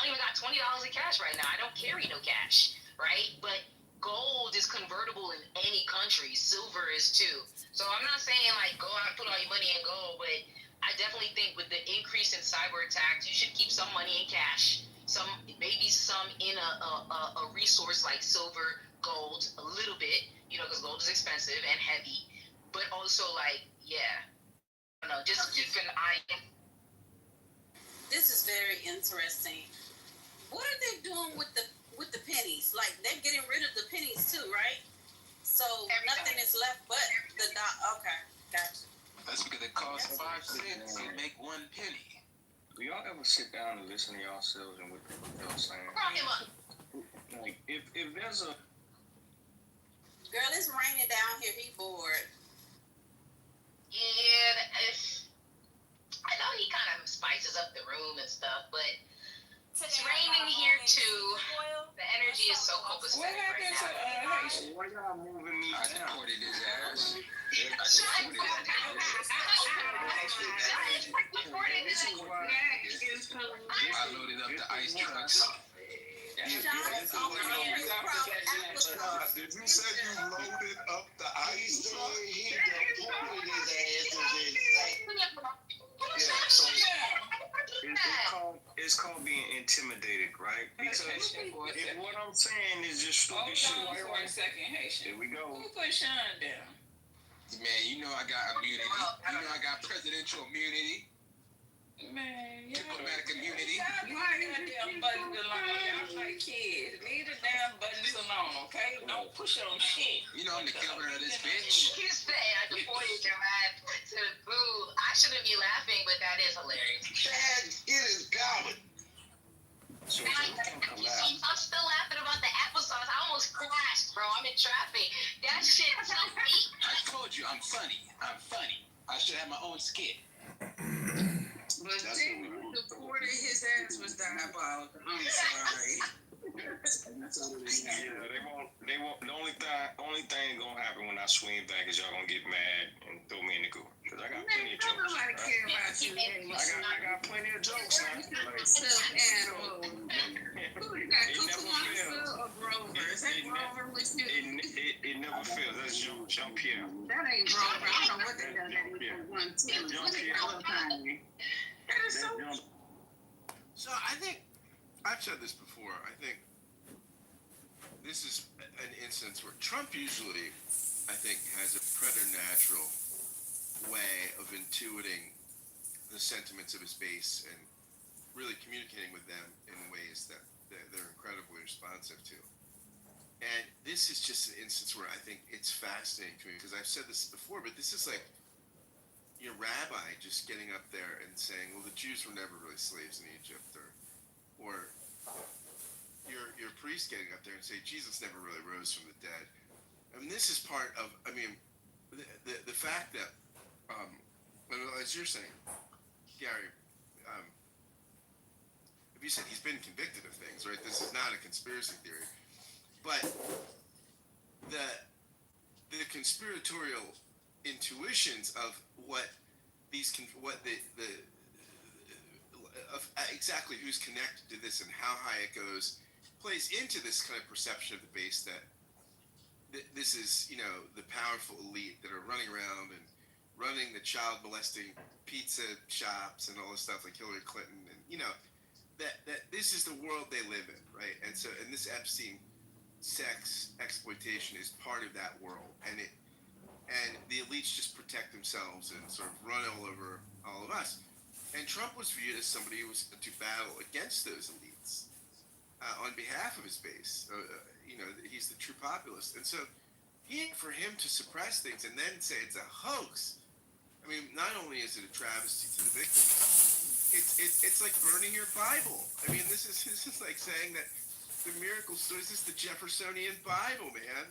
don't even got $20 in cash right now. I don't carry no cash, right? But gold is convertible in any country. Silver is too. So I'm not saying like go out and put all your money in gold, but I definitely think with the increase in cyber attacks, you should keep some money in cash. Maybe some in a resource like silver, gold, a little bit, because gold is expensive and heavy. But also like, yeah, I don't know, just keep an eye. This is very interesting. What are they doing with the pennies? Like they're getting rid of the pennies too, right? So nothing is left but the dollar. Okay, gotcha. That's because it costs 5 cents to make 1 penny. Do y'all ever sit down and listen to yourselves and what y'all saying? Like, if there's a... Girl, it's raining down here. He bored. Yeah, I know he kind of spices up the room and stuff, but it's raining here too. The energy is so copacetic right now. Why y'all moving me I down? supported his ass. I loaded up the ice trucks. Did you say you loaded up the ice truck? He deported his ass. Yeah, so it's called being intimidated, right? Because what I'm saying is just stupid shit. Hold on for a second, Haitian. Here we go. Who put Sean down? Man, you know I got immunity. You know I got presidential immunity. Man, Diplomatic immunity. Why goddamn buttons alone? Y'all like kids. Leave the damn buttons alone, okay? Don't push on shit. You know I'm the governor of this bitch. You say I deported your ass to the booth. I shouldn't be laughing, but that is hilarious. Dad, it is garbage. So I'm still laughing about the applesauce. I almost crashed, bro. I'm in traffic. That shit so deep. I told you I'm funny. I'm funny. I should have my own skit. But then who deported his ass was diabolical. I'm sorry. yeah, they won't. The only thing gonna happen when I swing back is y'all gonna get mad and throw me in the goo. Cause I got plenty of jokes. Nobody care about you anymore. I got plenty of jokes now. Stuffed animal. Who you got? Cucamonga or Grover? Is that Grover with you? It never fails. That's Jean-Pierre. That ain't Grover. I don't know what they done that for 1 2. That is so. So I think I've said this before. I think this is an instance where Trump usually, I think, has a preternatural way of intuiting the sentiments of his base and really communicating with them in ways that they're incredibly responsive to. And this is just an instance where I think it's fascinating to me because I've said this before, but this is like your rabbi just getting up there and saying, well, the Jews were never really slaves in Egypt, or your priest getting up there and saying Jesus never really rose from the dead. I mean, this is part of, I mean, the fact that, as you're saying, Gary, if you said he's been convicted of things, right? This is not a conspiracy theory, but the conspiratorial intuitions of what of exactly who's connected to this and how high it goes plays into this kind of perception of the base that this is, the powerful elite that are running around and running the child molesting pizza shops and all this stuff like Hillary Clinton, and that this is the world they live in, right? And this Epstein sex exploitation is part of that world, and the elites just protect themselves and sort of run all over all of us. And Trump was viewed as somebody who was to battle against those elites on behalf of his base. He's the true populist. And so for him to suppress things and then say it's a hoax, I mean, not only is it a travesty to the victims, it's like burning your Bible. I mean, this is like saying that the miracle stories, this is the Jeffersonian Bible, man.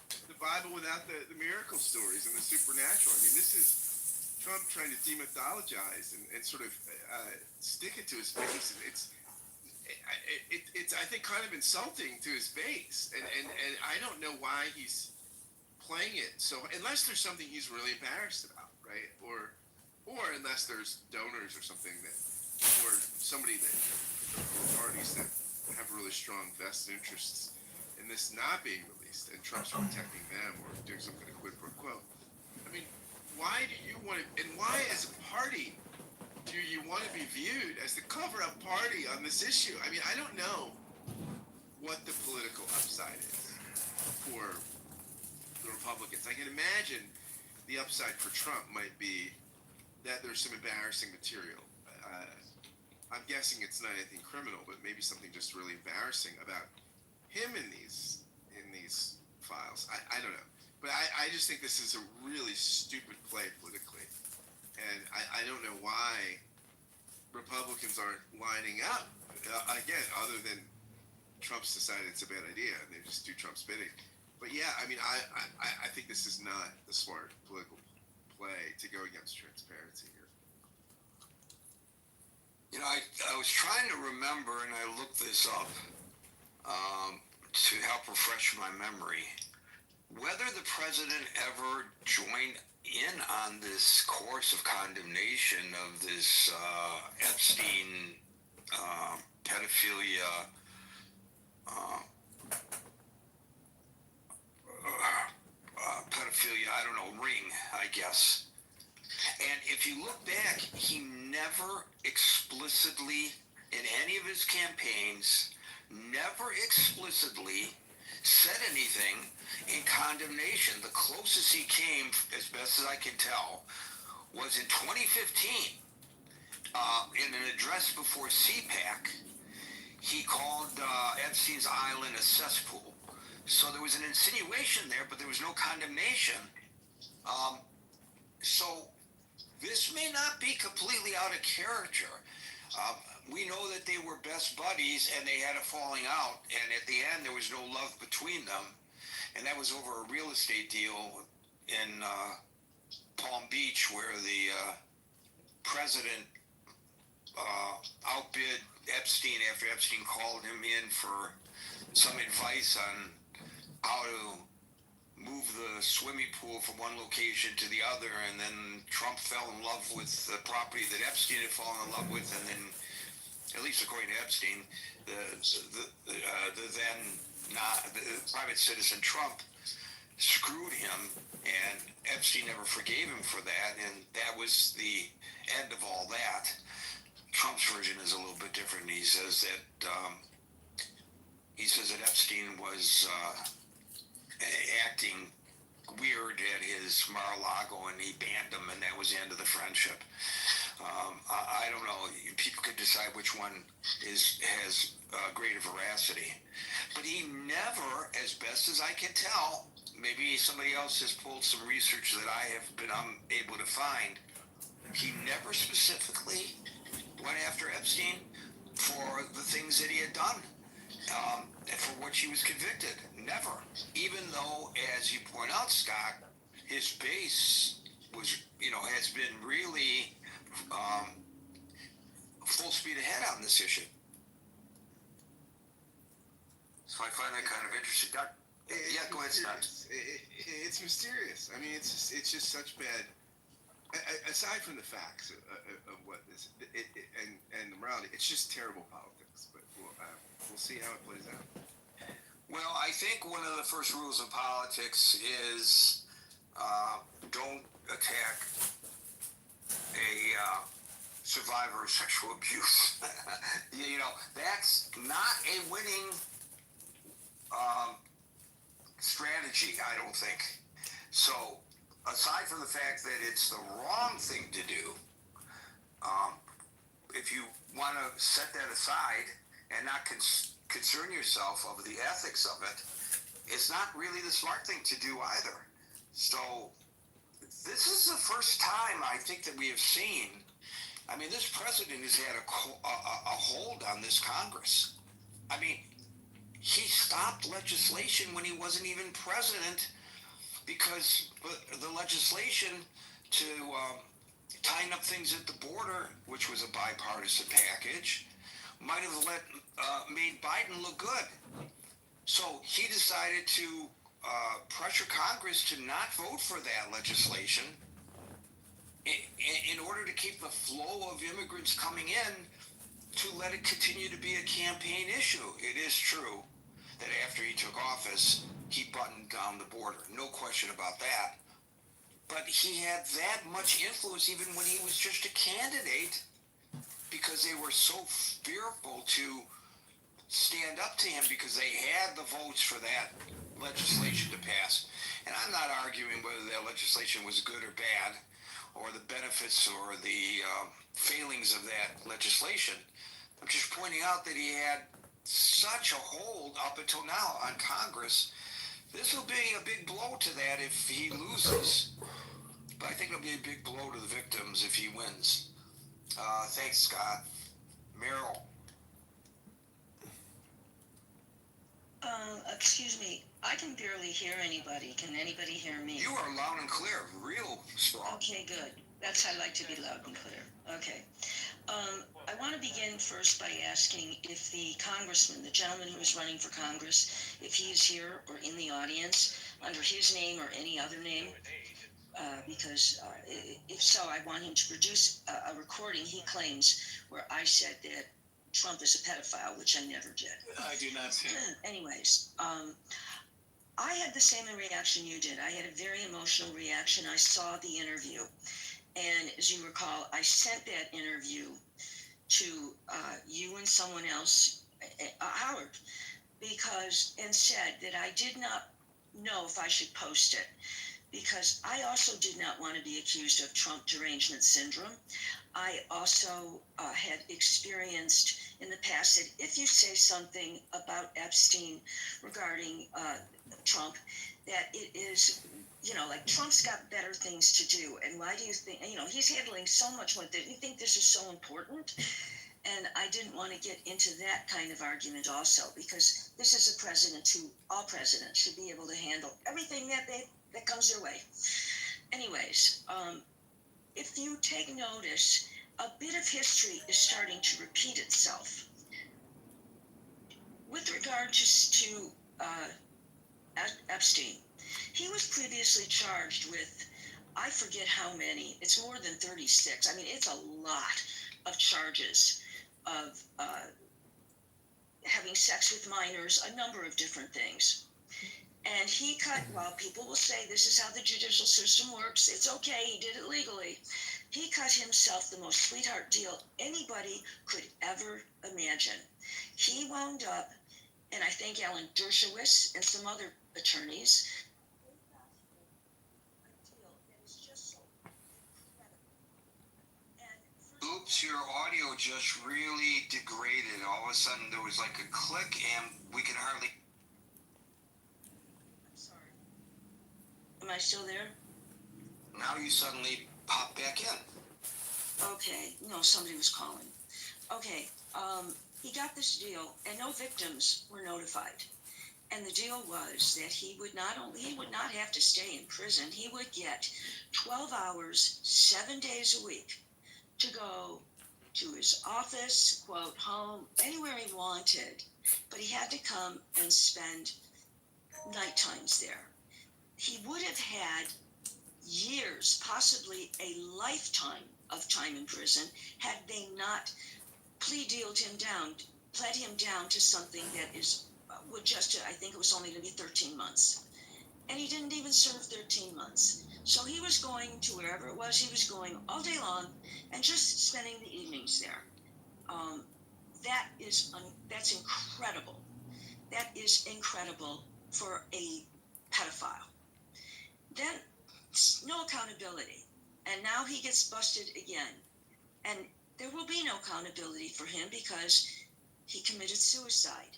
This is the Bible without the miracle stories and the supernatural. I mean, this is Trump trying to demythologize and sort of stick it to his face. It's I think kind of insulting to his base, and I don't know why he's playing it. So unless there's something he's really embarrassed about, right? Or unless there's donors or something or somebody that parties that have really strong vested interests in this not being released, and Trump's protecting them or doing some kind of quid pro quo. I mean, why do you want to, and why as a party do you want to be viewed as the cover-up party on this issue? I mean, I don't know what the political upside is for the Republicans. I can imagine the upside for Trump might be that there's some embarrassing material. I'm guessing it's not anything criminal, but maybe something just really embarrassing about him in these files. I don't know, but I just think this is a really stupid play politically, and I don't know why Republicans aren't lining up again, other than Trump's decided it's a bad idea and they just do Trump's bidding. But yeah, I mean, I think this is not the smart political play to go against transparency here. You know, I was trying to remember, and I looked this up to help refresh my memory, whether the president ever joined in on this course of condemnation of this Epstein pedophilia I don't know, ring, I guess. And if you look back, he never explicitly, in any of his campaigns, never explicitly said anything in condemnation. The closest he came, as best as I can tell, was in 2015, in an address before CPAC. He called Epstein's Island a cesspool. So there was an insinuation there, but there was no condemnation. So this may not be completely out of character. We know that they were best buddies and they had a falling out, and at the end there was no love between them, and that was over a real estate deal in Palm Beach where the president outbid Epstein after Epstein called him in for some advice on how to move the swimming pool from one location to the other, and then Trump fell in love with the property that Epstein had fallen in love with, and then, at least according to Epstein, the private citizen Trump screwed him, and Epstein never forgave him for that, and that was the end of all that. Trump's version is a little bit different. He says that Epstein was acting weird at his Mar-a-Lago, and he banned him, and that was the end of the friendship. I don't know. People could decide which one has greater veracity. But he never, as best as I can tell, maybe somebody else has pulled some research that I have been unable to find, he never specifically went after Epstein for the things that he had done, and for which he was convicted. Never. Even though, as you point out, Scott, his base was, has been really full speed ahead on this issue. So I find that kind of interesting. Yeah, go ahead, Scott. It's mysterious. I mean, it's just such bad. Aside from the facts of what this and the morality, it's just terrible politics. But we'll see how it plays out. Well, I think one of the first rules of politics is don't attack a survivor of sexual abuse. That's not a winning strategy, I don't think. So, aside from the fact that it's the wrong thing to do, if you want to set that aside and not concern yourself over the ethics of it, it's not really the smart thing to do either. So this is the first time I think that we have seen, I mean, this president has had a hold on this Congress. I mean, he stopped legislation when he wasn't even president because the legislation to tighten up things at the border, which was a bipartisan package, might have made Biden look good. So he decided to pressure Congress to not vote for that legislation in order to keep the flow of immigrants coming in to let it continue to be a campaign issue. It is true that after he took office, he buttoned down the border. No question about that. But he had that much influence even when he was just a candidate because they were so fearful to stand up to him because they had the votes for that legislation to pass. And I'm not arguing whether that legislation was good or bad or the benefits or the failings of that legislation. I'm just pointing out that he had such a hold up until now on Congress. This will be a big blow to that if he loses. But I think it'll be a big blow to the victims if he wins. Thanks, Scott. Meryl. Excuse me. I can barely hear anybody. Can anybody hear me? You are loud and clear, real strong. Okay, good. That's I like to be loud and clear. Okay. I want to begin first by asking if the congressman, the gentleman who is running for Congress, if he is here or in the audience under his name or any other name, because if so, I want him to produce a recording he claims where I said that Trump is a pedophile, which I never did. I do not see. Anyways, I had the same reaction you did. I had a very emotional reaction. I saw the interview. And as you recall, I sent that interview to you and someone else, Howard, and said that I did not know if I should post it because I also did not want to be accused of Trump derangement syndrome. I also had experienced in the past that if you say something about Epstein regarding Trump, that it is, like Trump's got better things to do. And why do you think, he's handling so much more. You think this is so important? And I didn't want to get into that kind of argument also, because this is a president who, all presidents should be able to handle everything that comes their way. Anyways, if you take notice, a bit of history is starting to repeat itself. With regard to Epstein, he was previously charged with, I forget how many, it's more than 36. I mean, it's a lot of charges of having sex with minors, a number of different things. And he cut, while people will say this is how the judicial system works, it's okay, he did it legally. He cut himself the most sweetheart deal anybody could ever imagine. He wound up, and I thank Alan Dershowitz and some other attorneys, Oops, your audio just really degraded. All of a sudden there was like a click and we could hardly... I'm sorry. Am I still there? Now you suddenly pop back in. Okay, no, somebody was calling. Okay, he got this deal and no victims were notified. And the deal was that he would not have to stay in prison, he would get 12 hours, 7 days a week to go to his office, quote, home, anywhere he wanted, but he had to come and spend night times there. He would have had years, possibly a lifetime of time in prison had they not pled him down to something that is, I think it was only going to be 13 months. And he didn't even serve 13 months. So he was going to wherever it was, he was going all day long and just spending the evenings there. That's incredible. That is incredible for a pedophile. Then no accountability. And now he gets busted again. And there will be no accountability for him because he committed suicide.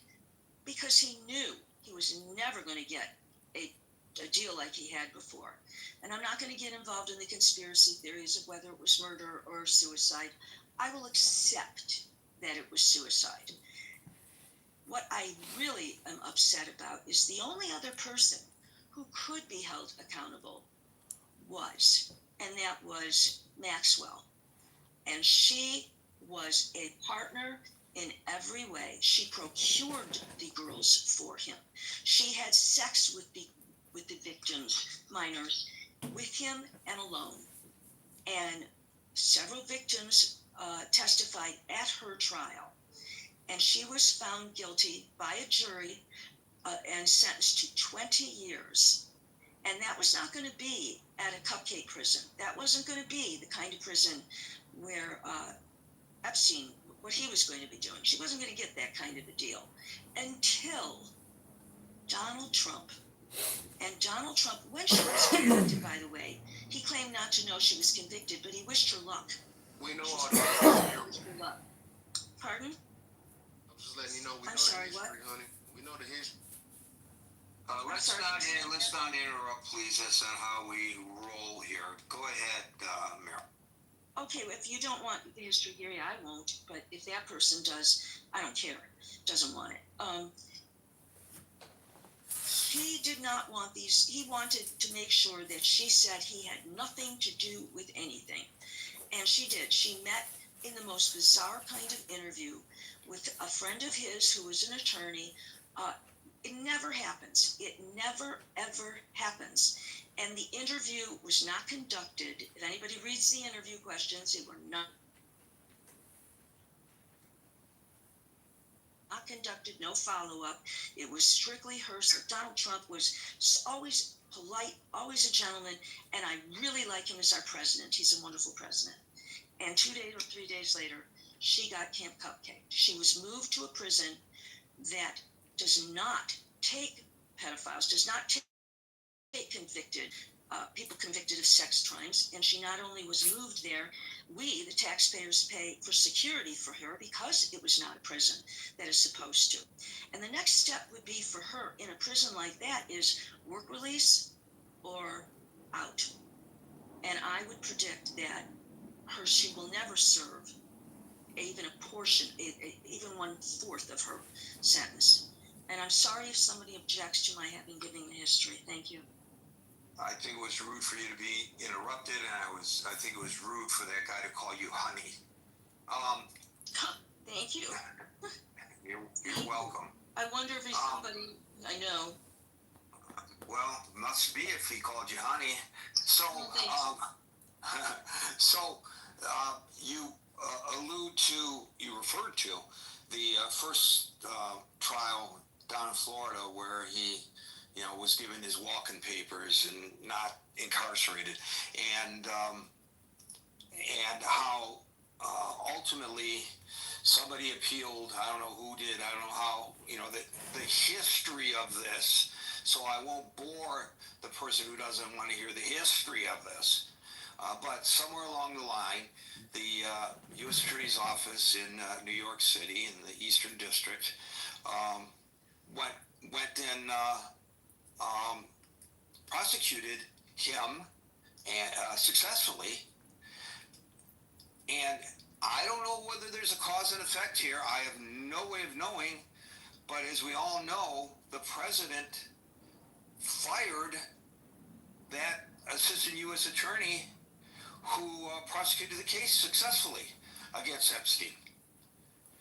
Because he knew he was never going to get a deal like he had before. And I'm not going to get involved in the conspiracy theories of whether it was murder or suicide. I will accept that it was suicide. What I really am upset about is the only other person who could be held accountable and that was Maxwell. And she was a partner in every way. She procured the girls for him. She had sex with the victims, minors, with him and alone. And several victims testified at her trial, and she was found guilty by a jury and sentenced to 20 years. And that was not going to be at a cupcake prison. That wasn't going to be the kind of prison where Epstein, what he was going to be doing. She wasn't going to get that kind of a deal until Donald Trump. And Donald Trump, when she was convicted, by the way, he claimed not to know she was convicted, but he wished her luck. We know all that. Pardon? I'm just letting you know we I'm know sorry, the history, what? honey. We know the history. Let's not interrupt, please. That's not how we roll here. Go ahead, Meryl. Okay, if you don't want the history here, yeah, I won't. But if that person does, I don't care. Doesn't want it. He did not want these. He wanted to make sure that she said he had nothing to do with anything. And she did. She met in the most bizarre kind of interview with a friend of his who was an attorney. It never happens. It never, ever happens. And the interview was not conducted. If anybody reads the interview questions, they were not conducted, no follow-up. It was strictly her. So Donald Trump was always polite, always a gentleman, and I really like him as our president. He's a wonderful president. And 2 days or 3 days later, she got Camp Cupcake. She was moved to a prison that does not take pedophiles, does not take convicted people convicted of sex crimes. And she not only was moved there, we, the taxpayers, pay for security for her because it was not a prison that is supposed to. And the next step would be for her in a prison like that is work release or out. And I would predict that she will never serve even a portion, even 1/4 of her sentence. And I'm sorry if somebody objects to my having given the history. Thank you. I think it was rude for you to be interrupted, and I think it was rude for that guy to call you honey. Thank you. You're welcome. I wonder if there's somebody I know. Well, must be if he called you honey. So, you you referred to the first trial down in Florida where he, was given his walking papers and not incarcerated, and how ultimately somebody appealed. I don't know who did. I don't know how. The history of this. So I won't bore the person who doesn't want to hear the history of this. But somewhere along the line, the U.S. Attorney's Office in New York City in the Eastern District went and prosecuted him successfully. And I don't know whether there's a cause and effect here. I have no way of knowing. But as we all know, the president fired that assistant U.S. attorney who prosecuted the case successfully against Epstein.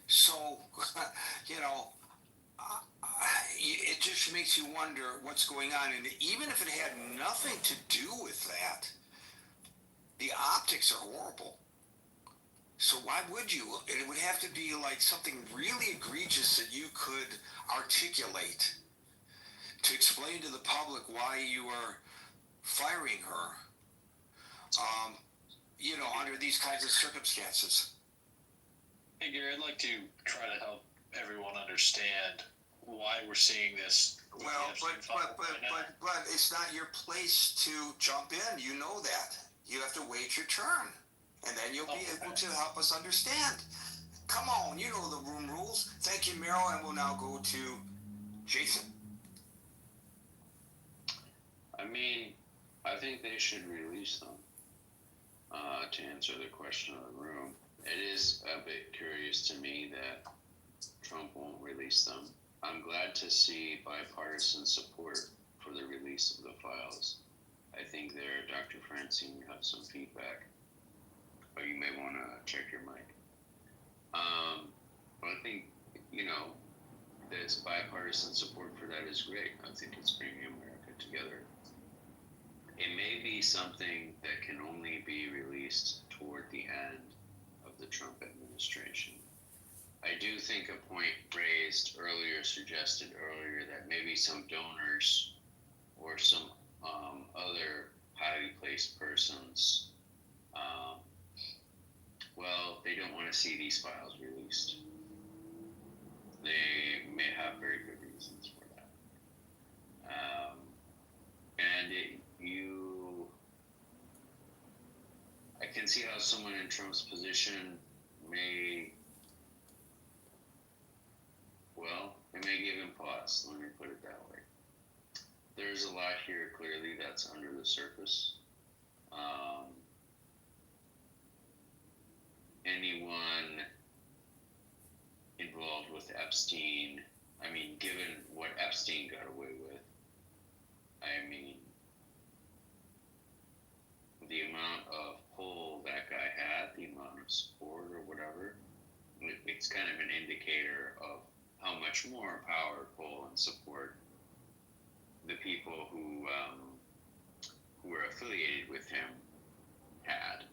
So, it just makes you wonder what's going on. And even if it had nothing to do with that, the optics are horrible. So why would you? It would have to be like something really egregious that you could articulate to explain to the public why you are firing her, under these kinds of circumstances. Hey, Gary, I'd like to try to help everyone understand why we're seeing this. Well, but it's not your place to jump in. You know that. You have to wait your turn, and then you'll be able to help us understand. Come on, you know the room rules. Thank you, Meryl, and we'll now go to Jason. I think they should release them. To answer the question of the room, it is a bit curious to me that Trump won't release them. I'm glad to see bipartisan support for the release of the files. I think there, Dr. Francine, you have some feedback, but you may want to check your mic. But I think, this bipartisan support for that is great. I think it's bringing America together. It may be something that can only be released toward the end of the Trump administration. I do think a point suggested earlier, that maybe some donors or some other highly placed persons, they don't want to see these files released. They may have very good reasons for that. I can see how someone in Trump's position it may give him pause. Let me put it that way. There's a lot here clearly that's under the surface. Anyone involved with Epstein, given what Epstein got away with, the amount of pull that guy had, the amount of support or whatever, it's kind of an indicator of how much more power, pull, and support the people who were affiliated with him had.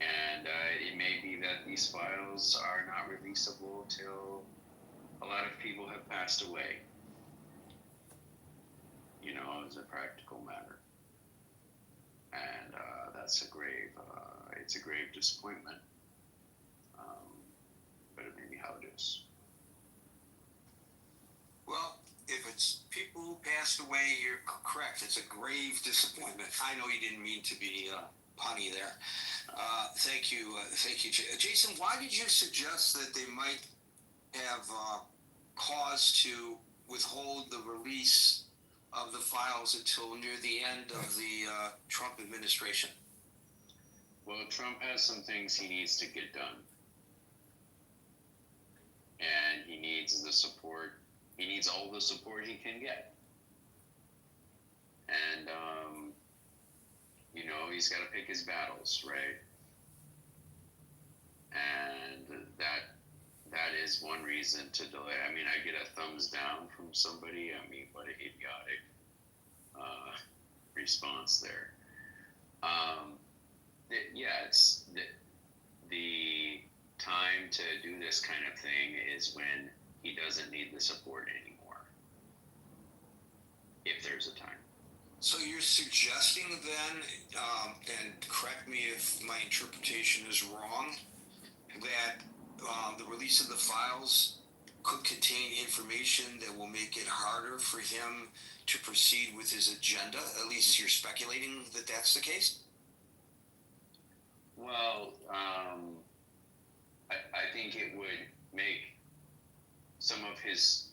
And it may be that these files are not releasable till a lot of people have passed away, as a practical matter. And that's it's a grave disappointment. But it may be how it is. Well, if it's people who passed away, you're correct. It's a grave disappointment. I know you didn't mean to be punny there. Thank you, Jason. Why did you suggest that they might have cause to withhold the release of the files until near the end of the Trump administration? Well, Trump has some things he needs to get done. And he needs the support. He needs all the support he can get. And, he's got to pick his battles, right? And that is one reason to delay. I get a thumbs down from somebody. What an idiotic response there. It's the time to do this kind of thing is when he doesn't need the support anymore. If there's a time. So you're suggesting then, and correct me if my interpretation is wrong, that the release of the files could contain information that will make it harder for him to proceed with his agenda? At least you're speculating that that's the case? Well, I think it would make some of his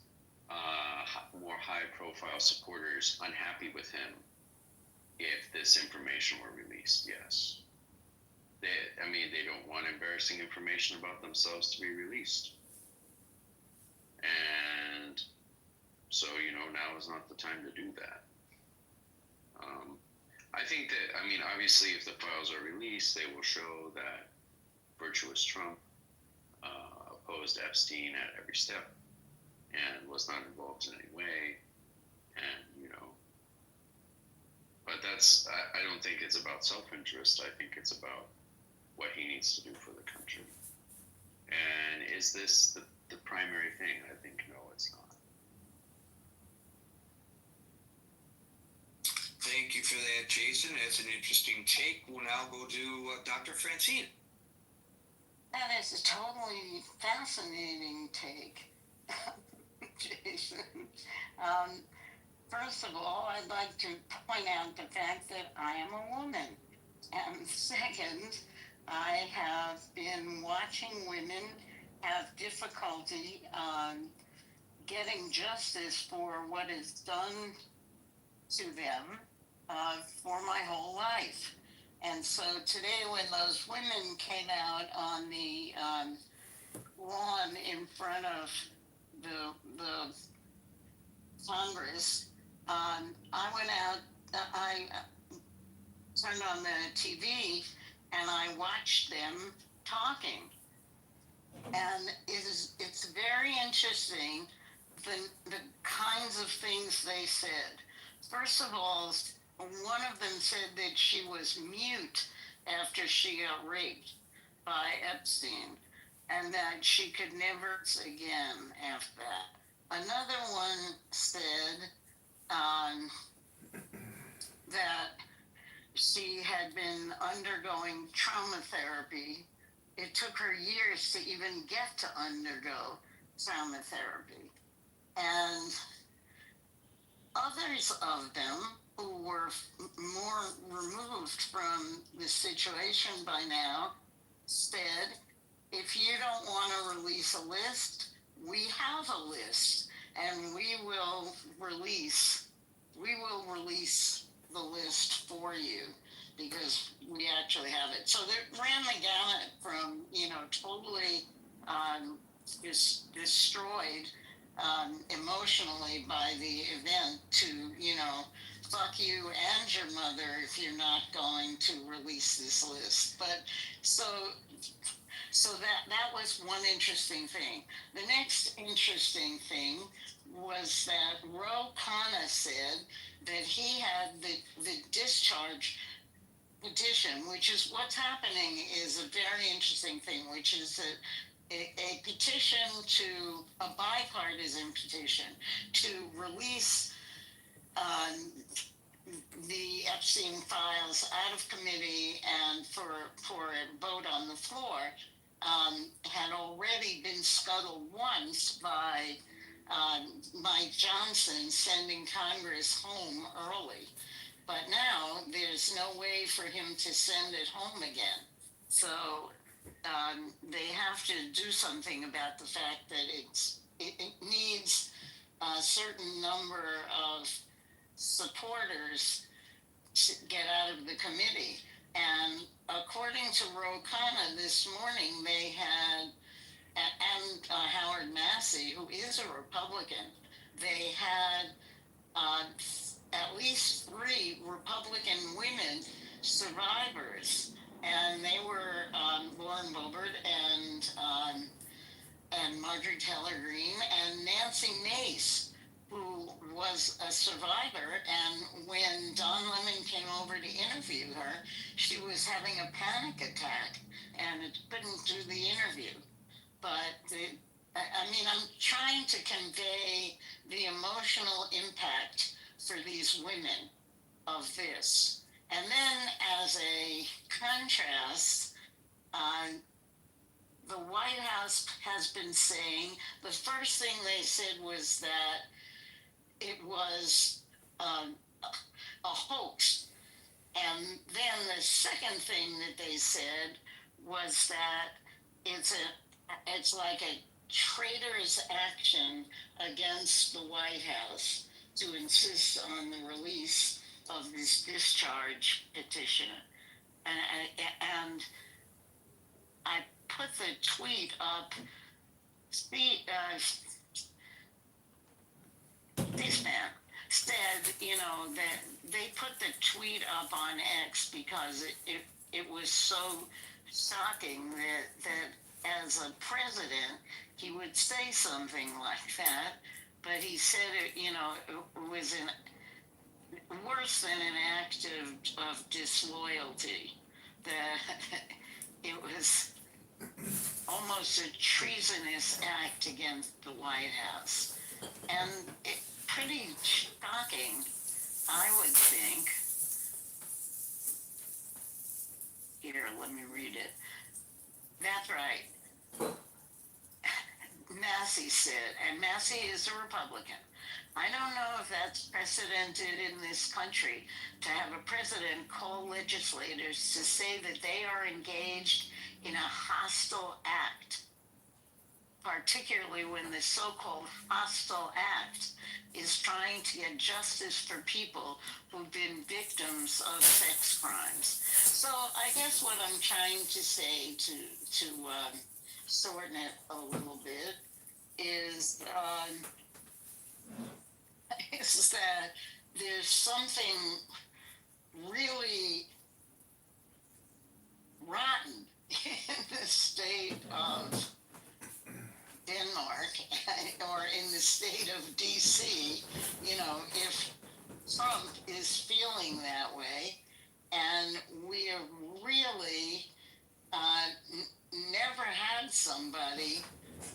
more high-profile supporters unhappy with him if this information were released. Yes, they don't want embarrassing information about themselves to be released, and so now is not the time to do that. I think that obviously if the files are released, they will show that virtuous Trump opposed Epstein at every step and was not involved in any way, and but I don't think it's about self-interest. I think it's about what he needs to do for the country. And is this the primary thing? I think no, it's not. Thank you for that, Jason. That's an interesting take. We'll now go to Dr. Francine. That is a totally fascinating take, Jason. First of all, I'd like to point out the fact that I am a woman. And second, I have been watching women have difficulty getting justice for what is done to them for my whole life. And so today when those women came out on the lawn in front of the Congress, I went out, I turned on the TV and I watched them talking. And it's very interesting the kinds of things they said. First of all, one of them said that she was mute after she got raped. by Epstein, and that she could never again after that. Another one said that she had been undergoing trauma therapy. It took her years to even get to undergo trauma therapy. And others of them who were more removed from the situation by now said, if you don't want to release a list, we have a list, and we will release the list for you because we actually have it. So they ran the gamut from, totally destroyed emotionally by the event to, fuck you and your mother if you're not going to release this list. But so that was one interesting thing. The next interesting thing was that Ro Khanna said that he had the discharge petition, which is what's happening, is a very interesting thing, which is that a petition a bipartisan petition to release the Epstein files out of committee and for a vote on the floor had already been scuttled once by Mike Johnson sending Congress home early. But now there's no way for him to send it home again. So they have to do something about the fact that it needs a certain number of supporters to get out of the committee. And according to Ro Khanna this morning, they had, and Howard Massey, who is a Republican, they had at least 3 Republican women survivors, and they were Lauren Boebert and Marjorie Taylor Greene and Nancy Mace, who was a survivor. And when Don Lemon came over to interview her, she was having a panic attack and it couldn't do the interview. But I'm trying to convey the emotional impact for these women of this. And then as a contrast, the White House has been saying, the first thing they said was that it was a hoax. And then the second thing that they said was that it's like a traitorous action against the White House to insist on the release of this discharge petition. And I put the tweet up. This man said, that they put the tweet up on X because it was so shocking that as a president, he would say something like that. But he said it was worse than an act of disloyalty. That it was almost a treasonous act against the White House. And pretty shocking, I would think. Here, let me read it. That's right. Massey said, and Massey is a Republican. I don't know if that's precedented in this country to have a president call legislators to say that they are engaged in a hostile act, particularly when the so-called hostile act is trying to get justice for people who've been victims of sex crimes. So I guess what I'm trying to say to shorten it a little bit is that there's something really rotten in the state of Denmark or in the state of DC, if Trump is feeling that way, and we are really never had somebody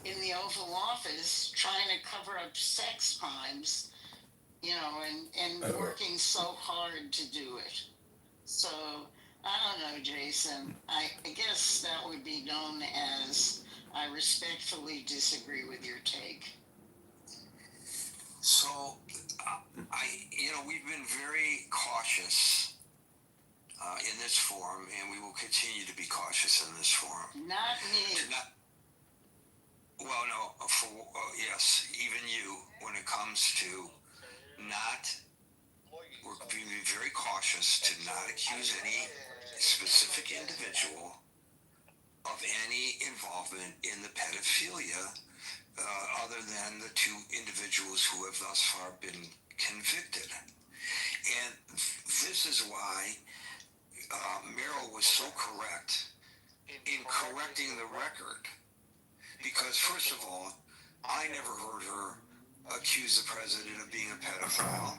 in the Oval Office trying to cover up sex crimes, you know, and working so hard to do it. So, I don't know, Jason. I guess that would be known as I respectfully disagree with your take. So, we've been very cautious in this forum, and we will continue to be cautious in this forum. Not me. Yes, even you, when it comes to we're being very cautious to not accuse any specific individual of any involvement in the pedophilia other than the two individuals who have thus far been convicted. And this is why Meryl was so correct in correcting the record. Because, first of all, I never heard her accuse the president of being a pedophile,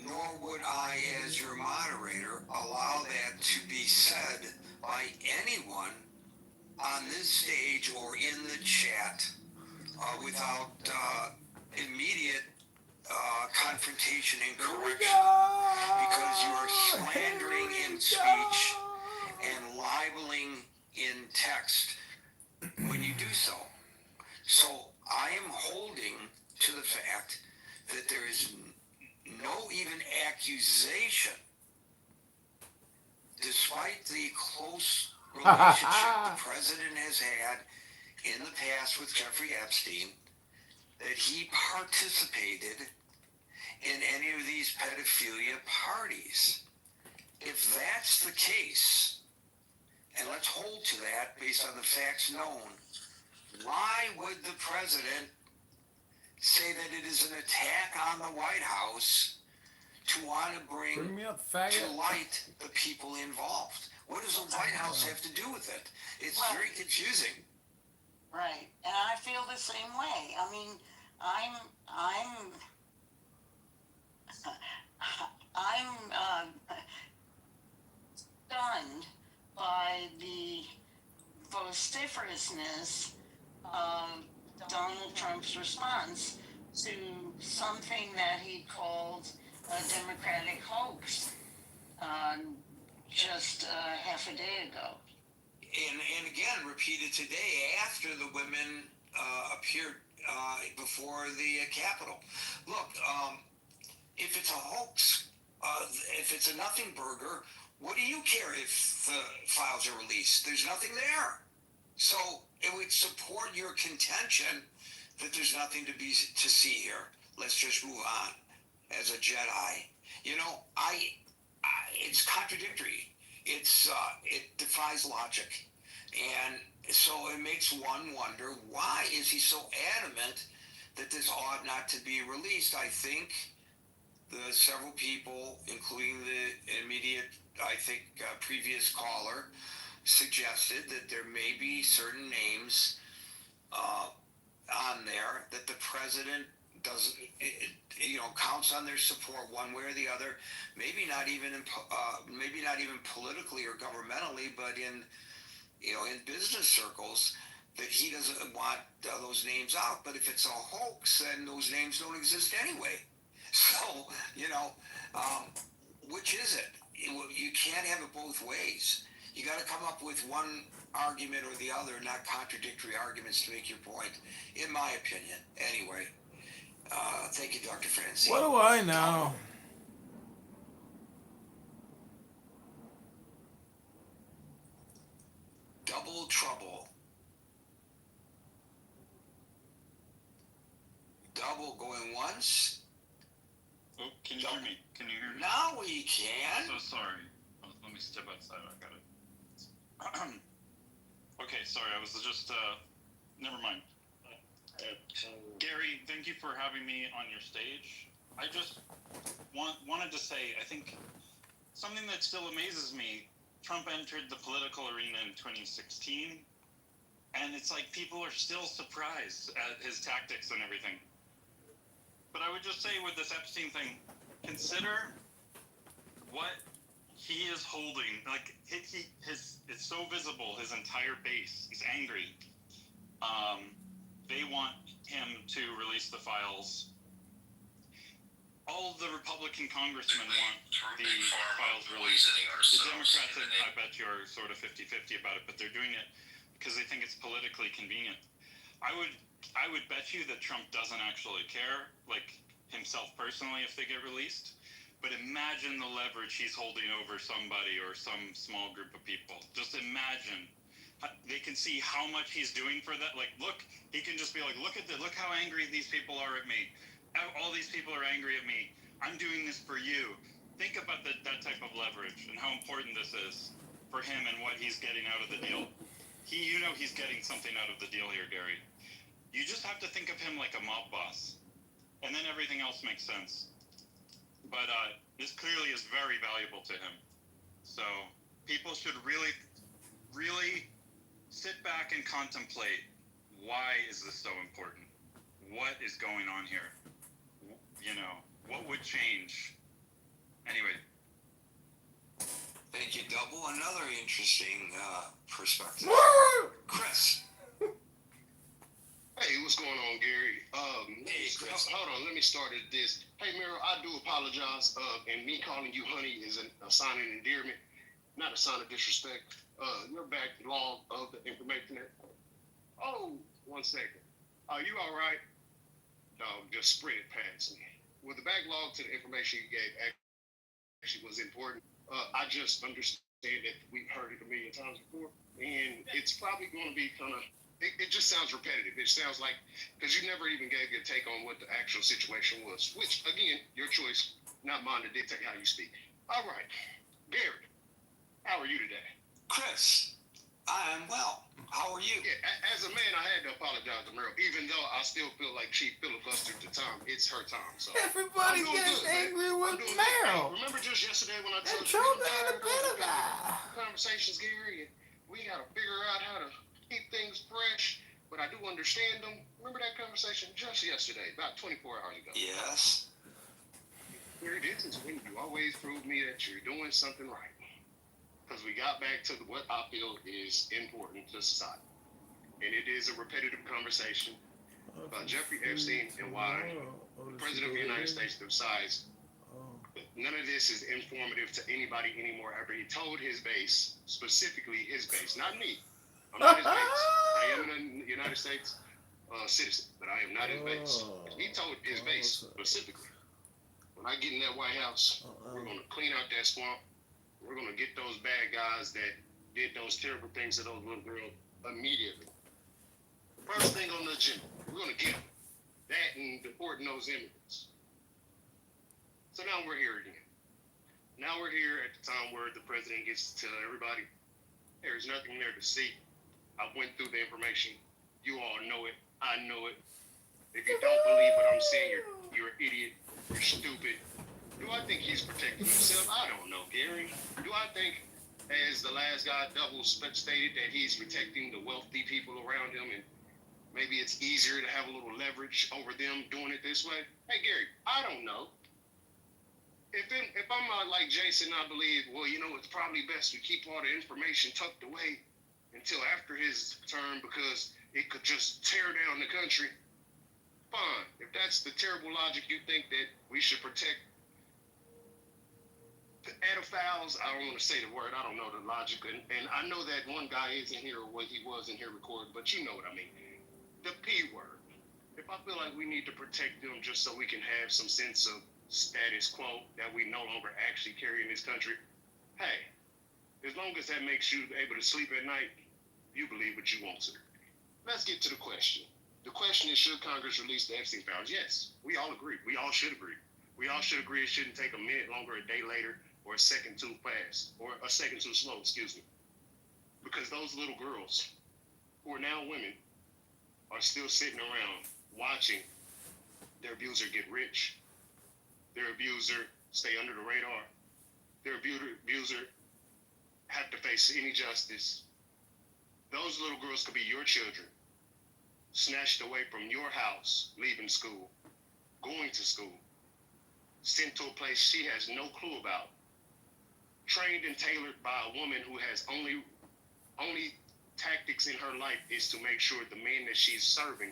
nor would I, as your moderator, allow that to be said by anyone on this stage or in the chat without immediate confrontation and correction, because you are slandering in speech and libeling in text when you do so. So I am holding to the fact that there is no even accusation, despite the close relationship the president has had in the past with Jeffrey Epstein, that he participated in any of these pedophilia parties. If that's the case, and let's hold to that based on the facts known, why would the president say that it is an attack on the White House to want to bring me up, to faggot. light the people involved? What does the White House have to do with it? It's very confusing. Right, and I feel the same way. I mean, I'm stunned by the vociferousness of Donald Trump's response to something that he called a Democratic hoax just half a day ago. And again, repeated today after the women appeared before the Capitol. Look, if it's a hoax, if it's a nothing burger, what do you care if the files are released? There's nothing there. So it would support your contention that there's nothing to see here. Let's just move on as a Jedi. You know, it's contradictory. It defies logic. And so it makes one wonder, why is he so adamant that this ought not to be released? I think the several people, including the immediate, previous caller, suggested that there may be certain names on there that the president doesn't, counts on their support one way or the other. Maybe not even politically or governmentally, but in business circles, that he doesn't want those names out. But if it's a hoax, then those names don't exist anyway. So, which is it? You can't have it both ways. You got to come up with one argument or the other, not contradictory arguments to make your point, in my opinion. Anyway, thank you, Dr. Francine. What do I know? Double trouble. Double going once. Oh, can you hear me? Can you hear me? Now we can. So sorry. Let me step outside. I got it. Okay, sorry. I was just, never mind. Gary, thank you for having me on your stage. I just wanted to say, I think something that still amazes me, Trump entered the political arena in 2016, and it's like people are still surprised at his tactics and everything. But I would just say with this Epstein thing, consider what he is holding, like, it's so visible, his entire base. He's angry. They want him to release the files. All of the Republican congressmen want the files released. The Democrats, I bet you, are sort of 50-50 about it, but they're doing it because they think it's politically convenient. I would bet you that Trump doesn't actually care, like, himself personally, if they get released. But imagine the leverage he's holding over somebody or some small group of people. Just imagine. They can see how much he's doing for that. Like, look, he can just be like, look how angry these people are at me. All these people are angry at me. I'm doing this for you. Think about that type of leverage and how important this is for him and what he's getting out of the deal. He's getting something out of the deal here, Gary. You just have to think of him like a mob boss. And then everything else makes sense. But this clearly is very valuable to him. So people should really, really sit back and contemplate, why is this so important? What is going on here? You know, what would change? Anyway. Thank you, Double. Another interesting perspective. Chris. Hey, what's going on, Gary? Hey, Chris. Hold on, let me start at this. Hey, Meryl, I do apologize. And me calling you honey is a sign of endearment, not a sign of disrespect. Your backlog of the information. Oh, 1 second. Are you all right? Dog, just spread it past me. Well, the backlog to the information you gave actually was important. I just understand that we've heard it a million times before, and it's probably going to be kind of. It just sounds repetitive. It sounds like, because you never even gave your take on what the actual situation was, which, again, your choice, not mine to dictate how you speak. All right. Gary, how are you today? Chris, I am well. How are you? Yeah, as a man, I had to apologize to Meryl, even though I still feel like she filibustered the time. It's her time. So everybody gets angry with Meryl. Remember just yesterday when I told you Trump ain't a better guy. Conversations, Gary, and we got to figure out how to keep things fresh, but I do understand them. Remember that conversation just yesterday, about 24 hours ago? Yes. Here it is when you always prove me that you're doing something right. Because we got back to what I feel is important to society. And it is a repetitive conversation about Jeffrey Epstein and why the President of the United States decides none of this is informative to anybody anymore after he told his base, specifically his base, not me. I'm not his base. I am a United States citizen, but I am not his base. He told his base specifically, when I get in that White House, we're going to clean out that swamp. We're going to get those bad guys that did those terrible things to those little girls immediately. First thing on the agenda, we're going to get them. That and deporting those immigrants. So now we're here again. Now we're here at the time where the president gets to tell everybody, there's nothing there to see. I went through the information. You all know it. I know it. If you don't believe what I'm saying, you're an idiot. You're stupid. Do I think he's protecting himself? I don't know, Gary. Do I think, as the last guy Double stated, that he's protecting the wealthy people around him and maybe it's easier to have a little leverage over them doing it this way? Hey, Gary, I don't know. If I'm like Jason, I believe, well, you know, it's probably best to keep all the information tucked away until after his term because it could just tear down the country. Fine. If that's the terrible logic you think that we should protect the pedophiles, I don't want to say the word, I don't know the logic, and I know that one guy is in here, or what he was in here recording, but you know what I mean. The P word. If I feel like we need to protect them just so we can have some sense of status quo that we no longer actually carry in this country, hey, as long as that makes you able to sleep at night, you believe what you want to. Let's get to the question. The question is, should Congress release the Epstein files? Yes, we all agree. We all should agree. We all should agree it shouldn't take a minute longer, a day later, or a second too fast, or a second too slow, excuse me. Because those little girls, who are now women, are still sitting around watching their abuser get rich, their abuser stay under the radar, their abuser have to face any justice. Those little girls could be your children, snatched away from your house, leaving school, going to school, sent to a place she has no clue about, trained and tailored by a woman who has only tactics in her life is to make sure the man that she's serving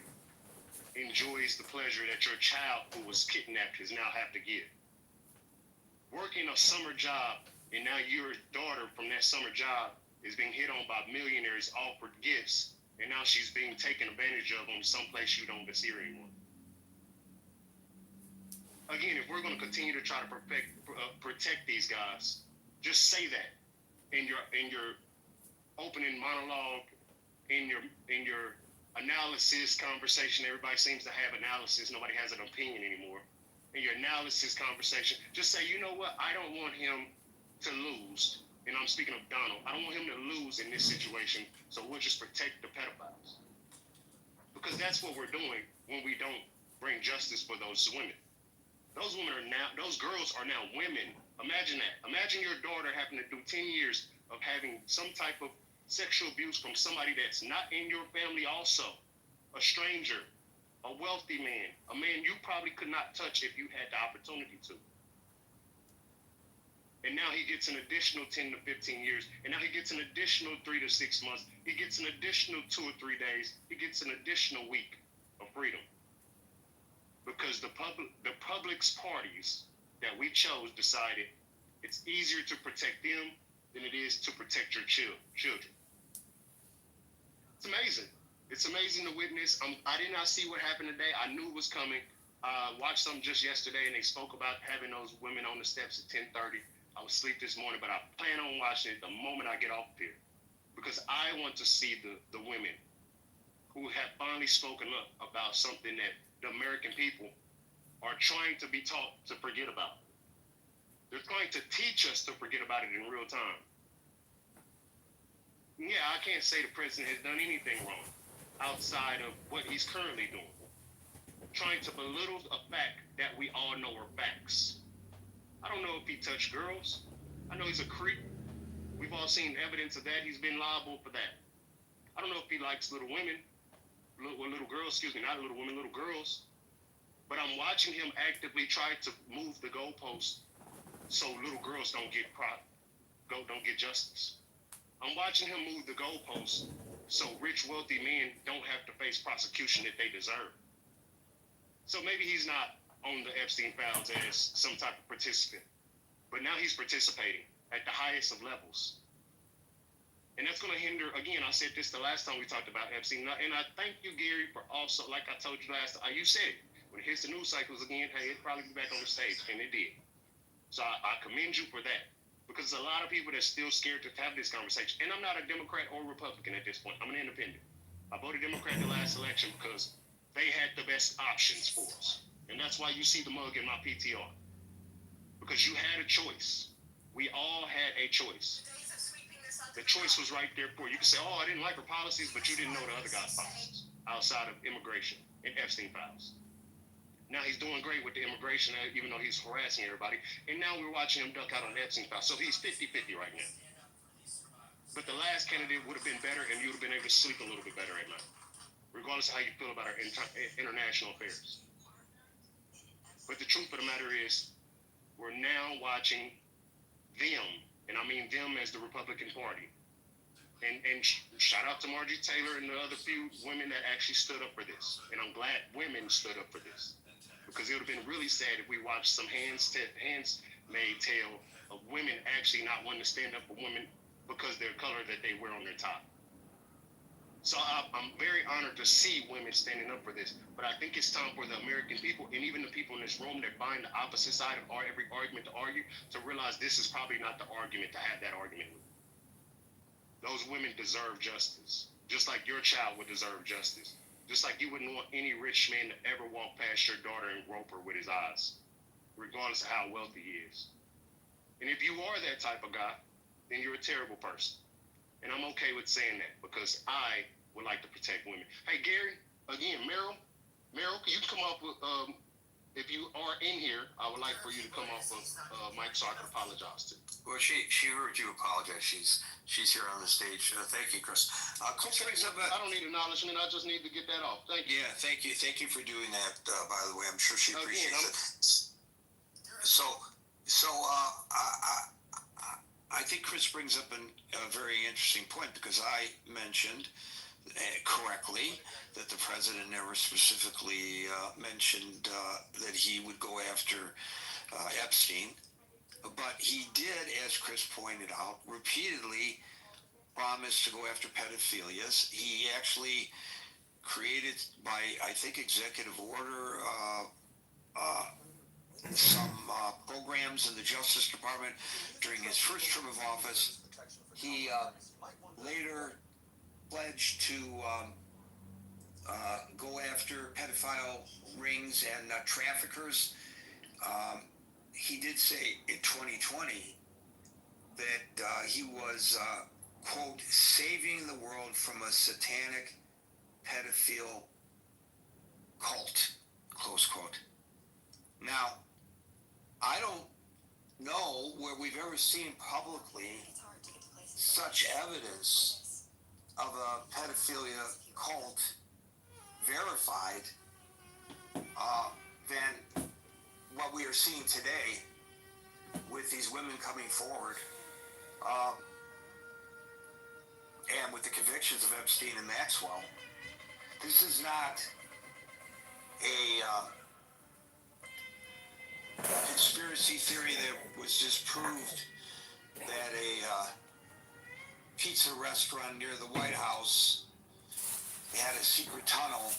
enjoys the pleasure that your child who was kidnapped has now have to give. Working a summer job, and now your daughter from that summer job is being hit on by millionaires, offered gifts, and now she's being taken advantage of on someplace you don't see her anymore. Again, if we're going to continue to try to protect these guys, just say that in your opening monologue, in your analysis conversation. Everybody seems to have analysis. Nobody has an opinion anymore. In your analysis conversation, just say, you know what? I don't want him to lose. And I'm speaking of Donald. I don't want him to lose in this situation. So we'll just protect the pedophiles. Because that's what we're doing when we don't bring justice for those women. Those girls are now women. Imagine that. Imagine your daughter having to do 10 years of having some type of sexual abuse from somebody that's not in your family also. A stranger, a wealthy man, a man you probably could not touch if you had the opportunity to. And now he gets an additional 10 to 15 years. And now he gets an additional 3 to 6 months. He gets an additional 2 or 3 days. He gets an additional week of freedom. Because the public's parties that we chose decided it's easier to protect them than it is to protect your children. It's amazing. It's amazing to witness. I did not see what happened today. I knew it was coming. I watched something just yesterday, and they spoke about having those women on the steps at 10:30. I was asleep this morning, but I plan on watching it the moment I get off here. Because I want to see the women who have finally spoken up about something that the American people are trying to be taught to forget about. They're trying to teach us to forget about it in real time. Yeah, I can't say the president has done anything wrong outside of what he's currently doing. Trying to belittle a fact that we all know are facts. I don't know if he touched girls. I know he's a creep. We've all seen evidence of that. He's been liable for that. I don't know if he likes little women. Little girls, not little women, little girls. But I'm watching him actively try to move the goalposts so little girls don't get justice. I'm watching him move the goalposts so rich, wealthy men don't have to face prosecution that they deserve. So maybe he's not on the Epstein files as some type of participant, but now he's participating at the highest of levels. And that's going to hinder, again, I said this the last time we talked about Epstein, and I thank you, Gary, for also, like I told you last time, you said it, when it hits the news cycles again, hey, it'll probably be back on the stage, and it did. So I commend you for that, because there's a lot of people that's still scared to have this conversation, and I'm not a Democrat or Republican at this point. I'm an independent. I voted Democrat the last election because they had the best options for us, and that's why you see the mug in my PTR, because you had a choice. We all had a choice. The choice was right there for you. You can say, oh, I didn't like her policies, but you didn't know the other guy's policies outside of immigration and Epstein files. Now he's doing great with the immigration, even though he's harassing everybody. And now we're watching him duck out on Epstein files. So he's 50-50 right now. But the last candidate would have been better, and you would have been able to sleep a little bit better at night, regardless of how you feel about our international affairs. But the truth of the matter is, we're now watching them, and I mean them as the Republican Party. And shout out to Marjorie Taylor and the other few women that actually stood up for this. And I'm glad women stood up for this. Because it would have been really sad if we watched some hands-made tale of women actually not wanting to stand up for women because their color that they wear on their top. So I'm very honored to see women standing up for this. But I think it's time for the American people, and even the people in this room that find the opposite side of every argument to argue, to realize this is probably not the argument to have that argument with. Those women deserve justice, just like your child would deserve justice. Just like you wouldn't want any rich man to ever walk past your daughter and rope her with his eyes, regardless of how wealthy he is. And if you are that type of guy, then you're a terrible person. And I'm okay with saying that because I would like to protect women. Hey, Gary, again, Meryl, can you come up with, if you are in here, I would like for you to come off of Mike so I can apologize to. Well, she heard you apologize. She's here on the stage. Thank you, Chris. I don't need acknowledgement. I just need to get that off. Thank you. Yeah, thank you. Thank you for doing that, by the way. I'm sure she appreciates it. So I think Chris brings up a very interesting point, because I mentioned correctly that the president never specifically mentioned that he would go after Epstein, but he did, as Chris pointed out, repeatedly promise to go after pedophilias. He actually created, by I think executive order, some programs in the Justice Department during his first term of office. He later pledged to go after pedophile rings and traffickers. He did say in 2020 that he was, quote, saving the world from a satanic pedophile cult, close quote. Now, I don't know where we've ever seen publicly such evidence of a pedophilia cult verified than what we are seeing today with these women coming forward, and with the convictions of Epstein and Maxwell. This is not a conspiracy theory that was just proved that a pizza restaurant near the White House had a secret tunnel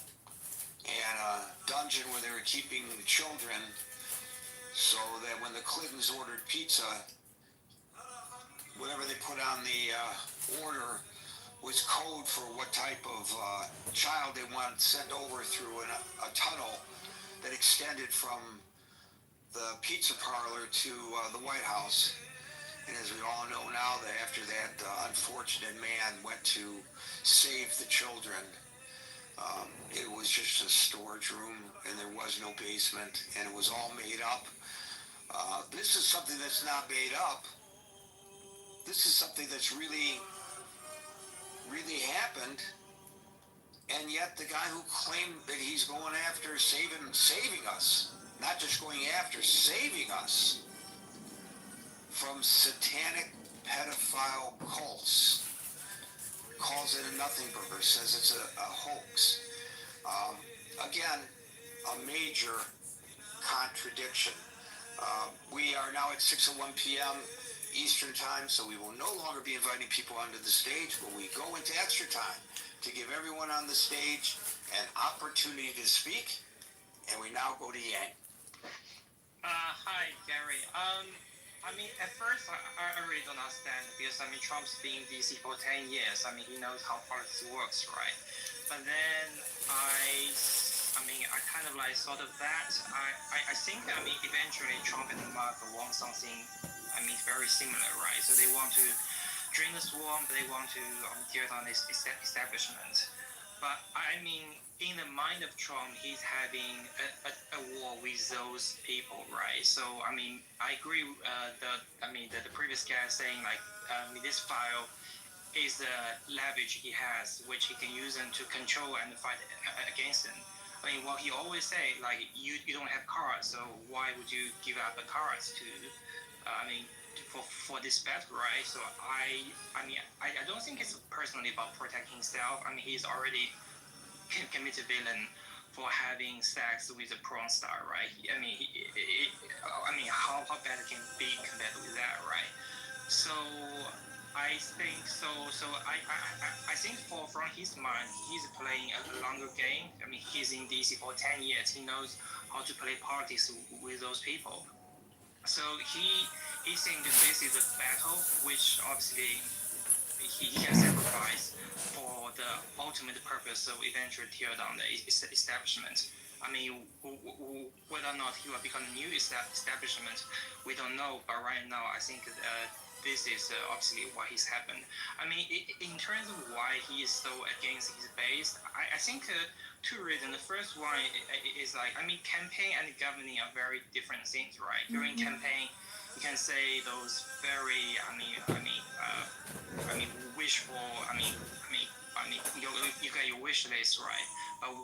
and a dungeon where they were keeping the children, so that when the Clintons ordered pizza, whatever they put on the order was code for what type of child they wanted sent over through a tunnel that extended from the pizza parlor to the White House. And as we all know now, that after that unfortunate man went to save the children, it was just a storage room, and there was no basement, and it was all made up. This is something that's not made up. This is something that's really happened, and yet the guy who claimed that he's going after saving us, not just going after, saving us from satanic pedophile cults, calls it a nothing burger, says it's a hoax. Again, a major contradiction. We are now at 6:01 p.m. Eastern Time, so we will no longer be inviting people onto the stage, but we go into extra time to give everyone on the stage an opportunity to speak, and we now go to Yang. Hi, Gary. I mean, at first, I really don't understand, because, I mean, Trump's been in DC for 10 years. I mean, he knows how politics works, right? But then I kind of like sort of that. I think, I mean, eventually Trump and America want something, I mean, very similar, right? So they want to drain the swamp, they want to tear down this establishment. But I mean, in the mind of Trump, he's having a war with those people, right? So I mean, I agree. The previous guy saying like, this file is the leverage he has, which he can use them to control and fight against them. I mean, what he always say, like, you don't have cards, so why would you give up the cards to? For this battle, right? So I don't think it's personally about protecting himself. I mean, he's already committed villain for having sex with a porn star, right? How bad it can be compared with that, right? So I think I think from his mind, he's playing a longer game. I mean, he's in DC for 10 years. He knows how to play politics with those people. So he thinks this is a battle which obviously he can sacrifice for the ultimate purpose of eventually tear down the establishment. I mean, whether or not he will become a new establishment, we don't know. But right now, I think this is obviously what has happened. I mean, in terms of why he is so against his base, I think two reasons. The first one is like, I mean, campaign and governing are very different things, right? During campaign, you can say those very, wishful. You got your wish list, right?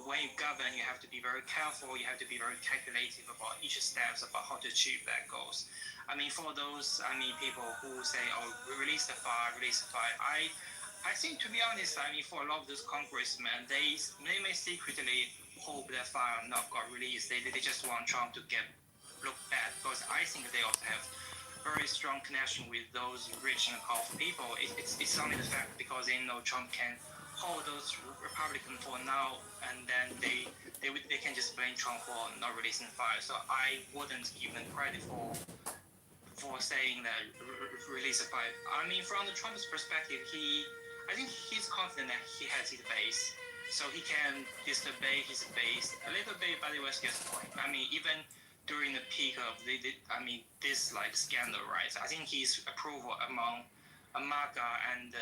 when you govern, you have to be very careful. You have to be very calculative about each steps about how to achieve that goals. I mean, for those, people who say, "Oh, release the file, release the file," I think, to be honest, for a lot of those congressmen, they may secretly hope that file not got released. They just want Trump to get look bad, because I think they also have very strong connection with those rich and powerful people. It's only the fact because they know Trump can hold those Republicans for now, and then they can just blame Trump for not releasing the file. So I wouldn't give them credit for saying that release the file. From the Trump's perspective, I think he's confident that he has his base, so he can disobey his base a little bit, but it was just point. Even during the peak of this scandal, right? I think his approval among MAGA and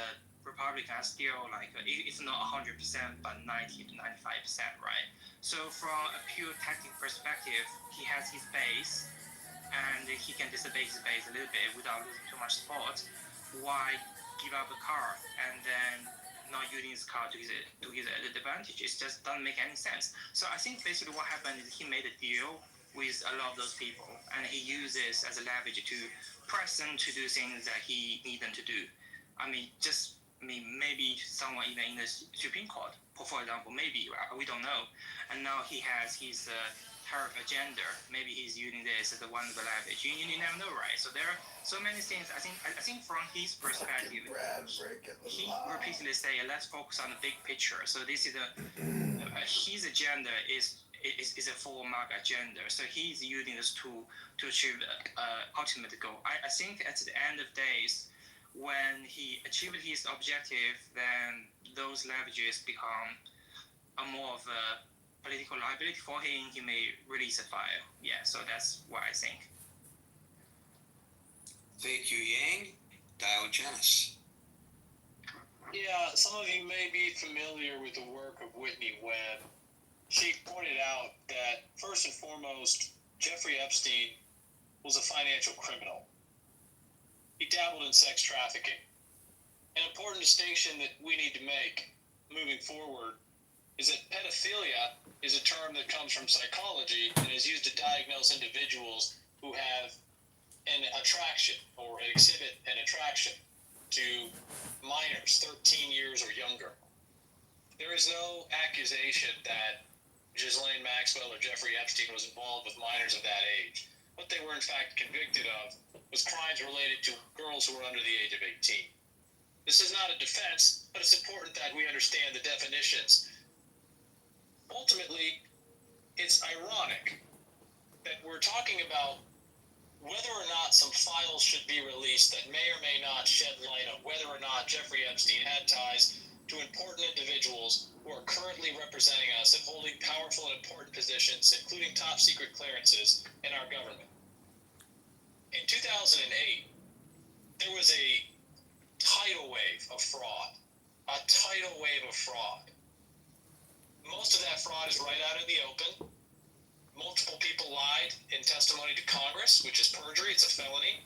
Republicans still it's not 100%, but 90 to 95%, right? So from a pure tactic perspective, he has his base, and he can disobey his base a little bit without losing too much support. Why give up a car and then not using his car to his advantage? It just doesn't make any sense. So I think basically what happened is he made a deal with a lot of those people, and he uses as a leverage to press them to do things that he need them to do. Maybe someone even in the Supreme Court, for example, maybe, we don't know. And now he has his tariff agenda. Maybe he's using this as one of the leverage. You never know, right? So there are so many things. I think from his perspective, he repeatedly say, let's focus on the big picture. So this is his agenda is a full MAGA agenda. So he's using this tool to achieve ultimate goal. I think at the end of days, when he achieved his objective, then those leverages become more of a political liability for him. He may release a file. Yeah, so that's what I think. Thank you, Yang. Diogenes. Yeah, some of you may be familiar with the work of Whitney Webb. She pointed out that, first and foremost, Jeffrey Epstein was a financial criminal. He dabbled in sex trafficking. An important distinction that we need to make moving forward is that pedophilia is a term that comes from psychology and is used to diagnose individuals who have an attraction or exhibit an attraction to minors 13 years or younger. There is no accusation that Ghislaine Maxwell or Jeffrey Epstein was involved with minors of that age. What they were in fact convicted of was crimes related to girls who were under the age of 18. This is not a defense, but it's important that we understand the definitions. Ultimately, it's ironic that we're talking about whether or not some files should be released that may or may not shed light on whether or not Jeffrey Epstein had ties to important individuals who are currently representing us and holding powerful and important positions, including top secret clearances in our government. In 2008, there was a tidal wave of fraud. A tidal wave of fraud. Most of that fraud is right out in the open. Multiple people lied in testimony to Congress, which is perjury, it's a felony.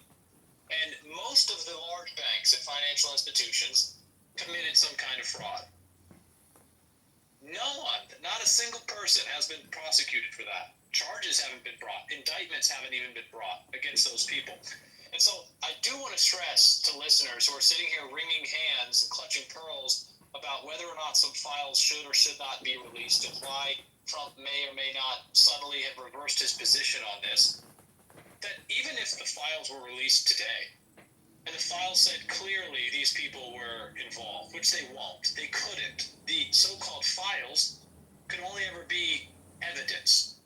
And most of the large banks and financial institutions committed some kind of fraud. No one, not a single person has been prosecuted for that. Charges haven't been brought. Indictments haven't even been brought against those people. And so I do want to stress to listeners who are sitting here wringing hands and clutching pearls about whether or not some files should or should not be released and why Trump may or may not suddenly have reversed his position on this, that even if the files were released today, and the files said clearly these people were involved, which they won't, they couldn't. The so-called files could only ever be evidence.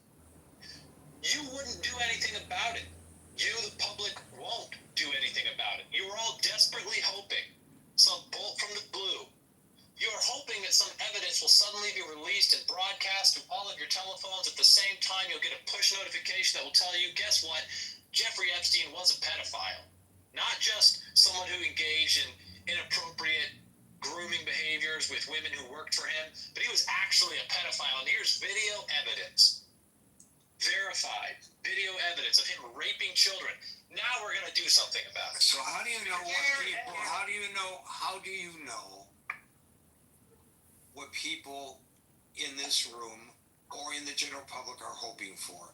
You wouldn't do anything about it. You, the public, won't do anything about it. You're all desperately hoping some bolt from the blue. You're hoping that some evidence will suddenly be released and broadcast to all of your telephones. At the same time, you'll get a push notification that will tell you, guess what? Jeffrey Epstein was a pedophile. Not just someone who engaged in inappropriate grooming behaviors with women who worked for him, but he was actually a pedophile. And here's video evidence. Verified video evidence of him raping children. Now we're going to do something about it. So how do you know what people in this room or in the general public are hoping for.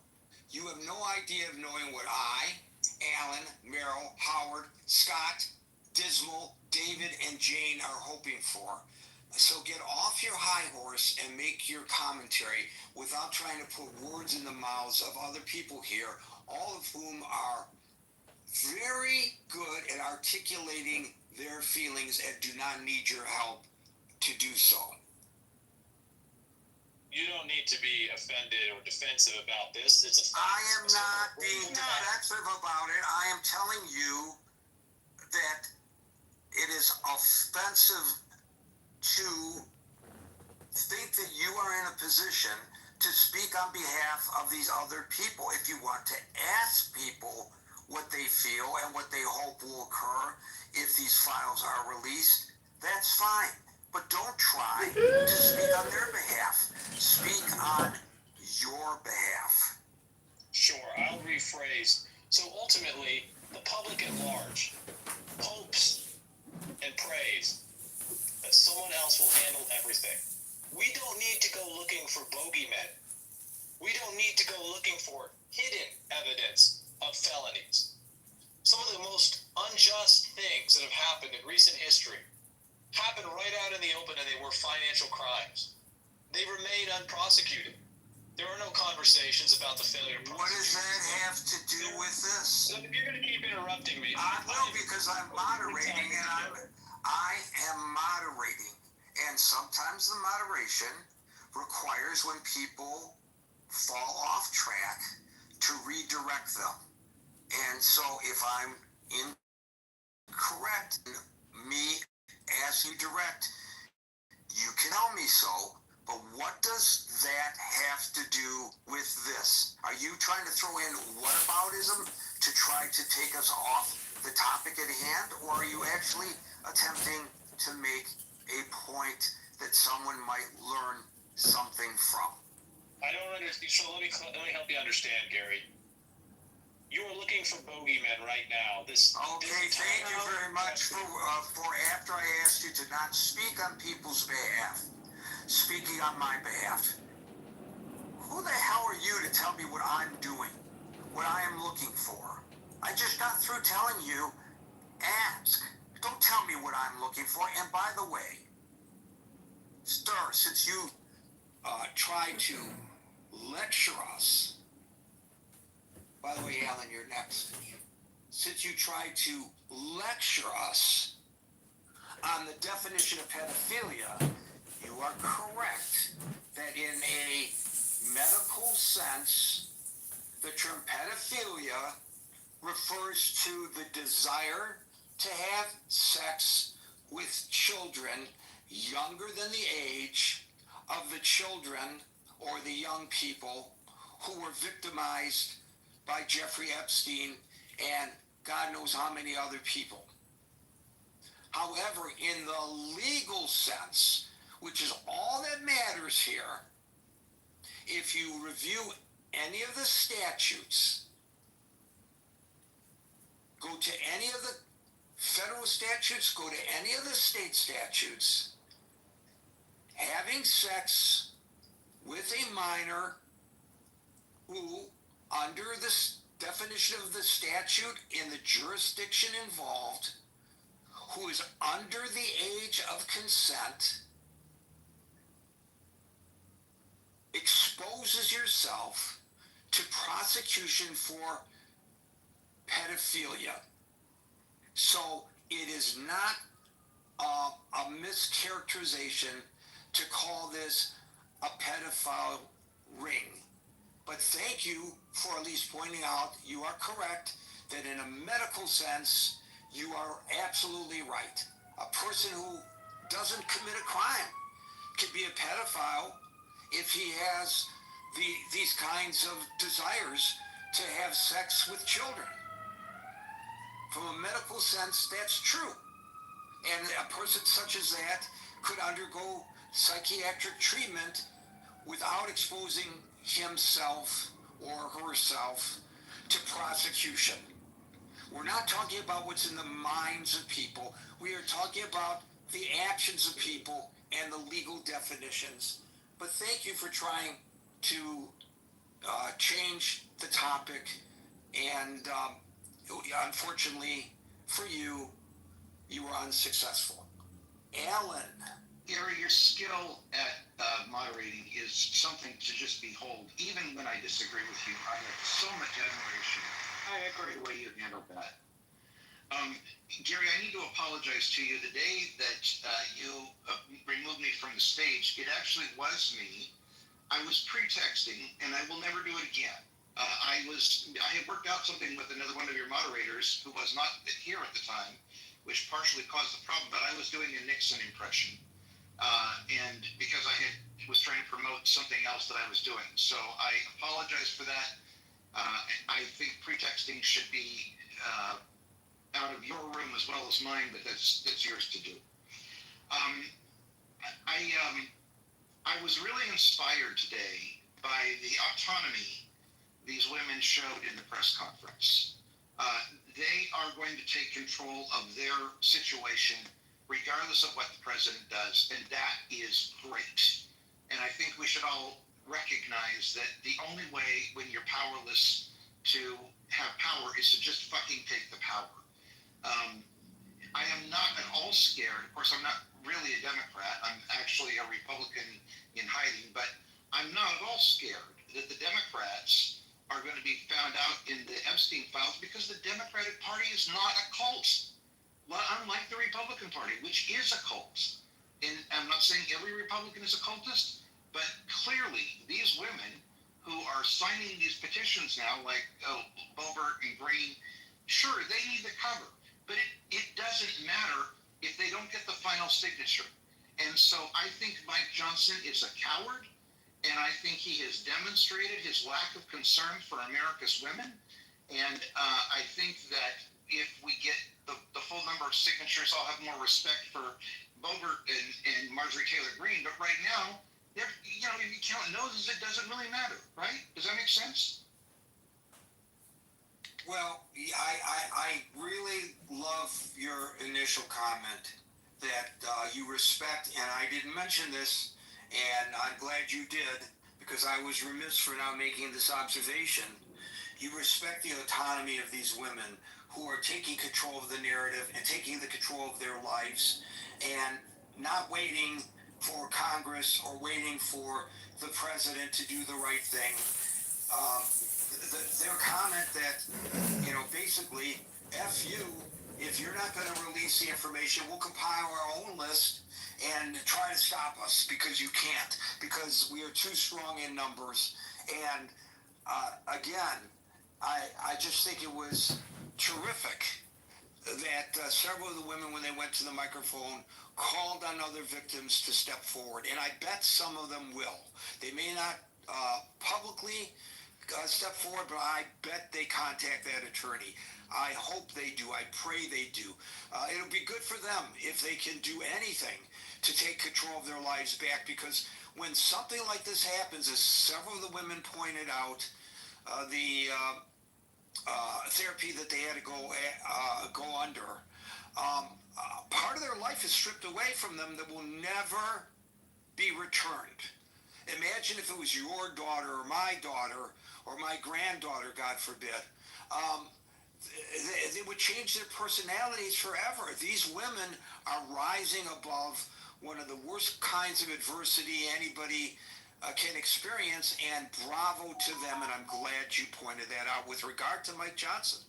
You have no idea of knowing what I, Alan, Merrill, Howard, Scott, Dismal, David, and Jane are hoping for. So get off your high horse and make your commentary without trying to put words in the mouths of other people here, all of whom are very good at articulating their feelings and do not need your help to do so. You don't need to be offended or defensive about this. I am not being defensive about it. I am telling you that it is offensive to think that you are in a position to speak on behalf of these other people. If you want to ask people what they feel and what they hope will occur if these files are released, that's fine. But don't try to speak on their behalf. Speak on your behalf. Sure, I'll rephrase. So ultimately, the public at large hopes and prays that someone else will handle everything. We don't need to go looking for bogeymen. We don't need to go looking for hidden evidence of felonies. Some of the most unjust things that have happened in recent history happened right out in the open, and they were financial crimes. They remain unprosecuted. There are no conversations about the failure to prosecute. What does that have to do with this? Look, if you're going to keep interrupting me, I will, because I'm moderating, and I am moderating. And sometimes the moderation requires, when people fall off track, to redirect them. And so if I'm incorrect, me as you direct, you can tell me so, but what does that have to do with this? Are you trying to throw in whataboutism to try to take us off the topic at hand, or are you actually attempting to make a point that someone might learn something from? I don't understand. So let me help you understand, Gary. You are looking for bogeymen right now. Okay, thank you very much for after I asked you to not speak on people's behalf, speaking on my behalf. Who the hell are you to tell me what I'm doing, what I am looking for? I just got through telling you, ask. Don't tell me what I'm looking for. And by the way, Stir, since you tried to lecture us, by the way, Alan, you're next. Since you tried to lecture us on the definition of pedophilia, you are correct that in a medical sense, the term pedophilia refers to the desire to have sex with children younger than the age of the children or the young people who were victimized by Jeffrey Epstein and God knows how many other people. However, in the legal sense, which is all that matters here, if you review any of the statutes, go to any of the federal statutes, go to any of the state statutes, having sex with a minor who, under the definition of the statute in the jurisdiction involved, who is under the age of consent, exposes yourself to prosecution for pedophilia. So it is not a mischaracterization to call this a pedophile ring. But thank you for at least pointing out you are correct that in a medical sense, you are absolutely right. A person who doesn't commit a crime could be a pedophile if he has these kinds of desires to have sex with children. From a medical sense, that's true. And a person such as that could undergo psychiatric treatment without exposing himself or herself to prosecution. We're not talking about what's in the minds of people. We are talking about the actions of people and the legal definitions but thank you for trying to change the topic. And unfortunately for you, you were unsuccessful. Alan. Gary, your skill at moderating is something to just behold. Even when I disagree with you, I have so much admiration. I agree the way you handled that. Gary, I need to apologize to you. The day that you removed me from the stage, it actually was me. I was pretexting, and I will never do it again. I had worked out something with another one of your moderators who was not here at the time, which partially caused the problem, but I was doing a Nixon impression. And because was trying to promote something else that I was doing. So I apologize for that. I think pretexting should be out of your room as well as mine, but that's yours to do. I was really inspired today by the autonomy these women showed in the press conference. They are going to take control of their situation regardless of what the president does, and that is great. And I think we should all recognize that the only way when you're powerless to have power is to just fucking take the power. I am not at all scared. Of course, I'm not really a Democrat. I'm actually a Republican in hiding, but I'm not at all scared that the Democrats are going to be found out in the Epstein files because the Democratic Party is not a cult. Unlike the Republican Party, which is a cult. And I'm not saying every Republican is a cultist, but clearly these women who are signing these petitions now, like Boebert and Green, sure, they need the cover, but it doesn't matter if they don't get the final signature. And so I think Mike Johnson is a coward, and I think he has demonstrated his lack of concern for America's women. And I think that if we get the full number of signatures, I'll have more respect for Boebert and Marjorie Taylor Greene. But right now, if you count noses, it doesn't really matter, right? Does that make sense? Well, I really love your initial comment that you respect, and I didn't mention this, and I'm glad you did, because I was remiss for not making this observation. You respect the autonomy of these women who are taking control of the narrative and taking the control of their lives and not waiting for Congress or waiting for the president to do the right thing. Their comment that, basically, F you, if you're not going to release the information, we'll compile our own list and try to stop us because you can't, because we are too strong in numbers. And again, I just think it was terrific that several of the women, when they went to the microphone, called on other victims to step forward. And I bet some of them will. They may not publicly step forward, but I bet they contact that attorney. I hope they do. I pray they do. It'll be good for them if they can do anything to take control of their lives back, because when something like this happens, as several of the women pointed out, the therapy that they had to go under, part of their life is stripped away from them that will never be returned. Imagine if it was your daughter or my granddaughter, God forbid. They would change their personalities forever. These women are rising above one of the worst kinds of adversity anybody can experience, and bravo to them, and I'm glad you pointed that out. With regard to Mike Johnson,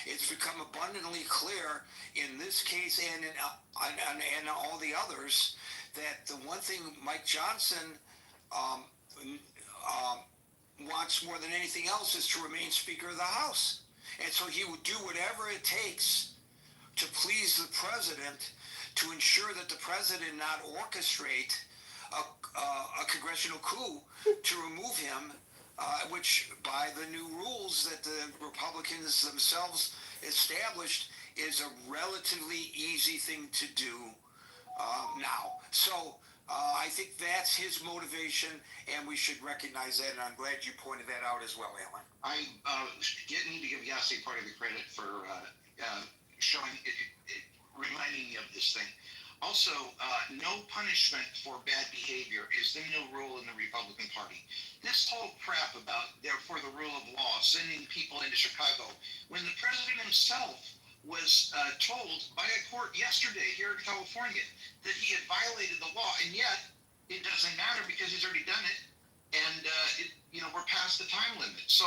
it's become abundantly clear in this case and in all the others that the one thing Mike Johnson wants more than anything else is to remain Speaker of the House. And so he would do whatever it takes to please the president, to ensure that the president not orchestrate a congressional coup to remove him, which by the new rules that the Republicans themselves established is a relatively easy thing to do now. So I think that's his motivation, and we should recognize that, and I'm glad you pointed that out as well, Alan. I need to give Yassi part of the credit for showing, reminding me of this thing. Also, no punishment for bad behavior is the new rule in the Republican Party. This whole crap about therefore the rule of law, sending people into Chicago, when the president himself was told by a court yesterday here in California that he had violated the law, and yet it doesn't matter because he's already done it, and we're past the time limit. So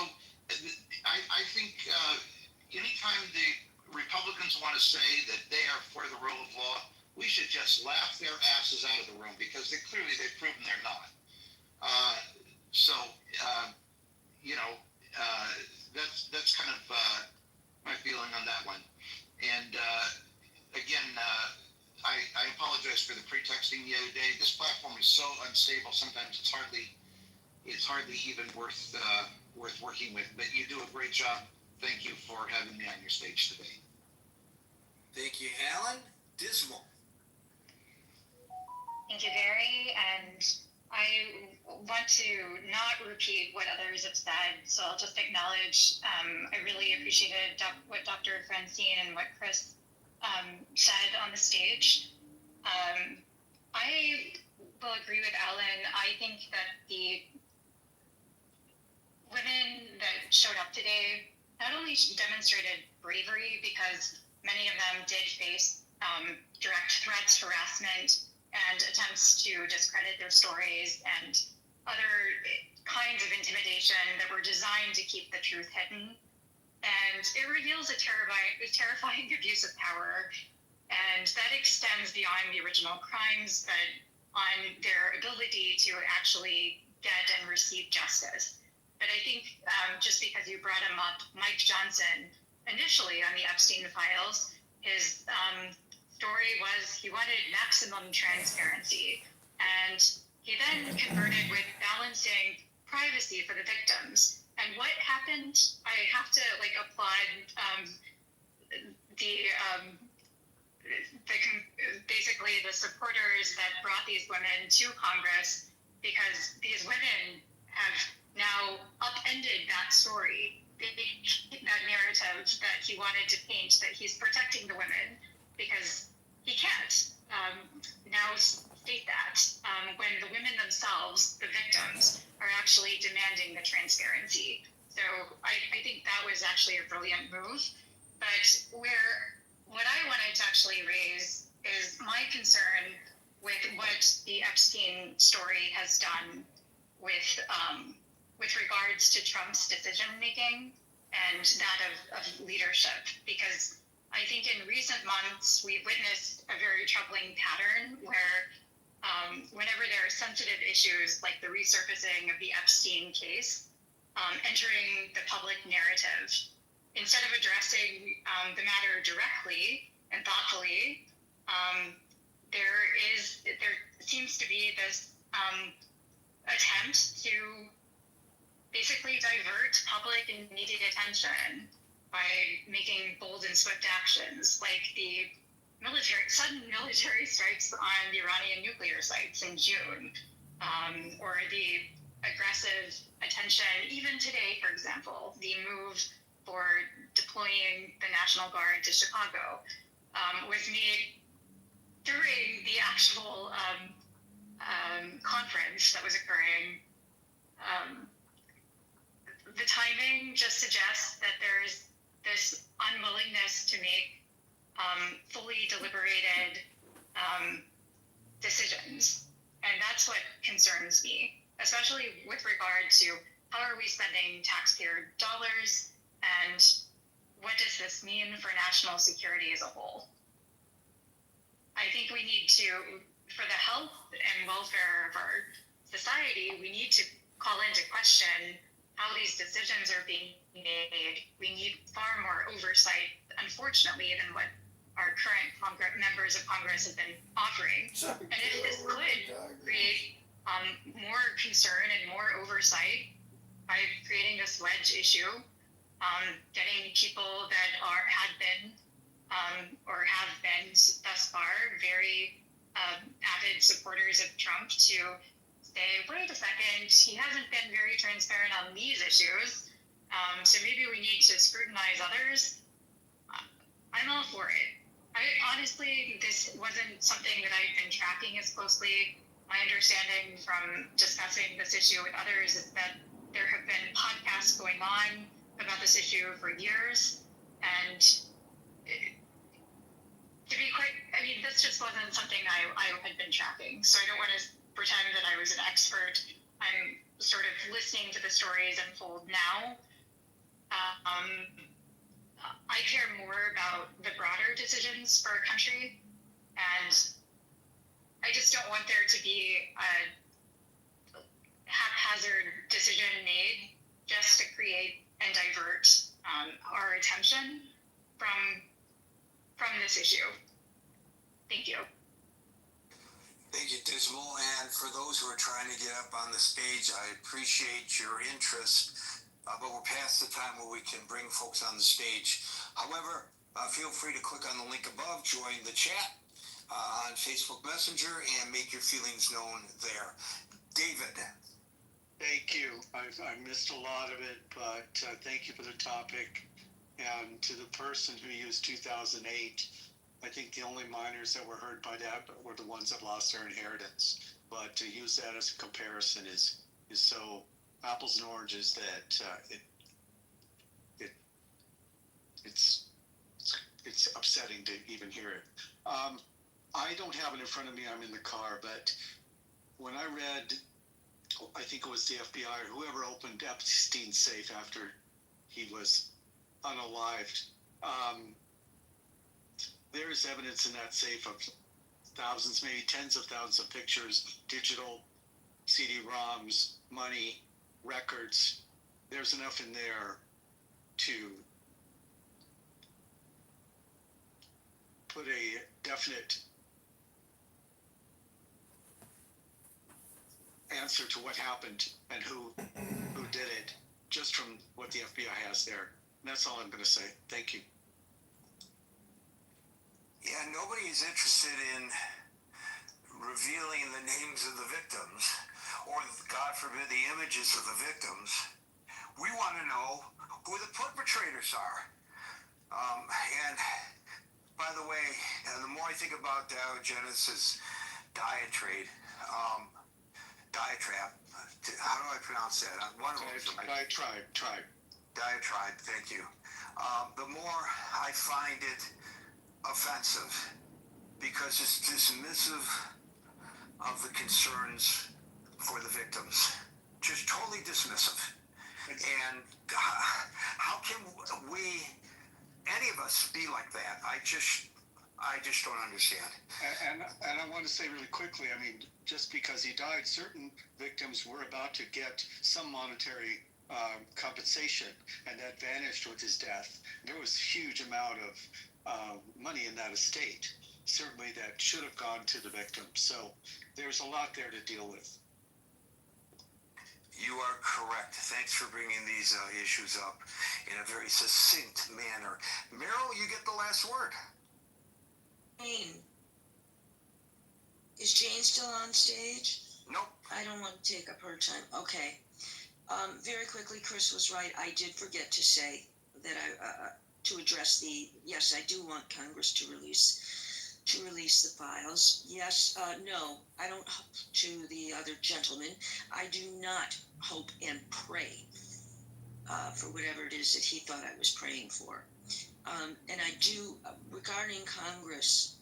I think anytime the Republicans want to say that they are for the rule of law, we should just laugh their asses out of the room because they've proven they're not. That's kind of my feeling on that one. And again, I apologize for the pretexting the other day. This platform is so unstable. Sometimes it's hardly even worth working with. But you do a great job. Thank you for having me on your stage today. Thank you, Alan. Dismal. Thank you, Gary. And I want to not repeat what others have said, so I'll just acknowledge I really appreciated what Dr. Francine and what Chris said on the stage. I will agree with Alan. I think that the women that showed up today not only demonstrated bravery because many of them did face direct threats, harassment, and attempts to discredit their stories and other kinds of intimidation that were designed to keep the truth hidden. And it reveals a terrifying abuse of power, and that extends beyond the original crimes, but on their ability to actually get and receive justice. But I think just because you brought him up, Mike Johnson, initially on the Epstein files, his story was he wanted maximum transparency, and he then converted with balancing privacy for the victims. And what happened? I have to applaud basically the supporters that brought these women to Congress, because these women have now upended that story, that narrative that he wanted to paint, that he's protecting the women, because he can't now state that when the women themselves, the victims, are actually demanding the transparency. So I think that was actually a brilliant move. But what I wanted to actually raise is my concern with what the Epstein story has done with regards to Trump's decision making and that of leadership, because I think in recent months we've witnessed a very troubling pattern where whenever there are sensitive issues like the resurfacing of the Epstein case entering the public narrative, instead of addressing the matter directly and thoughtfully, there seems to be this attempt to basically divert public and needed attention by making bold and swift actions like the sudden military strikes on the Iranian nuclear sites in June, or the aggressive attention, even today, for example, the move for deploying the National Guard to Chicago was made during the actual conference that was occurring. The timing just suggests that there's this unwillingness to make fully deliberated decisions. And that's what concerns me, especially with regard to how are we spending taxpayer dollars and what does this mean for national security as a whole? I think we need to, for the health and welfare of our society, we need to call into question how these decisions are being made. We need far more oversight, unfortunately, than what our current members of Congress have been offering. And if this could create more concern and more oversight by creating this wedge issue, getting people that have been thus far very avid supporters of Trump to say, wait a second, he hasn't been very transparent on these issues, so maybe we need to scrutinize others. I'm all for it. Honestly, this wasn't something that I've been tracking as closely. My understanding from discussing this issue with others is that there have been podcasts going on about this issue for years, and to be quite, I mean, this just wasn't something I had been tracking, so I don't want to pretend that I was an expert. I'm sort of listening to the stories unfold now. I care more about the broader decisions for our country, and I just don't want there to be a haphazard decision made just to create and divert our attention from this issue. Thank you. Thank you, Dismal. And for those who are trying to get up on the stage, I appreciate your interest, but we're past the time where we can bring folks on the stage. However, feel free to click on the link above, join the chat on Facebook Messenger, and make your feelings known there. David. Thank you. I missed a lot of it, but thank you for the topic. And to the person who used 2008, I think the only minors that were hurt by that were the ones that lost their inheritance. But to use that as a comparison is so apples and oranges that it's upsetting to even hear it. I don't have it in front of me. I'm in the car, but when I read, I think it was the FBI or whoever opened Epstein's safe after he was unalived. There is evidence in that safe of thousands, maybe tens of thousands of pictures, digital CD-ROMs, money, records. There's enough in there to put a definite answer to what happened and who did it, just from what the FBI has there. And that's all I'm going to say. Thank you. Yeah, nobody is interested in revealing the names of the victims or, God forbid, the images of the victims. We want to know who the perpetrators are. And by the way, the more I think about Diogenes' diatribe, how do I pronounce that? Diatribe, thank you. The more I find it offensive because it's dismissive of the concerns for the victims. Just totally dismissive. And how can we, any of us, be like that? I just don't understand. And I want to say really quickly, I mean, just because he died, certain victims were about to get some monetary compensation, and that vanished with his death. There was a huge amount of money in that estate, certainly that should have gone to the victim. So there's a lot there to deal with. You are correct. Thanks for bringing these issues up in a very succinct manner. Meryl, you get the last word. Jane. Is Jane still on stage? Nope. I don't want to take up her time. Okay. Very quickly, Chris was right. I did forget to say that to address yes, I do want Congress to release the files. Yes, no, I don't, to the other gentleman, I do not hope and pray for whatever it is that he thought I was praying for. And I do, regarding Congress,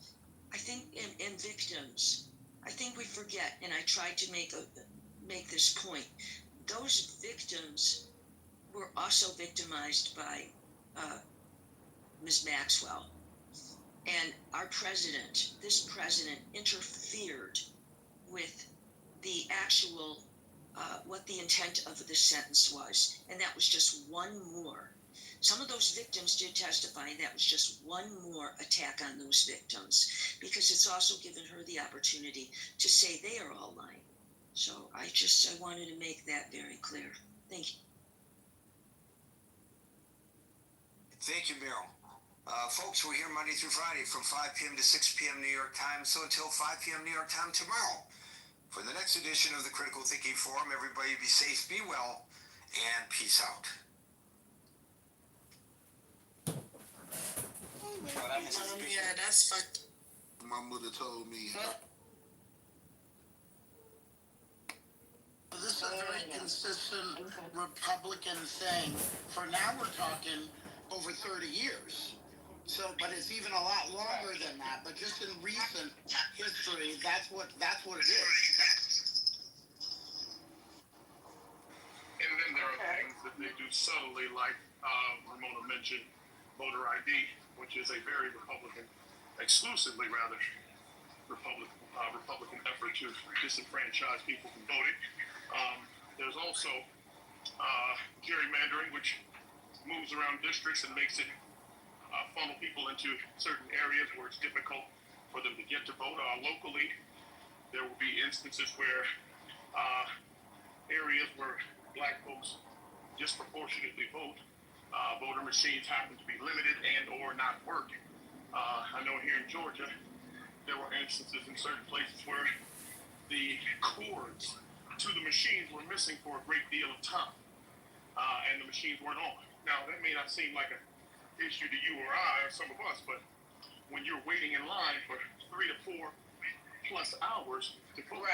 I think, and victims, I think we forget, and I tried to make this point, those victims were also victimized by Ms. Maxwell. And our president, this president, interfered with the actual, what the intent of the sentence was. And that was just one more. Some of those victims did testify, and that was just one more attack on those victims, because it's also given her the opportunity to say they are all lying. So I wanted to make that very clear. Thank you. Thank you, Meryl. Folks, we're here Monday through Friday from 5 p.m. to 6 p.m. New York time, so until 5 p.m. New York time tomorrow. For the next edition of the Critical Thinking Forum, everybody be safe, be well, and peace out. Let me that's fucked. My mother told me. This is a very consistent Republican thing. For now, we're talking over 30 years. So, but it's even a lot longer than that. But just in recent history, that's what it is. And then there are things that they do subtly, like Ramona mentioned, voter ID, which is a very exclusively rather, Republican effort to disenfranchise people from voting. There's also gerrymandering, which moves around districts and makes it funnel people into certain areas where it's difficult for them to get to vote. Locally, there will be instances where areas where black folks disproportionately vote, voter machines happen to be limited and or not working. I know here in Georgia, there were instances in certain places where the cords to the machines were missing for a great deal of time, and the machines weren't on. Now, that may not seem like an issue to you or I or some of us, but when you're waiting in line for 3 to 4 plus hours to vote,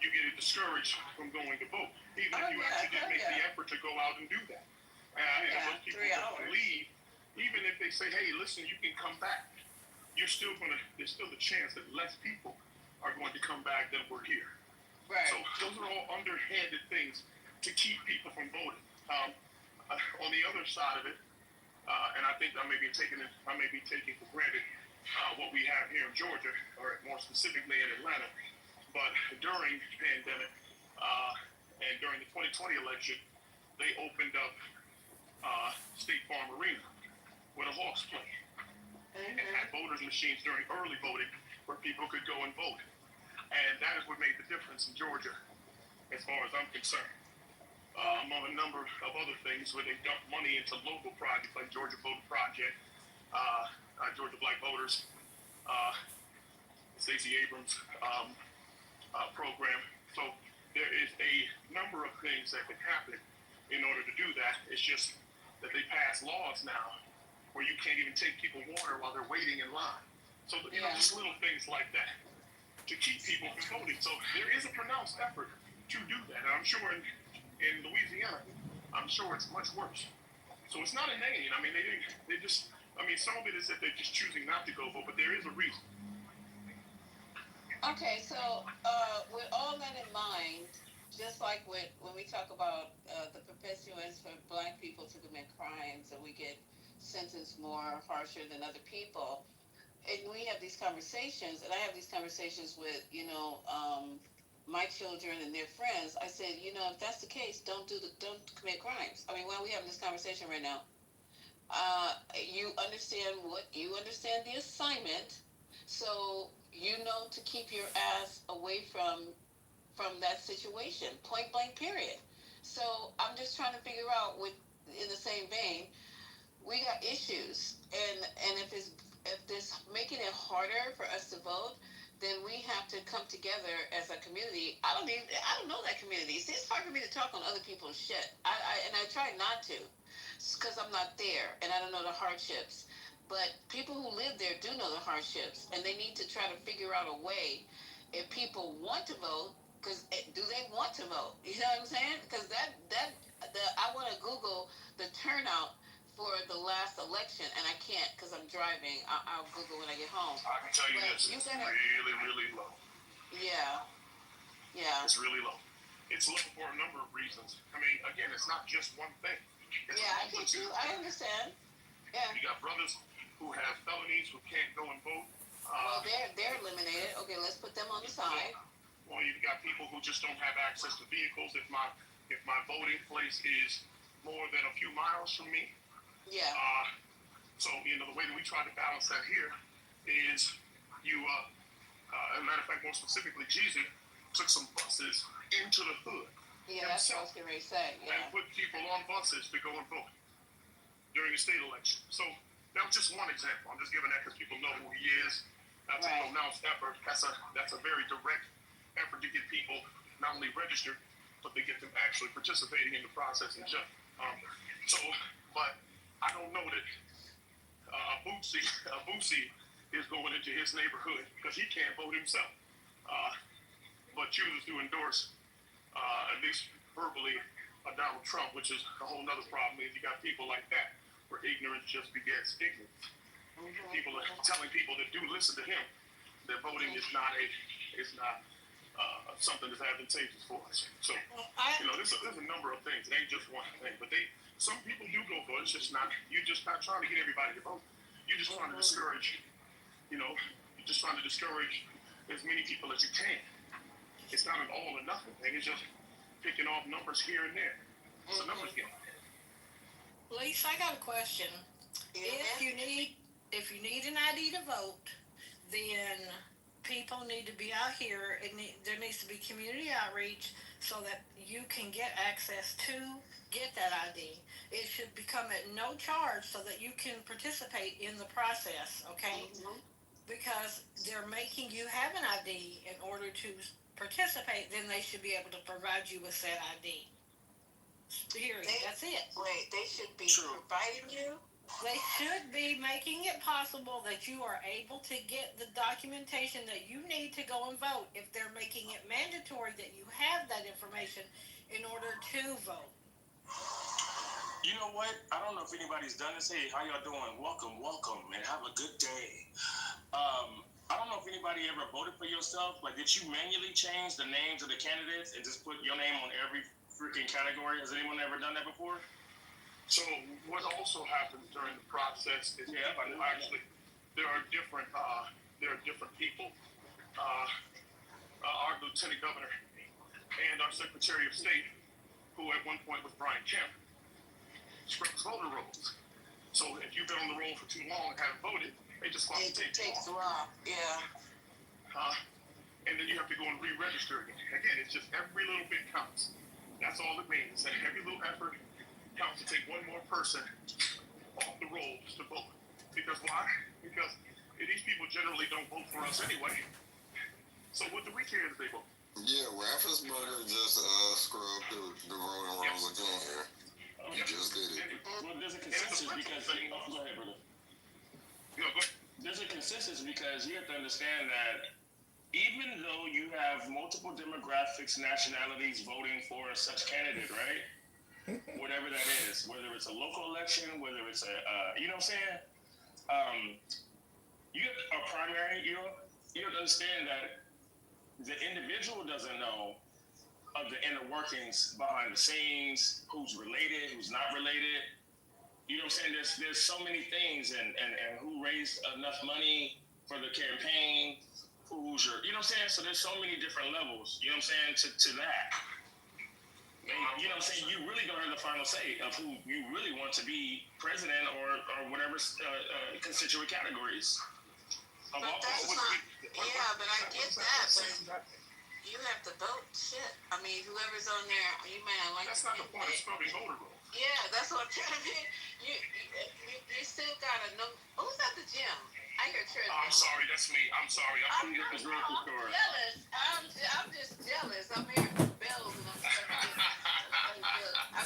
you get discouraged from going to vote, even if you actually did make the effort to go out and do that. And if those people leave, even if they say, hey, listen, you can come back, there's still the chance that less people are going to come back than were here. Right. So those are all underhanded things to keep people from voting. On the other side of it, and I think I may be taking for granted what we have here in Georgia, or more specifically in Atlanta. But during the pandemic and during the 2020 election, they opened up State Farm Arena with a Hawks play, and had voters machines during early voting where people could go and vote. And that is what made the difference in Georgia, as far as I'm concerned. Among a number of other things, where they dump money into local projects like Georgia Voter Project, Georgia Black Voters, Stacey Abrams program. So there is a number of things that can happen in order to do that. It's just that they pass laws now where you can't even take people water while they're waiting in line. So you know, just little things like that to keep people from voting. So there is a pronounced effort to do that. And I'm sure in Louisiana, I'm sure it's much worse. So it's not inane. I mean, they just, I mean, some of it is that they're just choosing not to go vote, but there is a reason. Okay, so with all that in mind, just like when we talk about the perpetuance for black people to commit crimes and we get sentenced more harsher than other people, and we have these conversations, and I have these conversations with, my children and their friends. I said, if that's the case, don't commit crimes. I mean, why are we having this conversation right now? You understand the assignment, so you know to keep your ass away from that situation, point blank, period. So I'm just trying to figure out, in the same vein, we got issues, and if this making it harder for us to vote, then we have to come together as a community. I don't know that community. See, it's hard for me to talk on other people's shit. I try not to, because I'm not there and I don't know the hardships. But people who live there do know the hardships, and they need to try to figure out a way. If people want to vote, because do they want to vote? You know what I'm saying? Because I want to Google the turnout for the last election, and I can't because I'm driving. I'll Google when I get home. I can tell you this, it's really, really low. Yeah. It's really low. It's low for a number of reasons. I mean, again, it's not just one thing. I get you. I understand. Yeah. You got brothers who have felonies who can't go and vote. Well, they're eliminated. Okay, let's put them on the side. Well, you've got people who just don't have access to vehicles. If my voting place is more than a few miles from me. Yeah. So the way that we try to balance that here is as a matter of fact, more specifically, Jeezy took some buses into the hood. Yeah, that's what I was getting ready to say. Yeah. And put people on buses to go and vote during the state election. So that was just one example. I'm just giving that because people know who he is. That's a pronounced effort. That's a very direct effort to get people not only registered, but they get them actually participating in the process and judge. But I don't know that Boosie is going into his neighborhood because he can't vote himself, but chooses to endorse, at least verbally, Donald Trump, which is a whole other problem. If you got people like that, where ignorance just begets ignorance. People are telling people that do listen to him that voting is not something that's advantageous for us. So, there's a number of things. It ain't just one thing, but some people do go for it. It's just not. You're just not trying to get everybody to vote. You're just trying to discourage. You're just trying to discourage as many people as you can. It's not an all or nothing thing. It's just picking off numbers here and there. It's a numbers game. Lisa, I got a question. If you need an ID to vote, then people need to be out here. There needs to be community outreach so that you can get access to get that ID. It should become at no charge so that you can participate in the process, okay? Because they're making you have an ID in order to participate, then they should be able to provide you with that ID. Period. That's it. Wait, they should be providing you? They should be making it possible that you are able to get the documentation that you need to go and vote if they're making it mandatory that you have that information in order to vote. You know what? I don't know if anybody's done this. Hey, how y'all doing? Welcome, and have a good day. I don't know if anybody ever voted for yourself. Like, did you manually change the names of the candidates and just put your name on every freaking category? Has anyone ever done that before? So what also happens during the process is there are different people. Our lieutenant governor and our secretary of state, who at one point was Brian Kemp, scrubs voter rolls. So if you've been on the roll for too long and haven't voted, they just want to take you off. Yeah. And then you have to go and re-register again. Again, it's just every little bit counts. That's all it means. That every little effort counts to take one more person off the rolls to vote. Because why? Because these people generally don't vote for us anyway. So what do we care if they vote? Yeah, Raffensperger just scrubbed the voting rolls again here. He just did it. Well, there's a consensus because go ahead, brother. There's a consensus because you have to understand that even though you have multiple demographics, nationalities voting for such candidate, right? Whatever that is, whether it's a local election, whether it's you know what I'm saying? You have a primary, you have to understand that the individual doesn't know of the inner workings behind the scenes, who's related, who's not related. You know what I'm saying? There's so many things and who raised enough money for the campaign, who's your, you know what I'm saying? So there's so many different levels, you know what I'm saying, to that. And, you know what I'm saying? You really gonna have the final say of who you really want to be president or whatever constituent categories. But that's not, but I get that, but you have to vote. Shit. I mean, whoever's on there, you may not like. That's not the point of scrubbing voter rolls. Yeah, that's what I'm trying to mean. You still gotta know who's at the gym. I hear Trent. I'm sorry, that's me. I'm sorry. I'm jealous. I'm just jealous. I'm hearing bells and I'm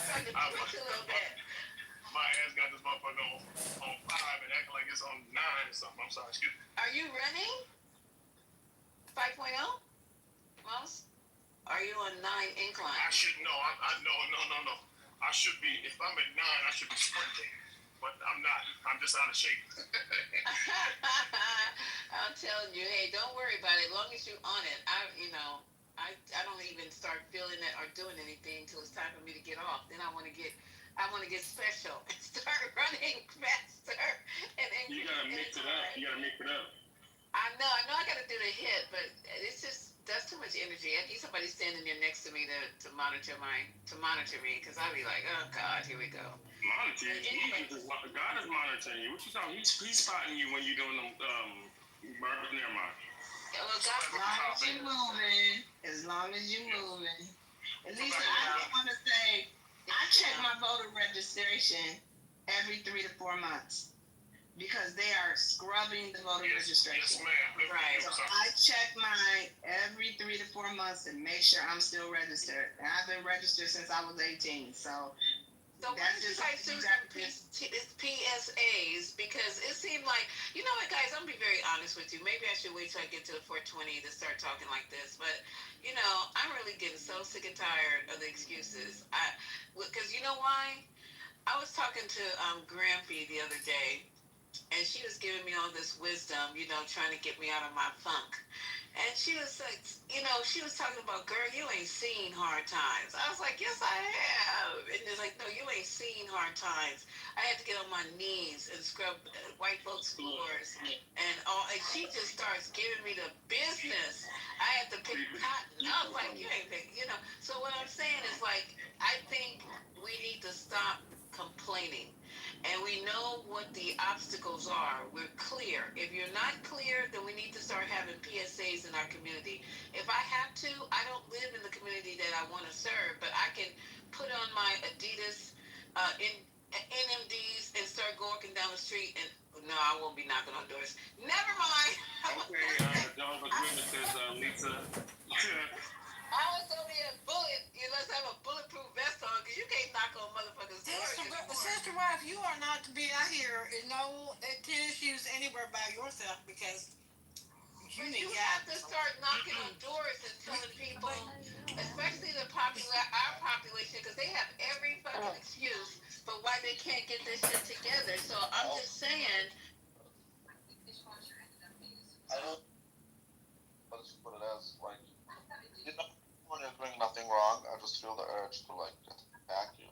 starting to twitch a little bit. My ass got this motherfucker on 5 and acting like it's on 9 or something. I'm sorry, excuse me. Are you running? 5.0? Mouse? Are you on 9 incline? I should know. No. I should be, if I'm at 9, I should be sprinting. But I'm not. I'm just out of shape. I'm telling you, hey, don't worry about it. As long as you're on it, I don't even start feeling it or doing anything until it's time for me to get off. Then I want to get special and start running faster. And you gotta mix it up. You gotta mix it up. I know. I gotta do the hit, but it's just that's too much energy. I need somebody standing there next to me to monitor me, because I'll be like, oh God, here we go. Monitoring you? God is monitoring you. What you talking? He's spotting you when you're doing them. Never mind. As long as you're moving. At least I just want to say, I check my voter registration every 3 to 4 months because they are scrubbing the voter registration. Yes, ma'am. Right. So I check mine every 3 to 4 months and make sure I'm still registered. And I've been registered since I was 18. So what did you guys do some PSAs? Because because it seemed like, you know what, guys, I'm going to be very honest with you. Maybe I should wait till I get to the 420 to start talking like this. But, you know, I'm really getting so sick and tired of the excuses. Because you know why? I was talking to Grampy the other day, and she was giving me all this wisdom, you know, trying to get me out of my funk. And she was like, you know, she was talking about, girl, you ain't seen hard times. I was like, yes, I have. And they're like, no, you ain't seen hard times. I had to get on my knees and scrub white folks' floors and all. And she just starts giving me the business. I had to pick cotton. I was like, you ain't pick, you know. So what I'm saying is, like, I think we need to stop complaining. And we know what the obstacles are. We're clear. If you're not clear, then we need to start having PSAs in our community. If I have to, I don't live in the community that I want to serve, but I can put on my Adidas NMDs and start walking down the street. And no, I won't be knocking on doors. Never mind. Okay, Jehovah's Witnesses, Lisa. I was over here bullet. You must have a bulletproof vest on because you can't knock on motherfuckers' doors anymore. Sister Wife, you are not to be out here in no tennis shoes anywhere by yourself because you have to start knocking on doors and telling people, especially our population, because they have every fucking excuse for why they can't get this shit together. So I'm just saying. I don't. Let's put it as like, you know, when you're doing nothing wrong, I just feel the urge to like just attack you.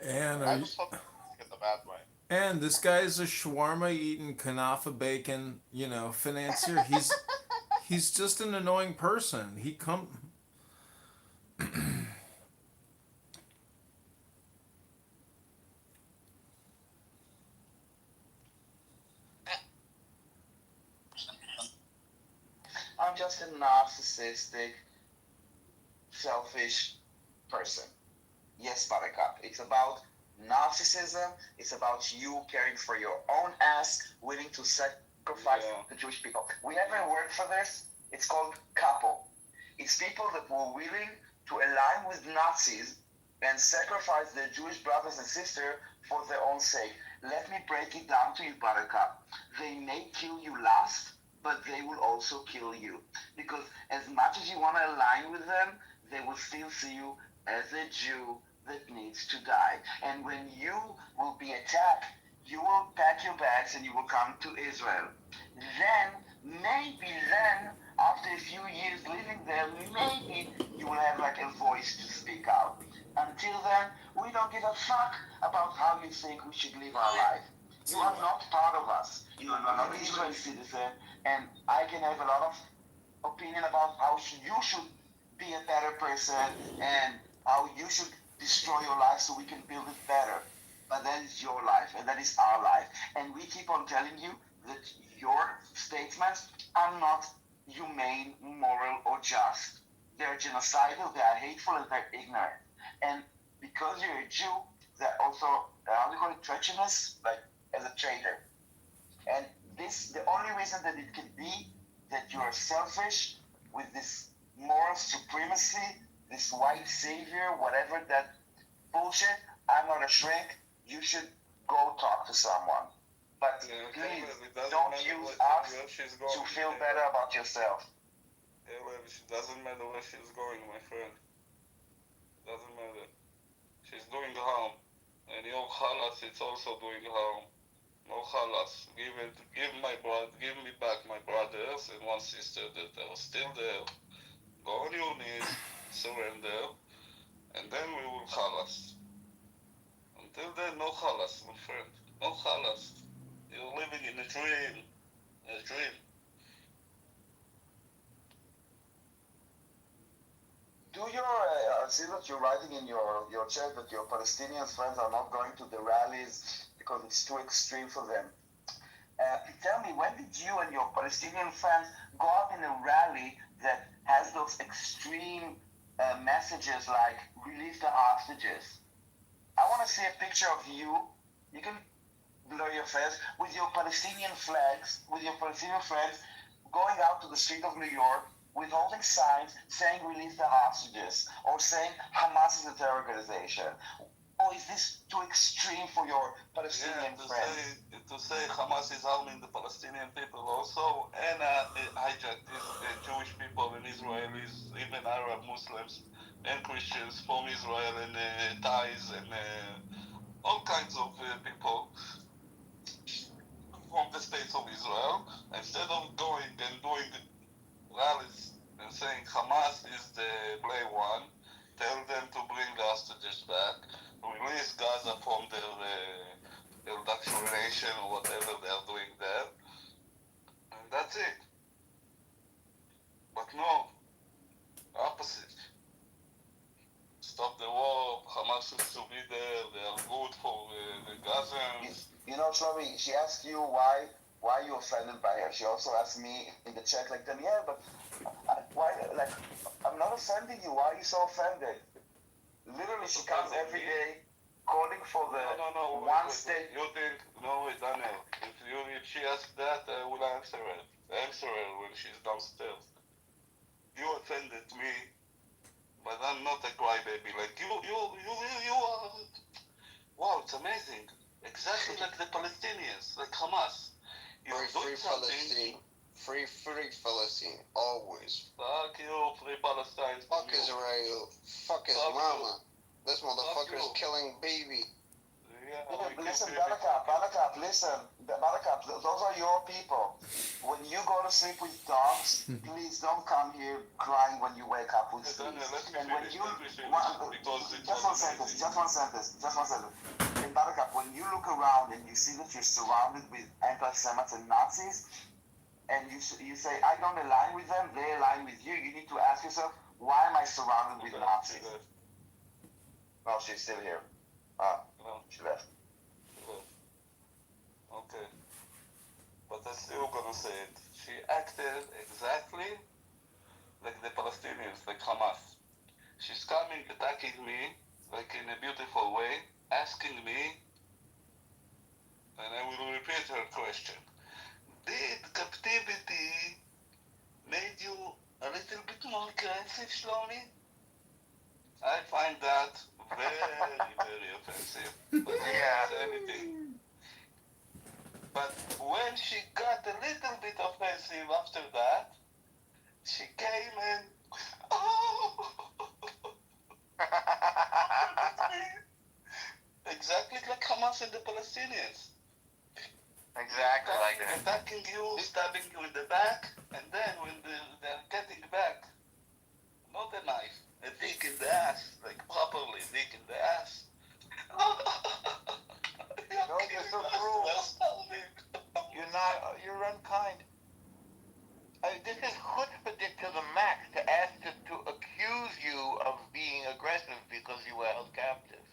And I just hope in the bad way. And this guy is a shawarma eating kanafa bacon, you know, financier. He's just an annoying person. I'm just a narcissistic, selfish person. Yes, Buttercup. It's about narcissism. It's about you caring for your own ass, willing to sacrifice the Jewish people. We have a word for this. It's called couple. It's people that were willing to align with Nazis and sacrifice their Jewish brothers and sisters for their own sake. Let me break it down to you, Buttercup. They may kill you last, but they will also kill you. Because as much as you want to align with them, they will still see you as a Jew that needs to die. And when you will be attacked, you will pack your bags and you will come to Israel. Maybe after a few years living there, maybe you will have like a voice to speak out. Until then, we don't give a fuck about how you think we should live our life. You are not part of us. You are not an Israeli citizen, and I can have a lot of opinion about how you should be a better person and how you should destroy your life so we can build it better. But that is your life, and that is our life. And we keep on telling you that your statements are not humane, moral, or just. They're genocidal, they are hateful, and they're ignorant. And because you're a Jew, they're also, how do you call it, treacherous? Like, as a traitor. And this, the only reason that it can be that you are selfish with this moral supremacy, this white savior, whatever that bullshit, I'm not a shrink, you should go talk to someone. But please, don't use us to feel better about yourself. It doesn't matter where she's going, my friend. Doesn't matter. She's doing harm. And your halas, it's also doing harm. No halas. Give me back my brothers and one sister that are still there. Go on your knees, surrender, and then we will halas. Until then, no halas, my friend. No halas. You're living in a dream. A dream. Do your, I see that you're writing in your chat that your Palestinian friends are not going to the rallies because it's too extreme for them. Tell me, when did you and your Palestinian friends go out in a rally that has those extreme messages like release the hostages? I want to see a picture of you. You can blur your face with your Palestinian flags, with your Palestinian friends going out to the street of New York with holding signs saying release the hostages or saying Hamas is a terror organization. or is this too extreme for your Palestinian friends? To say Hamas is harming the Palestinian people also, and hijack these Jewish people and Israelis, even Arab Muslims and Christians from Israel and Thais and all kinds of people from the states of Israel. Instead of going and doing rallies and saying Hamas is the blame one, tell them to bring the hostages back, release Gaza from their indoctrination or whatever they are doing there, and that's it. But no, opposite. Stop the war, Hamas is to be there, they are good for the Gazans. You know, Shlomi, she asked you why you offended by her. She also asked me in the chat, like, Danielle, but why, like, I'm not offending you. Why are you so offended? Literally, she comes every day calling for the one state. You think, no, wait, Daniel, if she asks that, I will answer her when she's downstairs. You offended me, but I'm not a crybaby. Like, you are, wow, it's amazing. Exactly like the Palestinians, like Hamas. Free Palestine. Free Palestine. Always. Fuck you, free Palestine. Fuck Israel. Fuck his mama. This motherfucker's killing baby. Listen, Buttercup, listen. Buttercup, those are your people. When you go to sleep with dogs, please don't come here crying when you wake up with fleas. And when you... Just one sentence. And Buttercup, when you look around and you see that you're surrounded with anti-Semites and Nazis, and you say, I don't align with them, they align with you, you need to ask yourself, why am I surrounded with Nazis? No, she's still here. She left. Okay. But I'm still gonna say it. She acted exactly like the Palestinians, like Hamas. She's coming, attacking me, like in a beautiful way, asking me, and I will repeat her question. Did captivity made you a little bit more aggressive, Shlomi? I find that very offensive. But yeah. Anything. But when she got a little bit offensive after that, she came and exactly like Hamas and the Palestinians. Exactly like that. Attacking you, stabbing you in the back, and then when they're getting back, not a knife, a dick in the ass, like properly dick in the ass. You're so cruel. You're unkind. This is chutzpah to the max to ask to accuse you of being aggressive because you were held captive.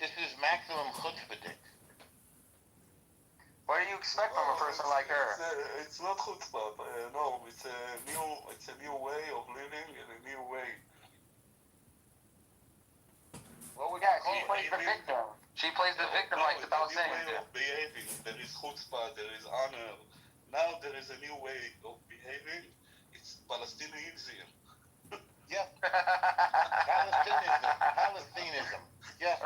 This is maximum chutzpah. What do you expect from a person like her? It's not chutzpah. No, it's a new way of living and a new way. Well, she plays the victim. She plays the victim like the Palestinians do. Behaving. There is chutzpah, there is honor. Now there is a new way of behaving. It's Palestinianism. Yeah. Palestinism. Yeah.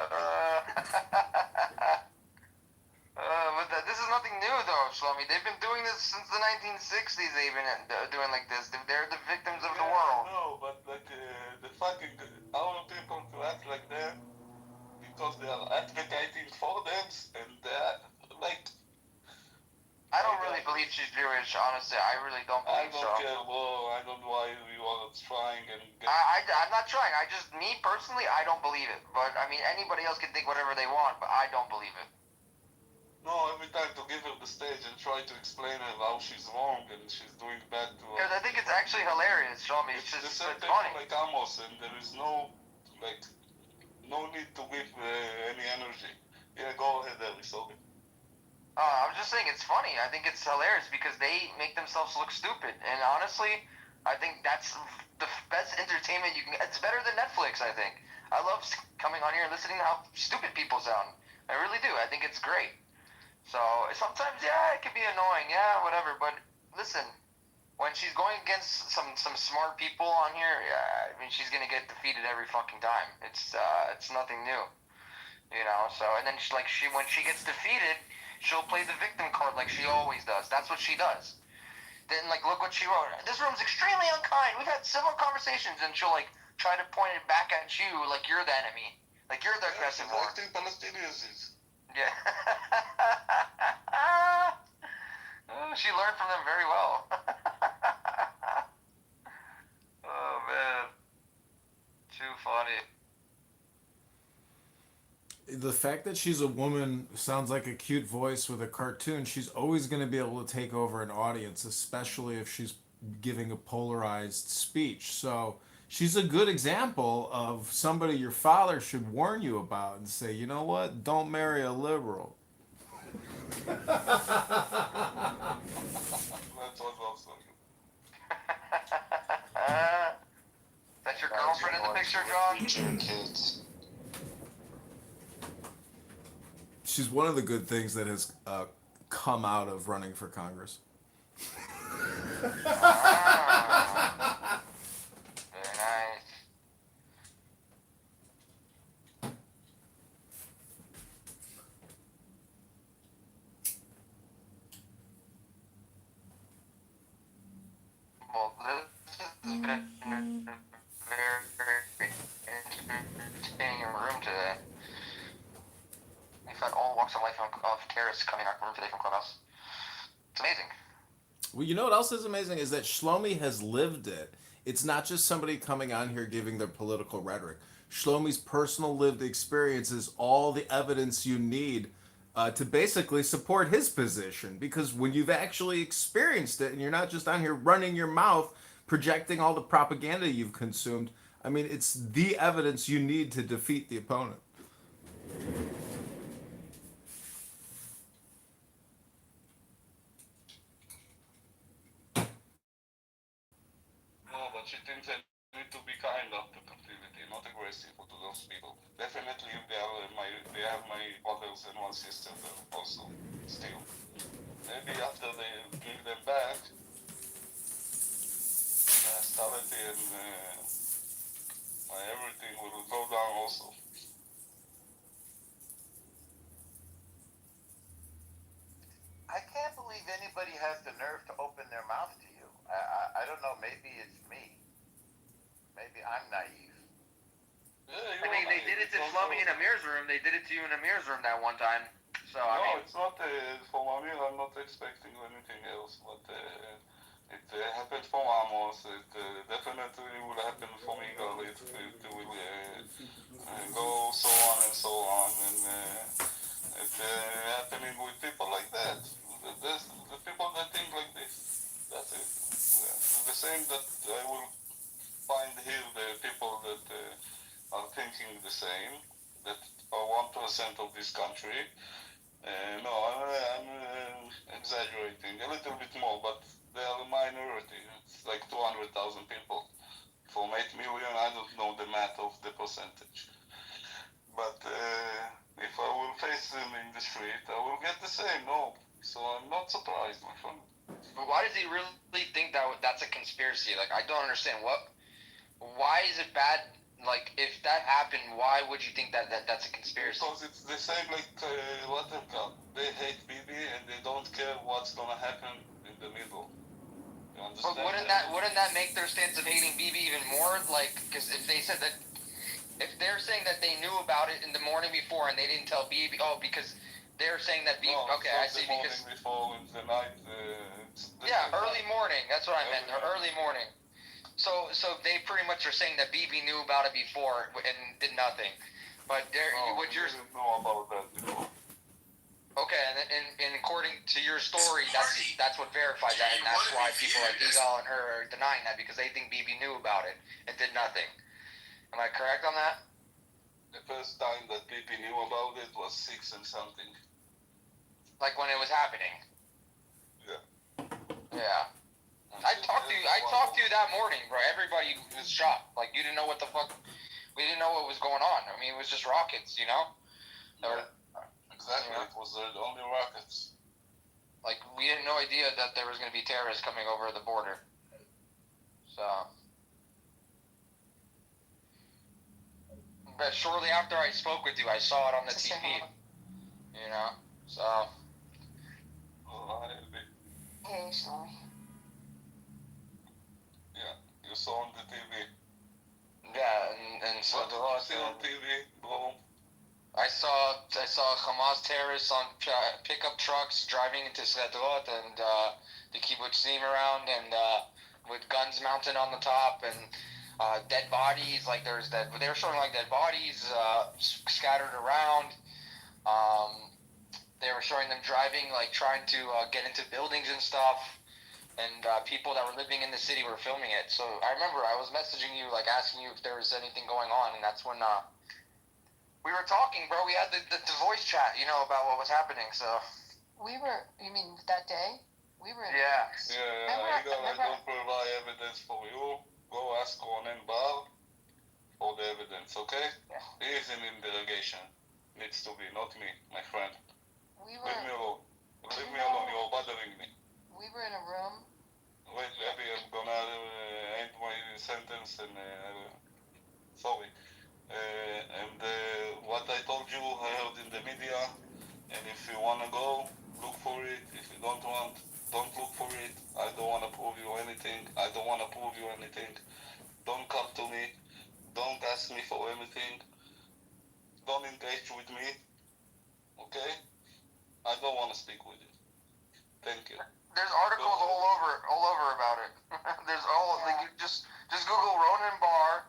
But this is nothing new, though, Shlomi. They've been doing this since the 1960s. They've been doing like this. They're the victims of the world. No, but like the fucking our people to act like that because they are advocating for them, and they're like. I don't really believe she's Jewish, honestly. I really don't believe so. I don't care, bro. I don't know why you are trying and. I'm not trying. Me personally, I don't believe it. But I mean, anybody else can think whatever they want, but I don't believe it. No, every time to give her the stage and try to explain her how she's wrong and she's doing bad to her. Because I think it's actually hilarious, show me. It's just the same thing funny. like Amos, and there is no need to give any energy. Yeah, go ahead, Ellie, sorry. I'm just saying it's funny. I think it's hilarious because they make themselves look stupid. And honestly, I think that's the best entertainment you can get. It's better than Netflix, I think. I love coming on here and listening to how stupid people sound. I really do. I think it's great. So sometimes, yeah, it can be annoying, yeah, whatever. But listen, when she's going against some smart people on here, yeah, I mean, she's gonna get defeated every fucking time. It's nothing new. You know, so and then when she gets defeated, she'll play the victim card like she always does. That's what she does. Then look what she wrote. This room's extremely unkind. We've had several conversations, and she'll try to point it back at you like you're the enemy, like you're the aggressive one. I think Palestinians is. Yeah. She learned from them very well. Oh man, too funny. The fact that she's a woman sounds like a cute voice with a cartoon. She's always going to be able to take over an audience, especially if she's giving a polarized speech. So she's a good example of somebody your father should warn you about and say, you know what, don't marry a liberal. That's what also. That's your girlfriend in the picture, John? Kids. She's one of the good things that has come out of running for Congress. Ah, very nice. Well, this has been a very entertaining room today. We've had all walks of life of terrorists coming in our room today from Clubhouse. It's amazing. Well, you know what else is amazing is that Shlomi has lived it. It's not just somebody coming on here giving their political rhetoric. Shlomi's personal lived experience is all the evidence you need to basically support his position. Because when you've actually experienced it and you're not just on here running your mouth, projecting all the propaganda you've consumed, I mean, it's the evidence you need to defeat the opponent. No, but she thinks I need to be kind of to captivity, not aggressive to those people. Definitely, they have my brothers and one sister there also. Still, maybe after they bring them back, stability and my everything will go down also. I can't believe anybody has the nerve to open their mouth to you. I don't know. Maybe it's me. Maybe I'm naive. Yeah, I mean, they did it to Shlomi in Amir's room. They did it to you in Amir's room that one time. So I mean, it's not for Amir. I'm not expecting anything else, but it happened for Amos. It definitely will happen for Migal. It will go so on and so on, and it's happening with people like that. The people that think like this. That's it. The same that I will find here the people that are thinking the same, that are 1% of this country. No, I'm exaggerating a little bit more, but they are a minority. It's like 200,000 people. From 8 million, I don't know the math of the percentage. But if I will face them in the street, I will get the same, no. So I'm not surprised, my friend. but why does he really think that's a conspiracy? Like, I don't understand. Why is it bad? Like, if that happened, why would you think that's a conspiracy? Because it's the same like Watercup. They hate Bibi and they don't care what's gonna happen in the middle. You understand? But wouldn't that make their stance of hating Bibi even more? Like, because if they said that, if they're saying that they knew about it in the morning before and they didn't tell Bibi, because they're saying that Bibi. No, okay, I see. The Because morning before, in the night. early morning. That's what I meant. Early morning. So they pretty much are saying that Bibi knew about it before and did nothing. But what you're didn't know about that before. okay, and according to your story, that's what verifies that, and that's why people like Egal and her are denying that because they think Bibi knew about it and did nothing. Am I correct on that? The first time that Bibi knew about it was 6 and something. Like when it was happening. Yeah. Yeah. I talked to you that morning, bro. Everybody was shocked. Like, you didn't know what the fuck. We didn't know what was going on. I mean, it was just rockets, you know? Exactly. It was the only rockets. Like, we had no idea that there was going to be terrorists coming over the border. So. shortly after I spoke with you, I saw it on the TV. You know, so. Hey, Shlomi. Yeah, you saw on the TV. Yeah, and so what did you see on TV, bro? I saw Hamas terrorists on pickup trucks driving into Sderot and the kibbutzim around and with guns mounted on the top and dead bodies. Like they were showing like dead bodies scattered around. They were showing them driving, like trying to get into buildings and stuff. And people that were living in the city were filming it. So I remember I was messaging you, like asking you if there was anything going on, and that's when we were talking, bro. We had the voice chat, you know, about what was happening. So You mean that day? We were. Yeah. I don't provide evidence for you. Go ask Ronen Bar for the evidence, okay? Yeah. He is in interrogation. Needs to be, not me, my friend. Leave me alone. Leave me alone. You're bothering me. We were in a room. Wait, maybe I'm gonna end my sentence and sorry. And what I told you, I heard in the media. And if you wanna go, look for it. If you don't want, don't look for it. I don't wanna prove you anything. Don't come to me. Don't ask me for anything. Don't engage with me. Okay? I don't wanna speak with you. Thank you. There's articles all over about it. There's like you just Google Ronan Bar,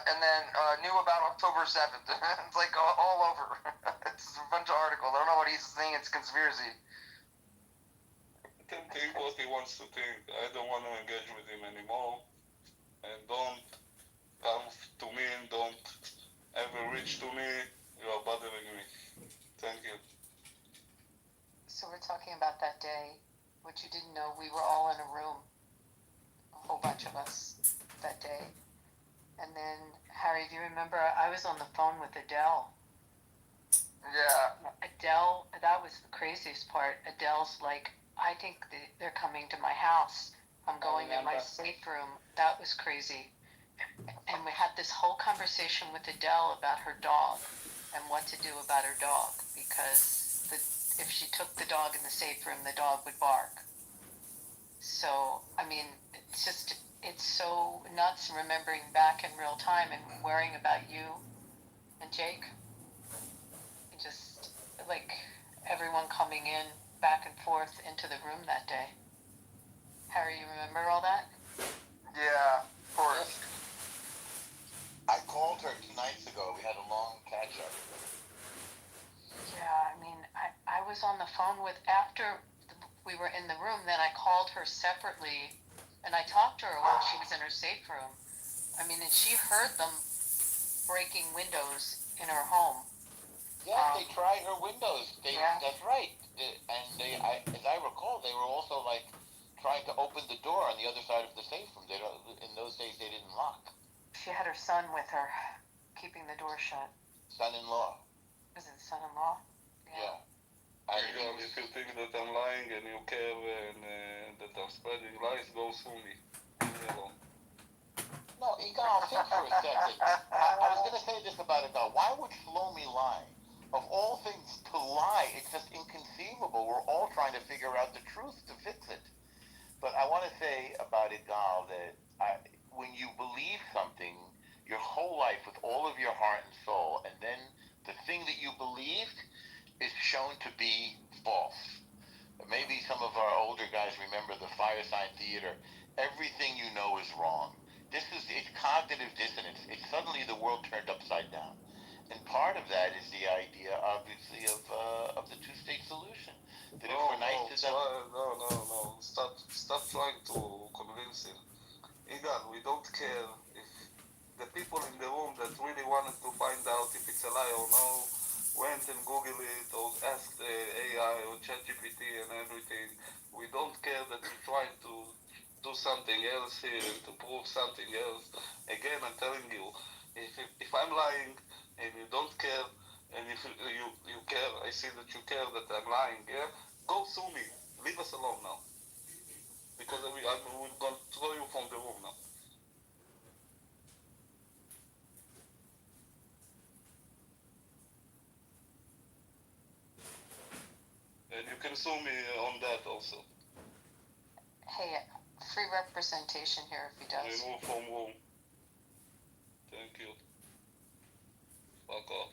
and then knew about October 7th. It's like all over. It's a bunch of articles. I don't know what he's saying. It's conspiracy. He can think what he wants to think. I don't want to engage with him anymore. And don't come to me and don't ever reach to me. You are bothering me. Thank you. So we're talking about that day. What you didn't know, we were all in a room, a whole bunch of us that day. And then, Harry, do you remember, I was on the phone with Adele. Yeah. Adele, that was the craziest part. Adele's like, I think they're coming to my house. I'm going in my safe room. That was crazy. And we had this whole conversation with Adele about her dog and what to do about her dog, because if she took the dog in the safe room, the dog would bark. So, I mean, it's so nuts remembering back in real time and worrying about you and Jake. And just, like, everyone coming in back and forth into the room that day. Harry, you remember all that? Yeah, of course. I called her 2 nights ago. We had a long catch-up. Yeah, I mean, I was on the phone after we were in the room, then I called her separately, and I talked to her while she was in her safe room. I mean, and she heard them breaking windows in her home. Yes, they tried her windows. That's right. As I recall, they were also, like, trying to open the door on the other side of the safe room. In those days, they didn't lock. She had her son with her, keeping the door shut. Son-in-law. Was it son-in-law? Yeah. If you think that I'm lying and you care and that I'm spreading lies, go sue me. Leave me alone. No, Igal, think for a second. I was going to say this about Igal. Why would Shlomi lie? Of all things to lie, it's just inconceivable. We're all trying to figure out the truth to fix it. But I want to say about Igal that when you believe something your whole life with all of your heart and soul, and then the thing that you believed is shown to be false. Maybe some of our older guys remember the Firesign Theater. Everything you know is wrong. It's cognitive dissonance. It's suddenly the world turned upside down. And part of that is the idea, obviously, of the two-state solution. That if we're nice to them... No. Stop trying to convince him. Igal, we don't care if the people in the room that really wanted to find out if it's a lie or no went and Googled it or asked AI or ChatGPT and everything. We don't care that you're trying to do something else here and to prove something else. Again, I'm telling you, if I'm lying and you don't care, and if you care, I see that you care that I'm lying, yeah? Go sue me. Leave us alone now. Because we're going to throw you from the room now. can sue me on that also. Hey, free representation here if he does. Remove from room. Thank you. Fuck off.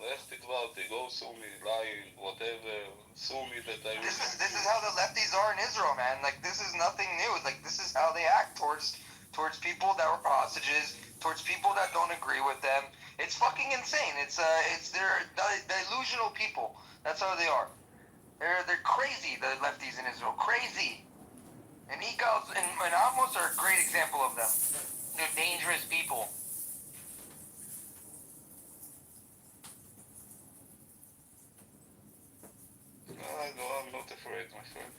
לך תקברתי, go sue me, lying, whatever, sue me that I... This is how the lefties are in Israel, man. Like, this is nothing new. Like, this is how they act towards people that were hostages, towards people that don't agree with them. It's fucking insane. They're delusional people. That's how they are. They're crazy, the lefties in Israel. Crazy. And Egos and Amos are a great example of them. They're dangerous people. I'm not afraid, my friend.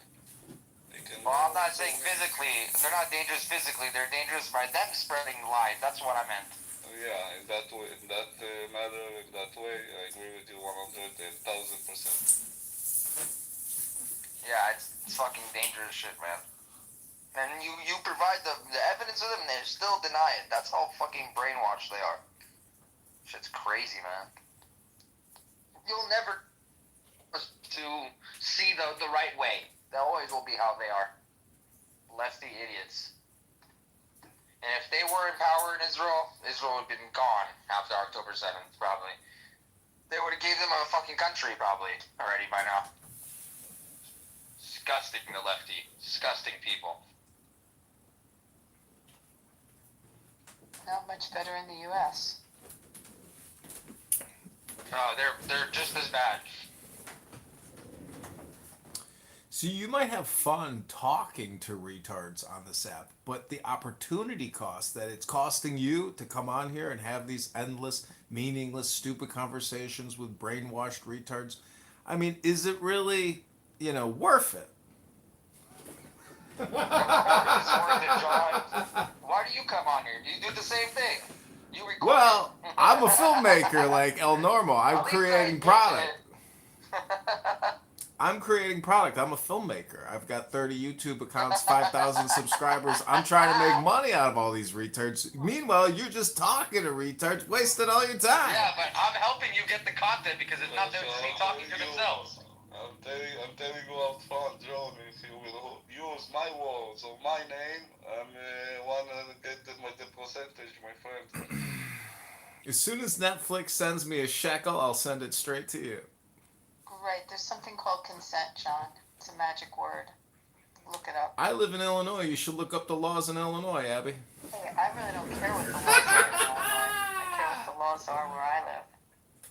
Well, I'm not saying physically. They're not dangerous physically. They're dangerous by them spreading lies. That's what I meant. Yeah, in that way, in that matter, in that way, I agree with you 100,000%. Yeah, it's fucking dangerous shit, man. And you provide the evidence of them, and they still deny it. That's how fucking brainwashed they are. Shit's crazy, man. You'll never to see the right way. That always will be how they are. Lefty idiots. And if they were in power in Israel, Israel would have been gone after October 7th, probably. They would have gave them a fucking country, probably, already by now. Disgusting, the lefty. Disgusting people. Not much better in the U.S. No, they're just as bad. So you might have fun talking to retards on this app, but the opportunity cost that it's costing you to come on here and have these endless, meaningless, stupid conversations with brainwashed retards, I mean, is it really, worth it? Why do you come on here? Do you do the same thing? You record. Well, I'm a filmmaker like El Normo. I'm creating product. I'm creating product. I'm a filmmaker. I've got 30 YouTube accounts, 5,000 subscribers. I'm trying to make money out of all these retards. Meanwhile, you're just talking to retards, wasting all your time. Yeah, but I'm helping you get the content because it's not them talking to themselves. I'm telling you up front, John, if you will use my words or my name, I'm wanna get the percentage, my friend. As soon as Netflix sends me a shekel, I'll send it straight to you. Right, there's something called consent, John. It's a magic word. Look it up. I live in Illinois. You should look up the laws in Illinois, Abby. Hey, I really don't care what the laws are in Illinois. I care what the laws are where I live.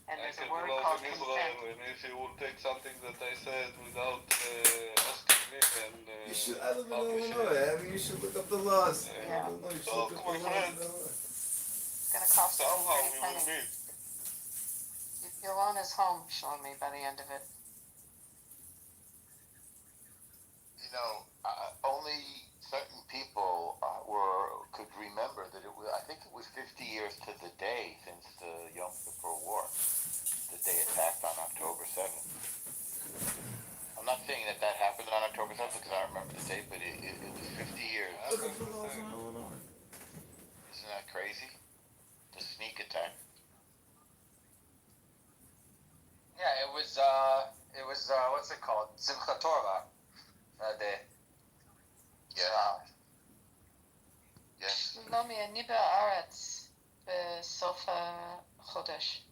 And there's a word called consent. And if you will take something that I said without asking me and I live in Illinois, Abby. You should look up the laws. Yeah. So, my friend, It's going to cost somehow you we a will penny. meet. Yolanda's home, showing me by the end of it. Only certain people could remember that it was. I think it was 50 years to the day since the Yom Kippur War, that they attacked on October 7th. I'm not saying that happened on October 7th because I don't remember the date, but it was 50 years. Isn't that crazy? The sneak attack. Yeah, it was what's it called? Simchat Torah that day. Yeah. Yes. שלומי, אני בארץ בסוף החודש.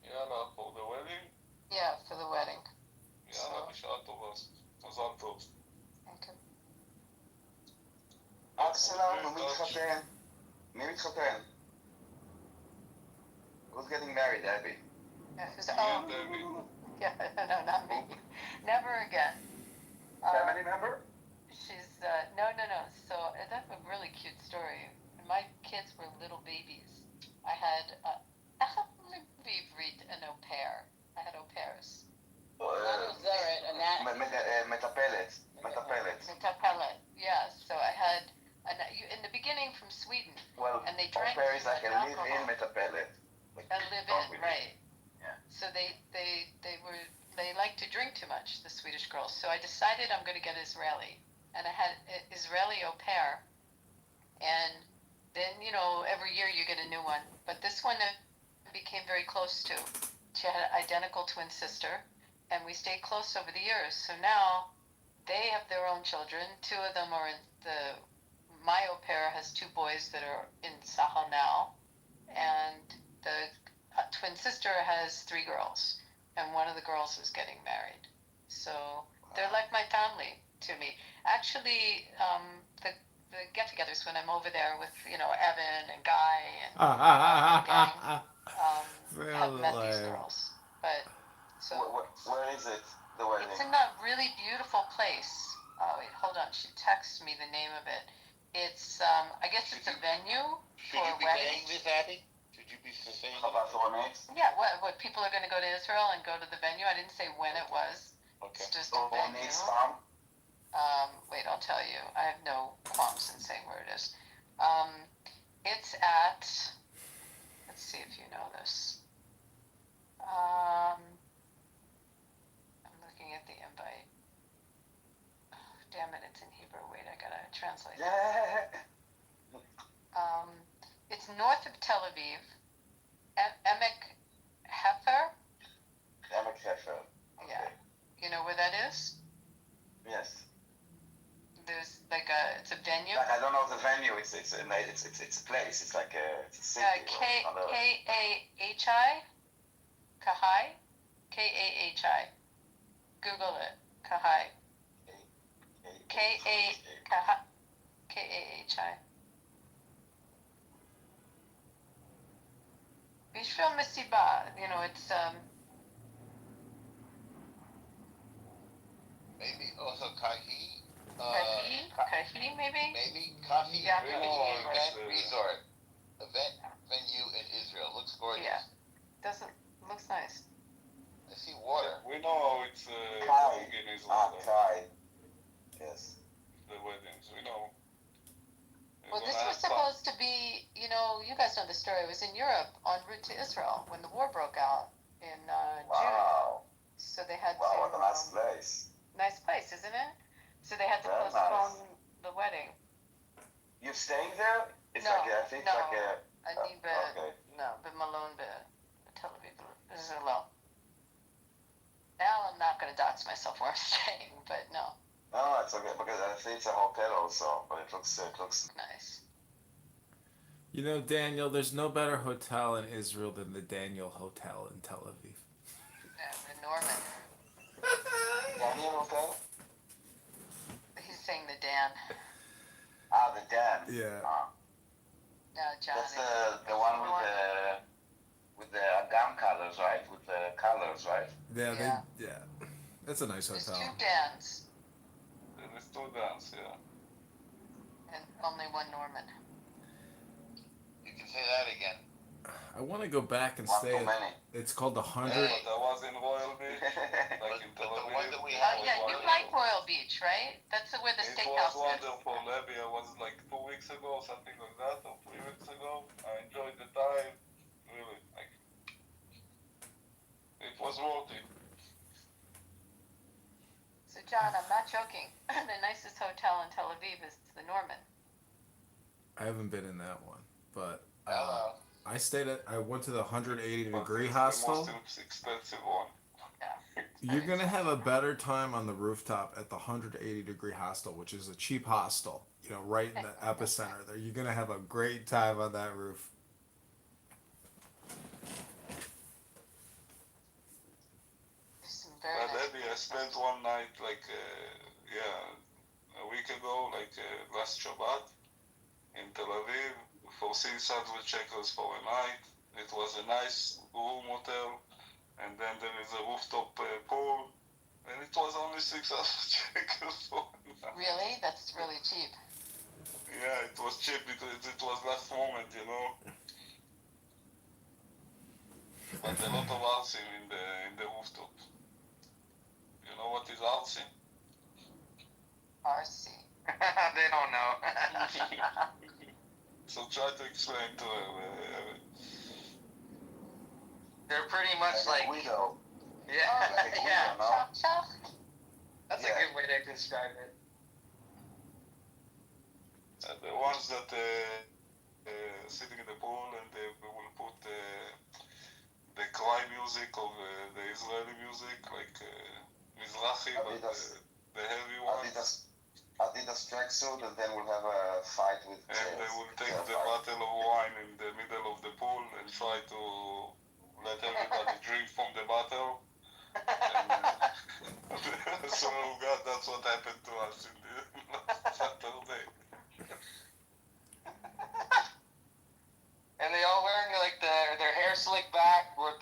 יאללה, for the wedding? Yeah, for the wedding. יאללה, בשעה טובה. מזל טוב. Thank you. אח שלנו, מי מתחתן? מי מתחתן? Who's getting married, Abby? Yeah, yeah, no, not me. Never again. Family member? She's, no. So, that's a really cute story. My kids were little babies. I had, an au pair. I had au pairs. מטפלת. Metapelet, yeah. So I had, in the beginning from Sweden. Well, and they au drank pair is like a alcohol. live-in metapelet. A live-in, right. Yeah. So they like to drink too much, the Swedish girls. So I decided I'm going to get Israeli. And I had an Israeli au pair. And then, every year you get a new one. But this one I became very close to. She had an identical twin sister. and we stayed close over the years. So now they have their own children. Two of them are in my au pair has two boys that are in Sahel now, and the twin sister has three girls, and one of the girls is getting married. So they're like my family to me. Actually, the get-togethers when I'm over there with Evan and Guy and the gang, have met these girls. But so Where is it? The wedding? it's in a really beautiful place. Oh wait, hold on. She texted me the name of it. It's I guess it's a venue for a wedding. Should you be saying this, Abby? Should you be saying Yeah, what people are going to go to Israel and go to the venue. I didn't say when it was. Okay. It's just a venue. Wait, I'll tell you. I have no qualms in saying where it is. It's at. Let's see if you know this. I'm looking at the invite. Oh, damn it, it's in Hebrew. Wait, I gotta translate it. It's north of Tel Aviv. Emek Hefer? Emek Hefer. Okay. Yeah. You know where that is? Yes. There's it's a venue. Like, I don't know the venue. It's a place. It's like it's a city. K-A-H-I? Kahai? K-A-H-I. Google it. Kahai. K-A-H-I. Bishvil Mesiba. It's maybe also Kahi. Kahi, maybe? Maybe Kahi. Yeah, Event resort. Event venue in Israel. Looks gorgeous. Yeah. Looks nice. I see water. We know it's Kai. in Israel. Kai. Yes. The weddings, we know. Well, this was supposed to be, you guys know the story. It was in Europe en route to Israel when the war broke out in June. So they had to. Wow, what a nice place. Nice place, isn't it? So they had to postpone the wedding. You staying there? It's no, like I think no. like a. אני במלון בתל אביב. זה לא. Now I'm not going to dox myself where I'm staying, but no. No, it's okay because I think it's a hotel also, but it looks nice. Daniel, there's no better hotel in Israel than the Daniel Hotel in Tel Aviv. Yeah, the Norman. Daniel Hotel? He's saying the Dan. The Dan. Yeah. No, Johnny. That's the one with the agam colors, right? With the colors, right? Yeah. That's a nice hotel. There's two Dans. There's two Dans, yeah. And only one Norman. You can say that again. I want to go back and stay. It's called the 100. Yeah, but I was in Royal Beach, like in Tel Aviv. The one that we had you like Royal Beach, right? That's where the steakhouse is. It was wonderful, Abby. I was like 2 weeks ago, something like that, or 3 weeks ago. I enjoyed the time, really. It was worth it. So, John, I'm not joking. The nicest hotel in Tel Aviv is the Norman. I haven't been in that one, but I went to the 180-degree hostel. The most expensive one. You're going to have a better time on the rooftop at the 180-degree hostel, which is a cheap hostel, right in the epicenter there. You're going to have a great time on that roof. But Abby, I spent one night, a week ago, last Shabbat, in Tel Aviv, for 600 shekels for a night. It was a nice room hotel, and then there is a rooftop pool, and it was only 600 shekels for a night. Really? That's really cheap. Yeah, it was cheap because it was last moment, But a lot of arson in the rooftop. You know what is arson? RC. They don't know. So try to explain to her. They're pretty much like widow. Yeah, yeah. That's a Yeah. good way to describe it. The ones that sitting in the pool and they will put the cry music of the Israeli music, like Mizrahi, but the heavy ones. Adidas tracksuit, and then we'll have a fight with. And they will take the bottle of wine in the middle of the pool and try to let everybody drink from the bottle. And, so God, that's what happened to us in the last Saturday. And they all wearing like their hair slicked back with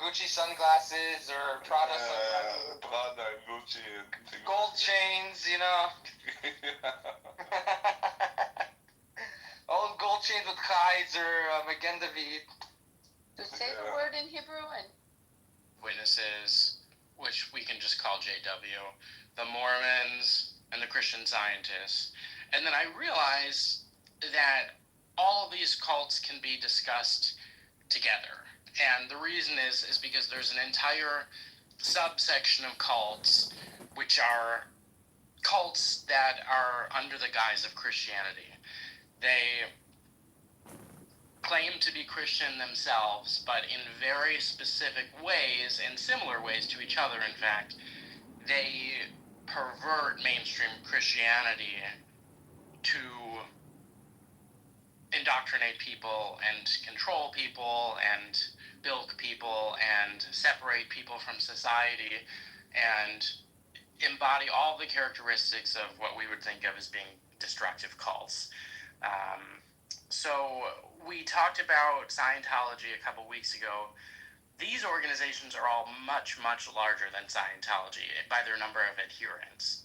Gucci sunglasses or Prada sunglasses. Prada and Gucci and gold chains, all gold chains with Chais or Magen David. To say the word in Hebrew and witnesses, which we can just call JW, the Mormons, and the Christian Scientists. And then I realized that all of these cults can be discussed together. And the reason is because there's an entire subsection of cults which are cults that are under the guise of Christianity. They claim to be Christian themselves, but in very specific ways, and similar ways to each other, in fact, they pervert mainstream Christianity to indoctrinate people and control people and bilk people and separate people from society and embody all the characteristics of what we would think of as being destructive cults. So we talked about Scientology a couple weeks ago. These organizations are all much, much larger than Scientology by their number of adherents.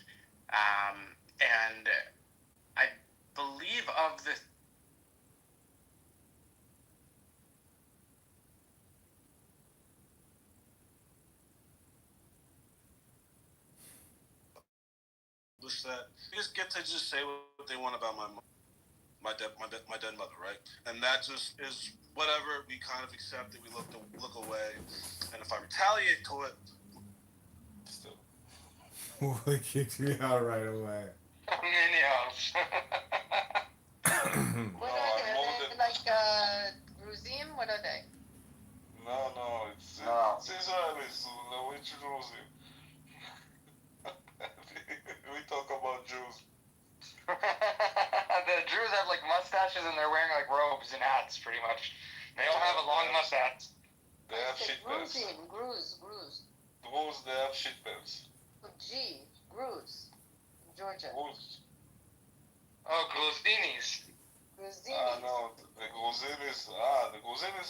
And I believe of the that they just get to just say what they want about my dead mother, right? And that just is whatever. We kind of accept it. We look away, and if I retaliate to it, still. He kicked me out right away. what are they? Like Gruzim? What are they? No, it's Israelis. Which Drusim? We talk about Jews. The Jews have like mustaches and they're wearing like robes and hats, pretty much. They all have a long mustache. They have shit pants. Gruz. Druze, they have shit pants. Gruz. Georgia. Druze. Oh, Gruzinis. No, the Gruzinis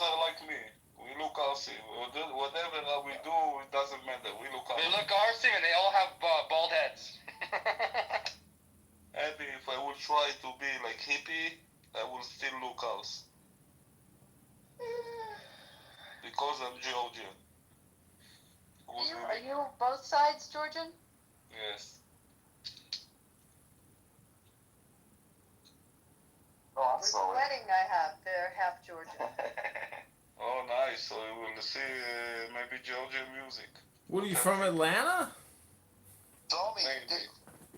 are like me. We look artsy. Whatever we do, it doesn't matter. We look artsy. They look artsy and they all have bald heads. Maybe if I would try to be like hippie, I will still look artsy. Because I'm Georgian. Are you both sides Georgian? Yes. Oh, I'm With sorry. the wedding I have, they're half Georgian. Oh, nice. So you will see maybe Georgian music. What are you from, Atlanta? Tommy, did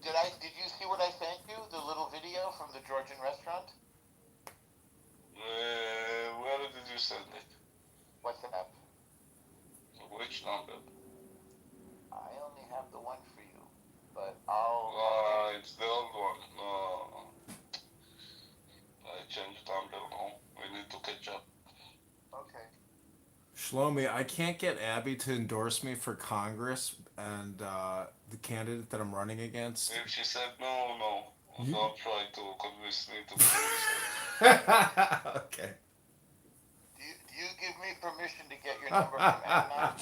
you see what I sent you? The little video from the Georgian restaurant? Where did you send it? What's up? Which number? I only have the one for you, but I'll... it's the old one. No. I changed number. No. We need to catch up. Okay. Shlomi, I can't get Abby to endorse me for Congress and the candidate that I'm running against. If she said no, don't try to convince me to do Okay. Do you give me permission to get your number from Adnan?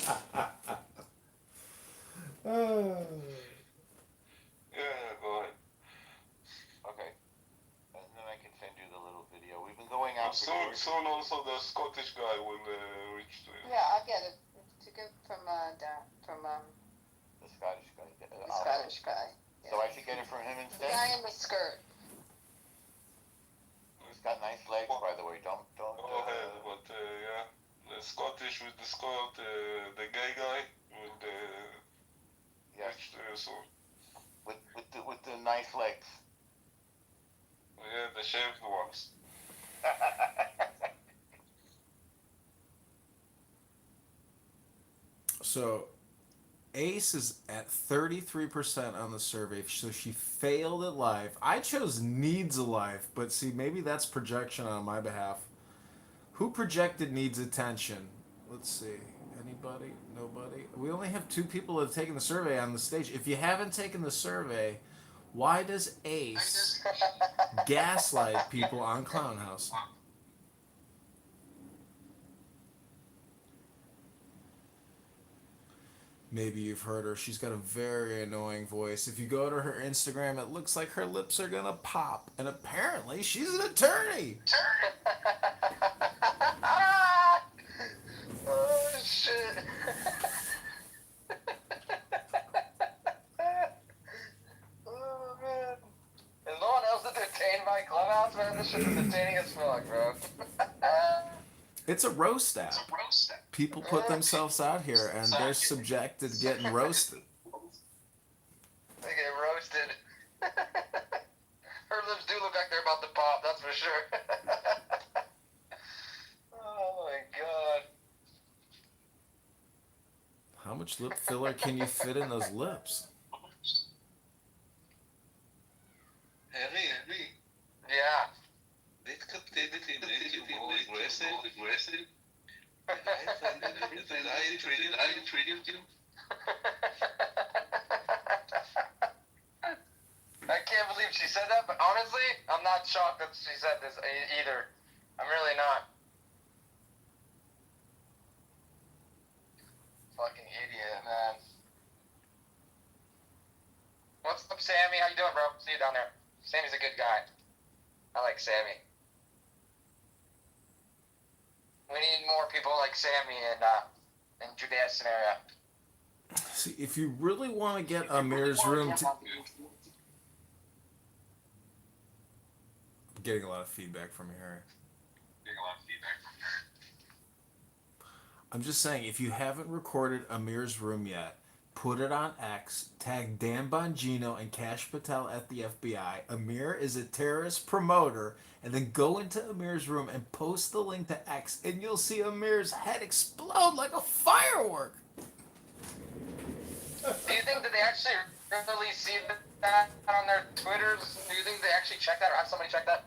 Yeah, go ahead. Okay. And then I can send you the little video. We've been going out... Soon also the Scottish guy will reach to you. Yeah, I'll get it. To get from the Scottish guy. The Scottish guy. Yeah. So I should get it from him instead? The guy in the skirt. He's got nice legs, by the way. Don't. Go ahead, but yeah, the Scottish with the skirt, the gay guy will reach to you soon. With the nice legs. Yeah, the shaved ones. So Ace is at 33% on the survey, so she failed at life. I chose needs a life, but see, maybe that's projection on my behalf. Who projected needs attention? Let's see. Anybody? Nobody? We only have 2 people that have taken the survey on the stage. If you haven't taken the survey, why does Ace gaslight people on Clown House? Maybe you've heard her. She's got a very annoying voice. If you go to her Instagram, it looks like her lips are gonna pop. And apparently, she's an attorney. Oh shit! Oh man! Is no one else entertained by Clubhouse, man? This shit is entertaining as fuck, bro. It's a roast app. People put themselves out here, and they're subjected to getting roasted. They get roasted. Her lips do look like they're about to pop, that's for sure. Oh my god. How much lip filler can you fit in those lips? Harry, Yeah. dit gebeurt in aggressive. I treated you. I can't believe she said that, but honestly, I'm not shocked that she said this either. I'm really not. Fucking idiot, man. What's up, Sammy? How you doing, bro? See you down there. Sammy's a good guy. I like Sammy. We need more people like Sammy in Judea's scenario. See, if you really want to get Amir's room to... I'm getting a lot of feedback from you, Harry. I'm just saying, if you haven't recorded Amir's room yet, put it on X, tag Dan Bongino and Kash Patel at the FBI. Amir is a terrorist promoter, and then go into Amir's room and post the link to X, and you'll see Amir's head explode like a firework. Do you think that they actually really see that on their Twitters? Do you think they actually check that or have somebody check that?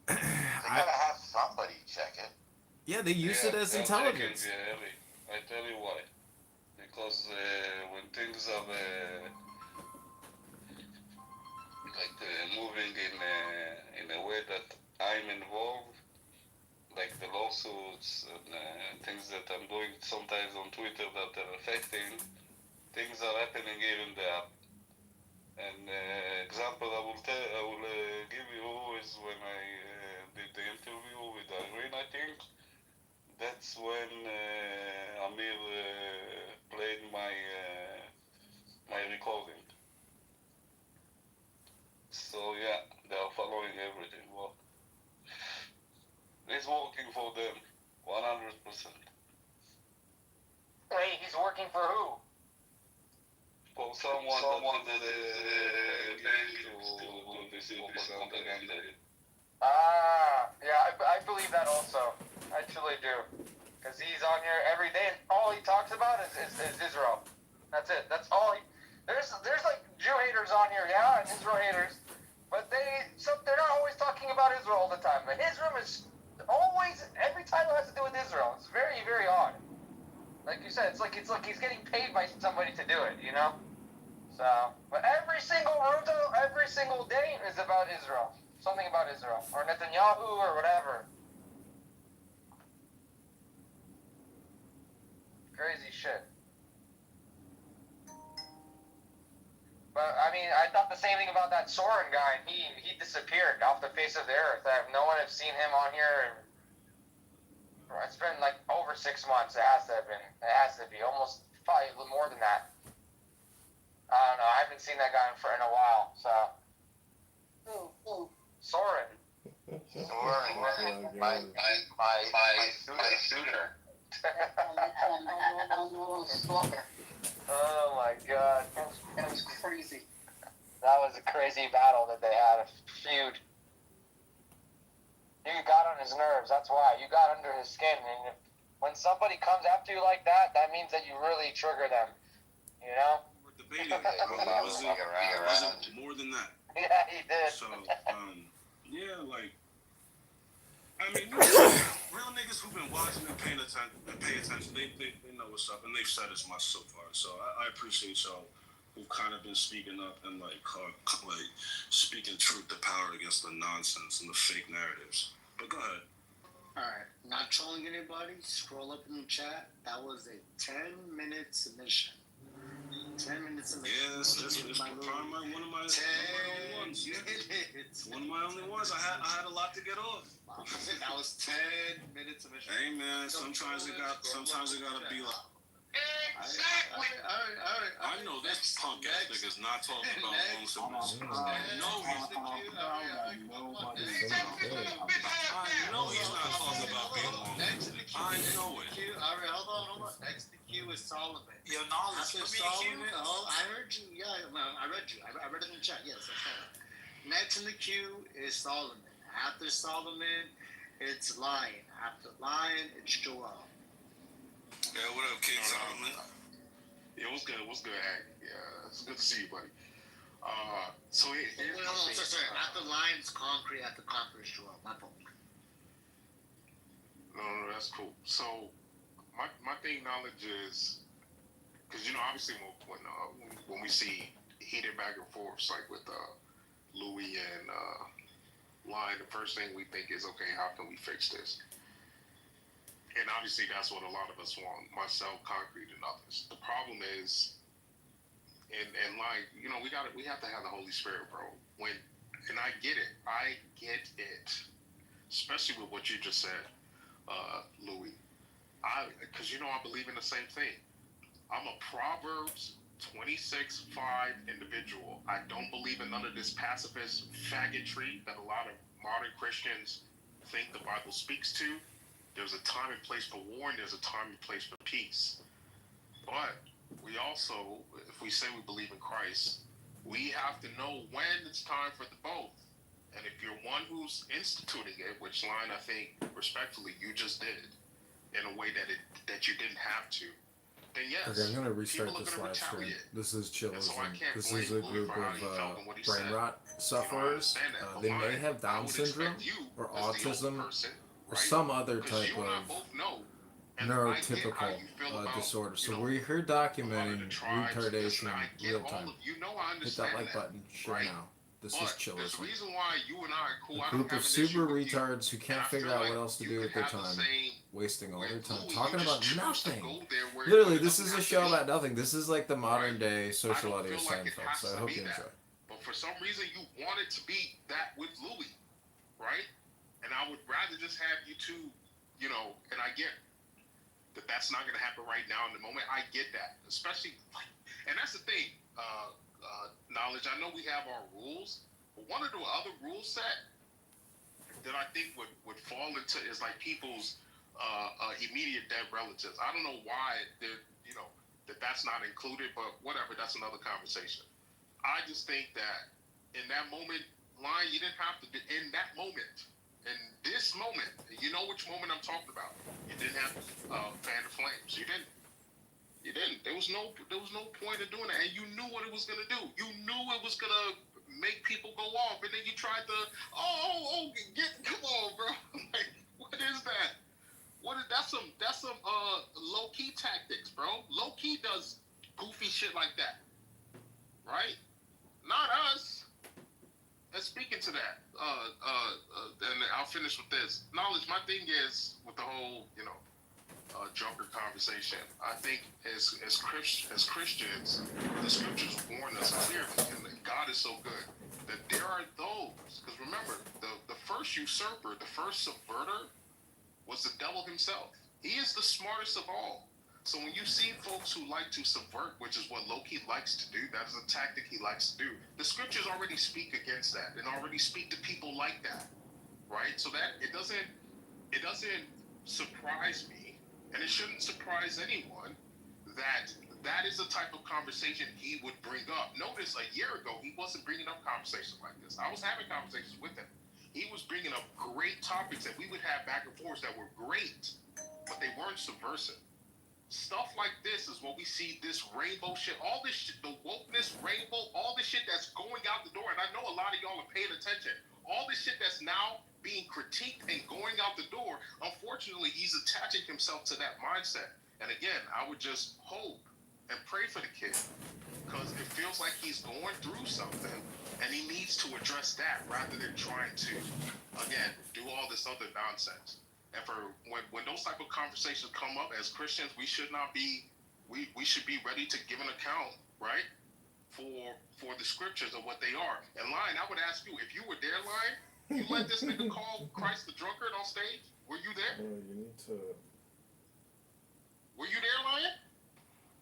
They gotta have somebody check it. Yeah, they use it as they'll intelligence. check it, Harry. I tell you why. Because when things are moving in a way that I'm involved, like the lawsuits and things that I'm doing sometimes on Twitter that are affecting, things are happening here and there. An example I will give you is when I did the interview with Irene, I think. That's when Amir played my recording. So yeah, they are following everything. Well, it's working for them, 100%. Wait, he's working for who? For someone that to do this propaganda. Yeah, I believe that also. I truly do. Because he's on here every day, and all he talks about is Israel. That's it. That's all he... There's like Jew haters on here, yeah, and Israel haters. But they're not always talking about Israel all the time. But his room is always... Every title has to do with Israel. It's very, very odd. Like you said, it's like he's getting paid by somebody to do it, you know? So... But every single room, though, every single day is about Israel. Something about Israel. Or Netanyahu, or whatever. Crazy shit. But, I mean, I thought the same thing about that Soren guy, and he disappeared off the face of the earth. No one has seen him on here, and it's been, like, over 6 months. It has to have been. It has to be. Almost, probably more than that. I don't know. I haven't seen that guy in a while, so. Soren. My shooter. Oh my god. That was crazy. That was a crazy battle that they had, a feud. You got on his nerves, that's why. You got under his skin, and when somebody comes after you like that, that means that you really trigger them. You know? We're debating it. It wasn't more than that. Yeah, he did. So, yeah, like, I mean, real niggas who've been watching and pay attention, they know what's up, and they've said as much so far. So I appreciate y'all who've kind of been speaking up and like speaking truth to power against the nonsense and the fake narratives. But go ahead. Alright, not trolling anybody, scroll up in the chat. That was a 10-minute submission. 10 minutes of Yes, that's probably one of my only ones. One of my only ones. I had a lot to get off. That was 10 minutes of mission. Hey man, sometimes it gotta be like. Exactly. All right. I know this punk ass nigga's not talking about long submission. I know he's not talking about being long. I know it. All right, hold on. Next in the queue is Solomon. Your knowledge After Solomon, I heard you. Yeah, I read you. I read it in the chat. Yes, that's right. Next in the queue is Solomon. After Solomon, it's Lion. After Lion, it's Joel. Yeah, what up, King Solomon? Yeah, what's good? Hank? Yeah, it's good to see you, buddy. So here's sorry. After Lion, it's Concrete. After Concrete, it's Joel. My fault. No, that's cool. So my thing, knowledge is, because obviously when we see heated back and forths like with Louis and Lion, the first thing we think is, okay, how can we fix this? And obviously that's what a lot of us want, myself, Concrete, and others. The problem is, and like, we have to have the Holy Spirit, bro. And I get it, especially with what you just said, Louis. Because I believe in the same thing. I'm a Proverbs 26:5 individual. I don't believe in none of this pacifist faggotry that a lot of modern Christians think the Bible speaks to. There's a time and place for war, and there's a time and place for peace. But we also, if we say we believe in Christ, we have to know when it's time for the both. And if you're one who's instituting it, which Line, I think, respectfully, you just did, in a way that you didn't have to, then yes. Okay, I'm going to restart this live stream. This is Chillism. This is a group of brain rot sufferers. They may have Down syndrome or autism or some other type of neurotypical disorder. So we're here documenting retardation in real time. Hit that like button, share now. This is Chillism. A group of super retards who can't figure out what else to do with their time, wasting all their time talking about nothing. Literally, this is a show about nothing. This is like the modern day social audio Seinfeld, so I hope you enjoy. But for some reason, you wanted to be that with Louis, right? And I would rather just have you two, and I get that that's not going to happen right now in the moment. I get that, especially, and that's the thing, knowledge. I know we have our rules, but one of the other rule set that I think would fall into is like people's immediate dead relatives. I don't know why that's not included, but whatever, that's another conversation. I just think that in that moment, Lion, you didn't have to, in that moment, in this moment, you know which moment I'm talking about. You didn't have to fan the flames. You didn't. There was no point in doing that, and you knew what it was gonna do. You knew it was gonna make people go off, and then you tried to, come on, bro. Like, what is that? That's some low key tactics, bro. Low key does goofy shit like that, right? Not us. And speaking to that, and I'll finish with this. Knowledge, my thing is with the whole, Joker conversation. I think as Christians, the scriptures warn us clearly, and God is so good, that there are those, because remember, the first usurper, the first subverter was the devil himself. He is the smartest of all. So when you see folks who like to subvert, which is what Loki likes to do, that is a tactic he likes to do, the scriptures already speak against that and already speak to people like that, right? So that it doesn't surprise me, and it shouldn't surprise anyone that is the type of conversation he would bring up. Notice a year ago, he wasn't bringing up conversations like this. I was having conversations with him. He was bringing up great topics that we would have back and forth that were great. but they weren't subversive. Stuff like this is what we see, this rainbow shit, all this shit, the wokeness, rainbow, all this shit that's going out the door, and I know a lot of y'all are paying attention. All this shit that's now being critiqued and going out the door, unfortunately, he's attaching himself to that mindset. And again, I would just hope and pray for the kid, because it feels like he's going through something, and he needs to address that rather than trying to, again, do all this other nonsense. And for when those type of conversations come up as Christians, we should not be, we should be ready to give an account, right, for the scriptures of what they are. And Lion, I would ask you, if you were there, Lion, you let this nigga call Christ the drunkard on stage? Were you there? You need to. Were you there, Lion?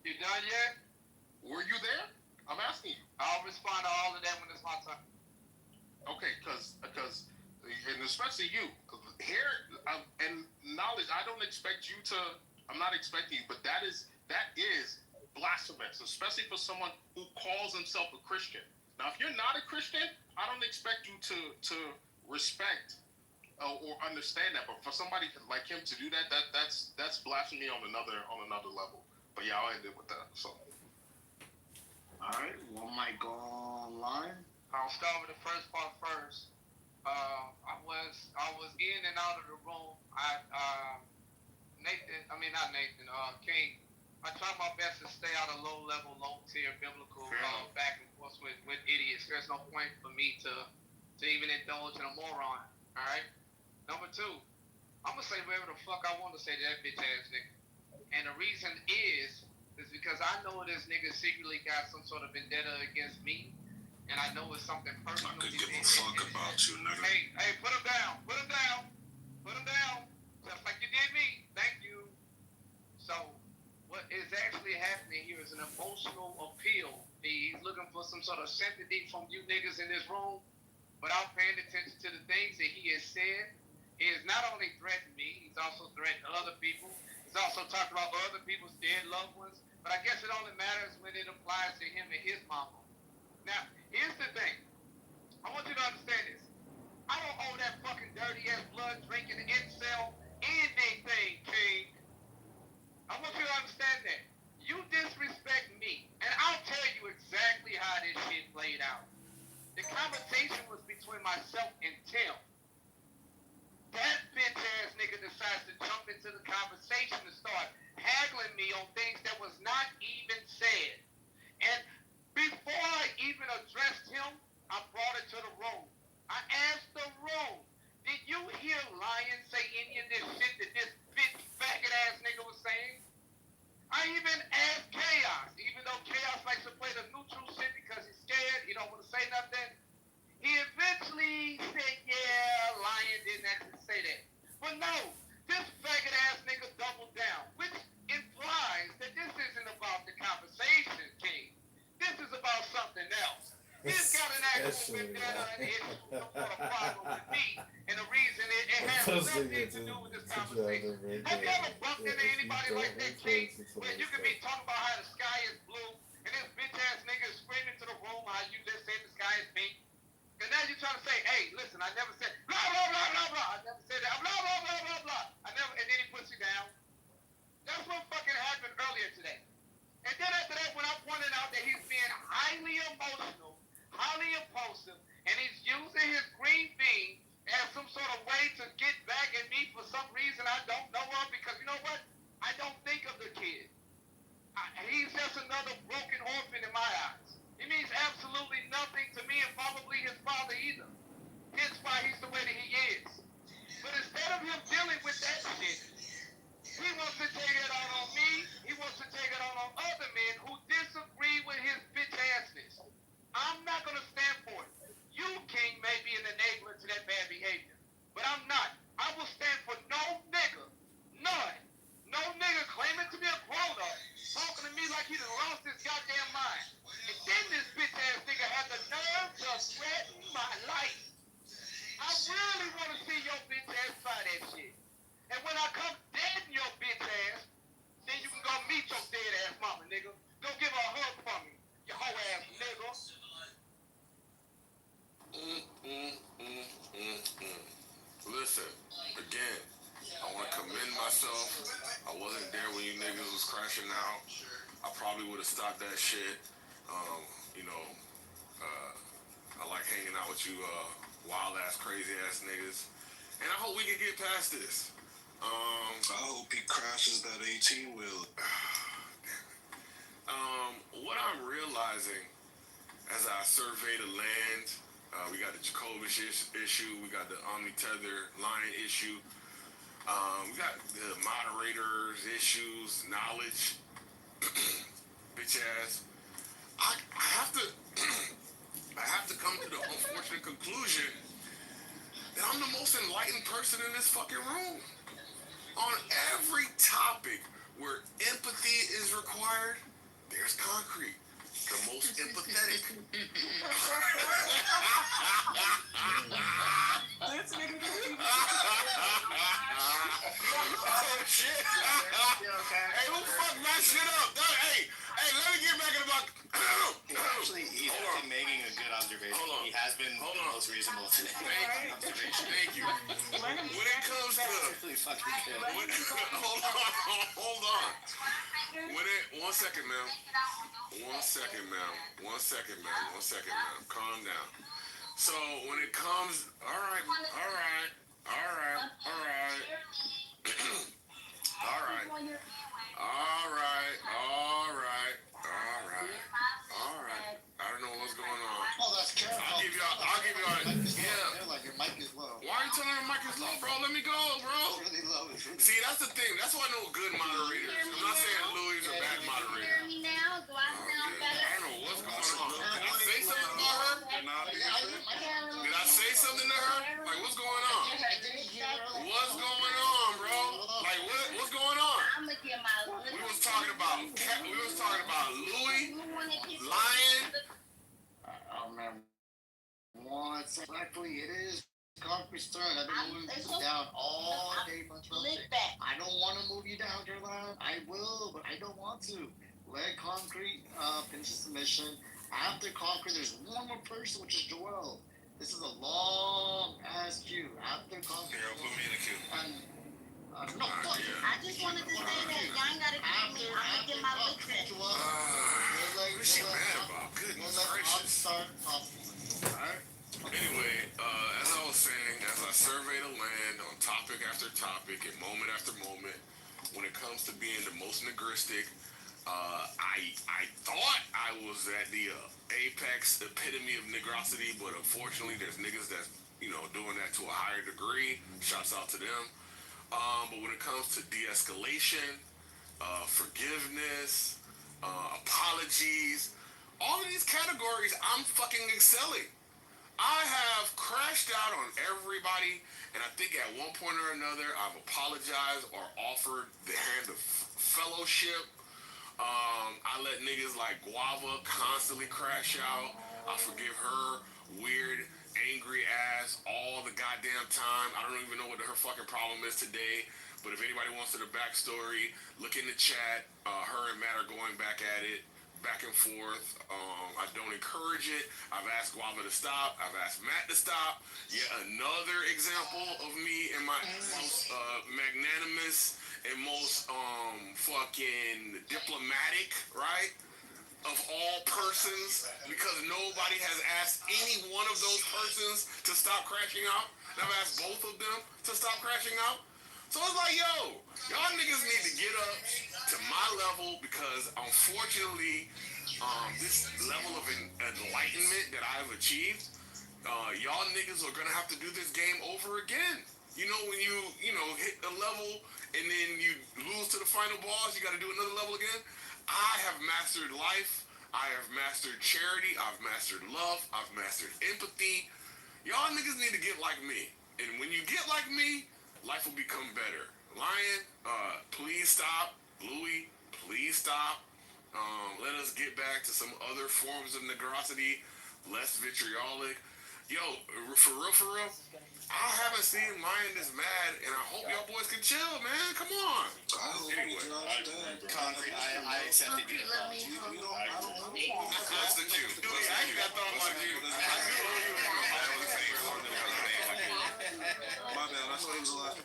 You done yet? Were you there? I'm asking you. I'll respond to all of that when it's my turn. Okay, because and especially you, here and knowledge. I don't expect you to. I'm not expecting you, but that is blasphemous, especially for someone who calls himself a Christian. Now, if you're not a Christian, I don't expect you to respect or understand that. But for somebody like him to do that, that's blasphemy on another level. But yeah, I'll end it with that. So. All right, one might go online. I'll start with the first part first. I was in and out of the room. King. I try my best to stay out of low level, low tier biblical back and forth with idiots. There's no point for me to even indulge in a moron. All right. Number two, I'm gonna say whatever the fuck I want to say to that bitch ass nigga. And the reason is because I know this nigga secretly got some sort of vendetta against me. And I know it's something personal. I could give a fuck about you, nigga. Hey, put him down. Put him down. Put him down. Just like you did me. Thank you. So, what is actually happening here is an emotional appeal. He's looking for some sort of sympathy from you niggas in this room without paying attention to the things that he has said. He has not only threatened me, he's also threatened other people. He's also talked about other people's dead loved ones. But I guess it only matters when it applies to him and his mama. Now, here's the thing. I want you to understand this. I don't owe that fucking dirty ass blood drinking incel anything, King. I want you to understand that. You disrespect me, and I'll tell you exactly how this shit played out. The conversation was between myself and Tim. That bitch ass nigga decides to jump into the conversation and start haggling me on things that was not even said. And before I even addressed him, I brought it to the room. I asked the room, did you hear Lion say any of this shit that this bitch faggot ass nigga was saying? I even asked Chaos, even though Chaos likes to play the neutral shit because he's scared, he don't want to say nothing. He eventually said, yeah, Lion didn't actually say that. But no, this faggot ass nigga doubled down, which implies that this isn't about the conversation, King. This is about something else. He's got an actual vendetta and issue or a problem with me, and the reason it has nothing to do with this conversation. Have you ever bumped into anybody like that, King, where you can be talking about how the sky is blue, and this bitch ass nigga is screaming to the room how you just said the sky is pink? And now you're trying to say, hey, listen, I never said blah, blah, blah, blah, blah. I never said that. Blah, blah, blah, blah, blah. And then he puts you down. That's what fucking happened earlier today. And then after that, when I pointed out that he's being highly emotional, highly impulsive, and he's using his green bean as some sort of way to get back at me for some reason I don't know of, because you know what? I don't think of the kid. He's just another broken orphan in my eyes. He means absolutely nothing to me and probably his father either. Hence why he's the way that he is. But instead of him dealing with that shit, he wants to take it out on me. He wants to take it out on other men who disagree with his bitch assness. I'm not going to stand for it. You, King, may be an enabler to that bad behavior. But I'm not. I will stand for no nigga. None. No nigga claiming to be a grown-up talking to me like he done lost his goddamn mind. And then this bitch ass nigga had the nerve to threaten my life. I really want to see your bitch ass try that shit. And when I come dead in your bitch ass, then you can go meet your dead ass mama, nigga. Go give her a hug for me, you hoe ass nigga. Listen, again, I want to commend myself crashing out. I probably would have stopped that shit. You know, I like hanging out with you wild ass, crazy ass niggas. And I hope we can get past this. I hope he crashes that 18 wheel. What I'm realizing as I survey the land, we got the Jacobus issue, we got the Omni-Tether line issue, we got the moderators issues, knowledge, bitch ass. I have to I have to come to the unfortunate conclusion that I'm the most enlightened person in this fucking room. On every topic where empathy is required, there's concrete. The most empathetic. That's nigga. Oh shit! Hey, who fucked my shit up? Hey, let me get back in the box. Actually, he's actually making a good observation. He has been the most reasonable today. Thank you. When it comes to hold on. One second, ma'am. Calm down. So when it comes, all right. I don't know what's going on. Oh, that's terrible. I'll give y'all. Yeah. Like your mic is low. Why are you telling me the mic is low, bro? Let me go, bro. It's really low. See, that's the thing. That's why I know good moderators. I'm not saying Louis is a bad moderator. Hear me now? Do I sound better? I don't know what's going on. Did I say something about her? Did I say something to her? Like, what's going on? What's going on, bro? Like, what's going on? I'm gonna get my. We was talking about Louis, Lion. Oh man, once luckily it is Congress's turn. I've been moving you down all day, I don't want to move you down, Caroline. I will, but I don't want to. Let Concrete finish his submission. After Concrete, there's one more person, which is Joel. This is a long ass queue. After Concrete, put me in the queue. No, fuck. I just wanted to say that y'all ain't gotta kill me. I'm gonna get my licks in. What is she mad about? Goodness gracious. Anyway, as I was saying, as I survey the land on topic after topic and moment after moment, when it comes to being the most nigristic, I thought I was at the apex epitome of nigrosity, but unfortunately, there's niggas that's doing that to a higher degree. Shouts out to them. But when it comes to de-escalation, forgiveness, apologies, all of these categories, I'm fucking excelling. I have crashed out on everybody, and I think at one point or another, I've apologized or offered the hand of fellowship. I let niggas like Guava constantly crash out. I forgive her weird, angry ass all the goddamn time. I don't even know what her fucking problem is today. But if anybody wants to the backstory, look in the chat. Her and Matt are going back at it, back and forth. I don't encourage it. I've asked Guava to stop. I've asked Matt to stop. Yet another example of me and my most magnanimous and most fucking diplomatic, right? Of all persons, because nobody has asked any one of those persons to stop crashing out. And I've asked both of them to stop crashing out. So it's like, yo, y'all niggas need to get up to my level, because unfortunately, this level of enlightenment that I've achieved, y'all niggas are gonna have to do this game over again. You know, when you hit a level and then you lose to the final boss, you gotta do another level again. I have mastered life. I have mastered charity. I've mastered love. I've mastered empathy. Y'all niggas need to get like me. And when you get like me, life will become better. Lion, please stop. Louis, please stop. Let us get back to some other forms of negrosity, less vitriolic. Yo, for real, I haven't seen Lion this mad, and I hope y'all boys can chill, man. Come on. Anyway. Concrete, I accepted you. That's the cue. I thought about you. My bad, I thought he was alive.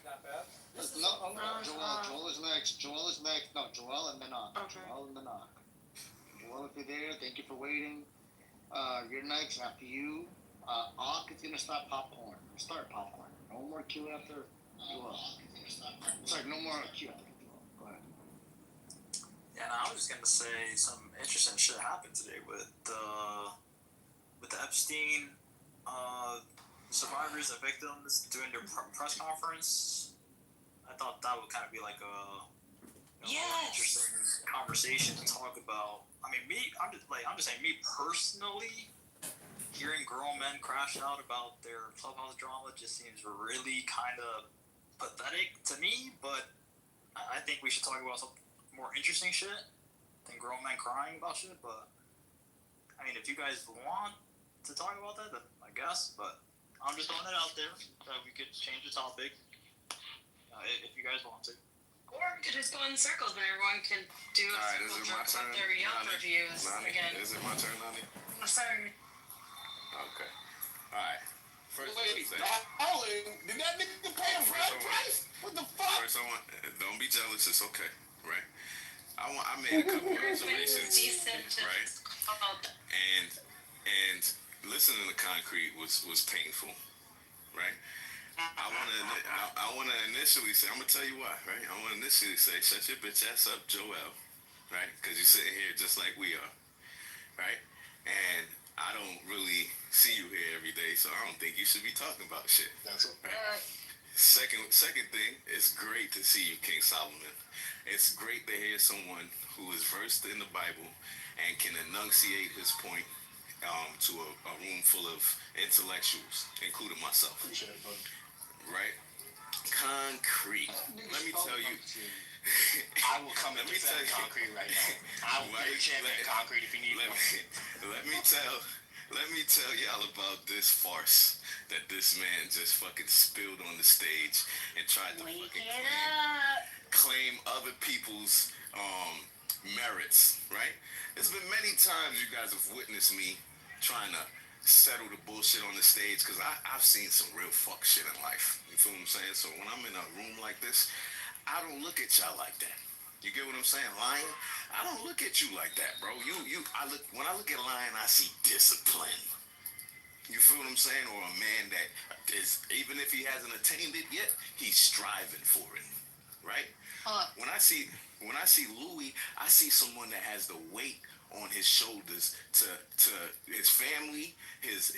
Joel is next. Joel is next. No, Joel and Minot. Okay. Joel and Minot. Joel, if you're there, thank you for waiting. You're next after you. Ak is gonna start popcorn. Start popcorn. No more Q after Joel. Sorry, no more Q after Joel. Go ahead. Yeah, no, I was just gonna say some interesting shit happened today with the Epstein survivors and victims doing their press conference. I thought that would kind of be like a interesting conversation to talk about. I mean, I'm just saying, me personally, hearing grown men crash out about their clubhouse drama just seems really kind of pathetic to me. But I think we should talk about some more interesting shit than grown men crying about shit. But I mean, if you guys want to talk about that, then I guess. But I'm just throwing it out there that we could change the topic if you guys want to. Or we could just go in circles and everyone can do a circle jerk about their Yelp reviews again. Is it my turn, Nani? Yes, sir. Okay. All right. First, wait, did that nigga pay a brand price? What the fuck? First, I want. Don't be jealous. It's okay, right? I made a couple of observations, right? And listening to Concrete was painful, right? I want to initially say, I'm gonna tell you why, right? I want to initially say, shut your bitch ass up, Joel, right? Because you're sitting here just like we are, right? And I don't really see you here every day, so I don't think you should be talking about shit. That's okay. Right? Second thing, it's great to see you, King Solomon. It's great to hear someone who is versed in the Bible and can enunciate his point to a room full of intellectuals, including myself. Appreciate it, buddy. Right? Concrete. Let me tell you. I will come and defend Concrete right now. I will be a champion of Concrete if you need one. Let me tell y'all about this farce that this man just fucking spilled on the stage and tried to claim other people's merits, right? There's been many times you guys have witnessed me trying to settle the bullshit on the stage because I've seen some real fuck shit in life. You feel what I'm saying? So when I'm in a room like this, I don't look at y'all like that. You get what I'm saying? Lion, I don't look at you like that, bro. When I look at Lion, I see discipline. You feel what I'm saying? Or a man that is, even if he hasn't attained it yet, he's striving for it, right? When I see Louis, I see someone that has the weight on his shoulders to his family, his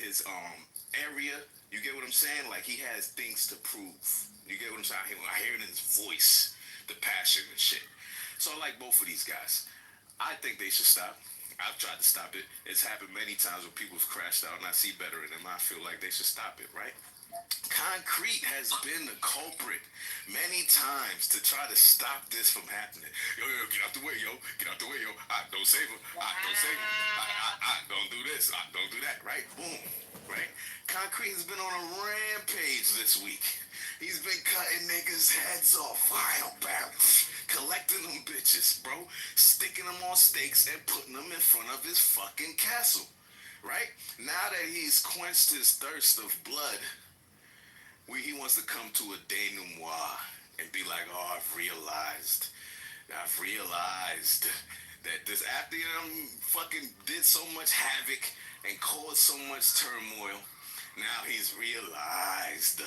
area. You get what I'm saying? Like he has things to prove. You get what I'm saying? I hear it in his voice, the passion and shit. So I like both of these guys. I think they should stop. I've tried to stop it. It's happened many times where people have crashed out and I see better in them. I feel like they should stop it, right? Concrete has been the culprit many times to try to stop this from happening. Yo, get out the way, yo. Get out the way, yo. Don't save him. Don't save him. Don't do this. Don't do that, right? Boom, right? Concrete has been on a rampage this week. He's been cutting niggas' heads off. Wild bounce. Collecting them bitches, bro. Sticking them on stakes and putting them in front of his fucking castle, right? Now that he's quenched his thirst of blood, he wants to come to a denouement and be like, oh, I've realized that this, after fucking did so much havoc and caused so much turmoil, now he's realized.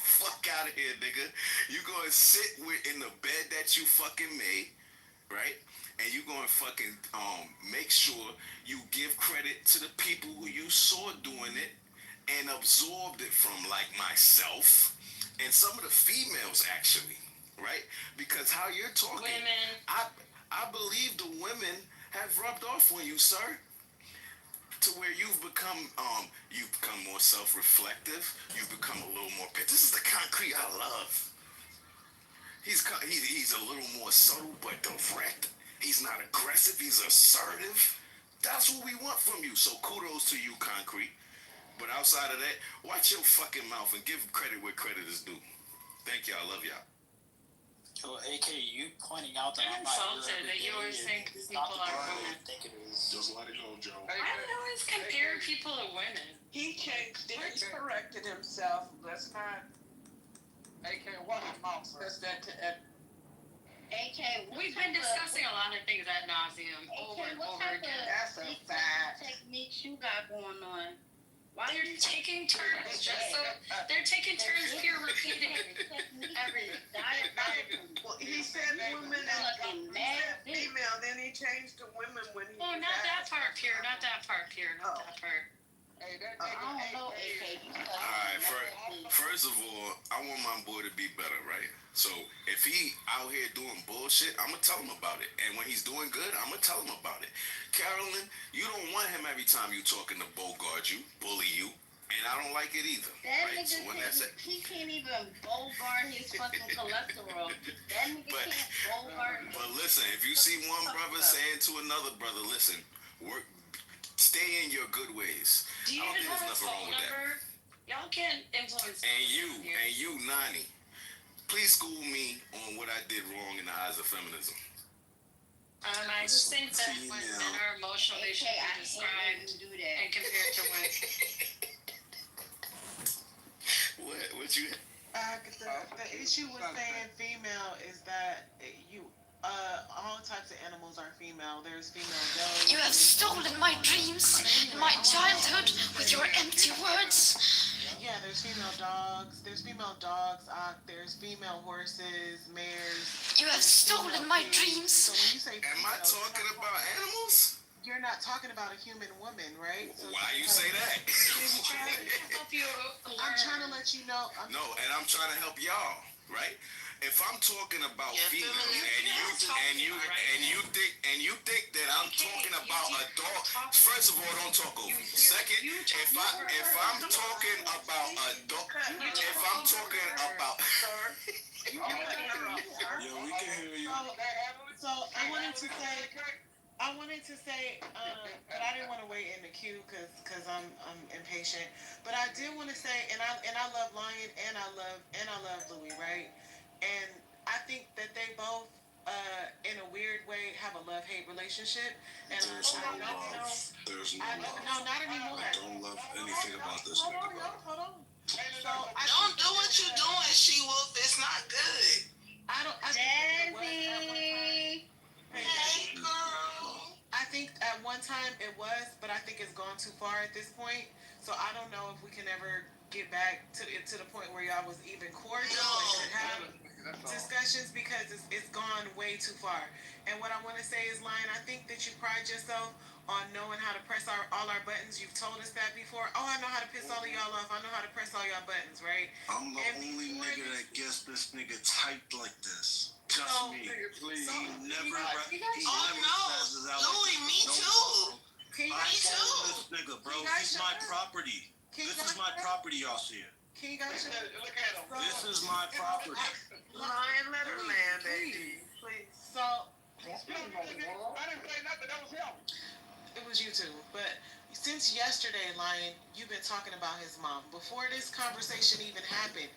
Fuck out of here, nigga. You gonna sit in the bed that you fucking made, right? And you gonna fucking make sure you give credit to the people who you saw doing it and absorbed it from, like myself and some of the females actually, right? Because how you're talking, women. I believe the women have rubbed off on you, sir, to where you've become more self-reflective. You've become a little more. This is the Concrete I love. He's a little more subtle but direct. He's not aggressive. He's assertive. That's what we want from you. So kudos to you, Concrete. But outside of that, watch your fucking mouth and give credit where credit is due. Thank y'all. Love y'all. So, AK, you pointing out that I'm insulted that you always think people are women. Just let it go, Joe. Why do you always compare people to women? He corrected himself. Let's not AK, watch your mouth, sir. That's that. AK, We've been discussing a lot of things ad nauseum over and over again. That's a fact. Techniques you got going on. Why They're taking turns, just so they're taking turns peer repeating everything. Well, he said women and female, then he changed to women when he. Oh, not that part, Pierre. Not that part, Pierre. Not that part. I don't know, AK. Alright, first of all, I want my boy to be better, right? So if he out here doing bullshit, I'ma tell him about it. And when he's doing good, I'ma tell him about it. Carolyn, you don't want him every time you talking to Bogart you, bully you. And I don't like it either. That right? nigga So when that's it. he can't even Bogart his fucking cholesterol. That nigga can't Bogart. But listen, if you see one brother saying to another brother, listen, stay in your good ways. Do you even have his phone number? Y'all can't influence. And you, Nani, please school me on what I did wrong in the eyes of feminism. I just think that when men are emotional, they should be described and compared to women. What you? The issue with saying female is that all types of animals are female. There's female dogs. You have stolen my dreams and my childhood with your empty words. Yeah, there's female dogs. There's female horses, mares. You have stolen my dreams. So when you say am I talking about animals? You're not talking about a human woman, right? So why you say that? I'm trying to let you know. No, and I'm trying to help y'all, right? If I'm talking about females and you think that I'm talking about a dog, first of all, don't talk over me. Second, if I'm talking about a dog, if I'm talking about Yo, we can hear you. So I wanted to say, but I didn't want to wait in the queue because I'm impatient. But I did want to say, and I love Lion and I love Louis, right? And I think that they both, in a weird way, have a love-hate relationship. And There's no love. There's no love. No, not anymore. I don't love anything about this nigga, bro. Hold on. Don't do what you're doing, She-Wolf. It's not good. I think at one time it was, but I think it's gone too far at this point. So I don't know if we can ever get back to the point where y'all was even cordial and could have discussions because it's gone way too far. And what I want to say is, Lion, I think that you pride yourself on knowing how to press all our buttons. You've told us that before. Oh, I know how to piss all of y'all off. I know how to press all y'all buttons, right? I'm the only nigga that gets this nigga typed like this. Just me. Please. He never Louis, me too. I own this nigga, bro. He's my property. This is my property, y'all see it. Can you guys look at him? This is my property. Lion, let her land, baby. Please. So, I didn't say nothing. That was him. It was you two. But since yesterday, Lion, you've been talking about his mom. Before this conversation even happened,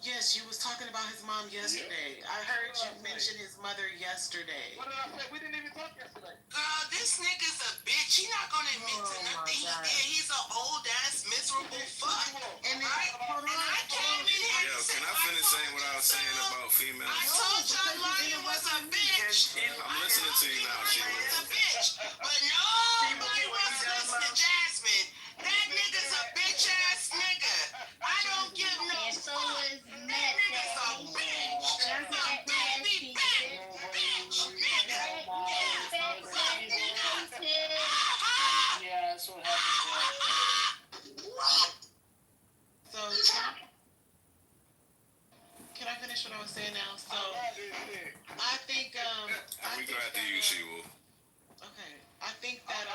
Yes, you was talking about his mom yesterday. I heard you mention his mother yesterday. What did I say? We didn't even talk yesterday. This nigga's a bitch. He not gonna admit to nothing he did. He's an old ass miserable fuck. And right? And I came in here Yo, can I finish saying what I was saying about females? I told y'all Lion was a bitch. I'm listening to you now, He was a bitch. But nobody wants to listen to Jasmine. That nigga's a bitch ass nigga. I don't give no fuck. That nigga's a bitch. A baby bitch. Nigga. Yeah, that's what happened. So, can I finish what I was saying now? So, I think, we go after you, She-Wolf. Okay, I think that,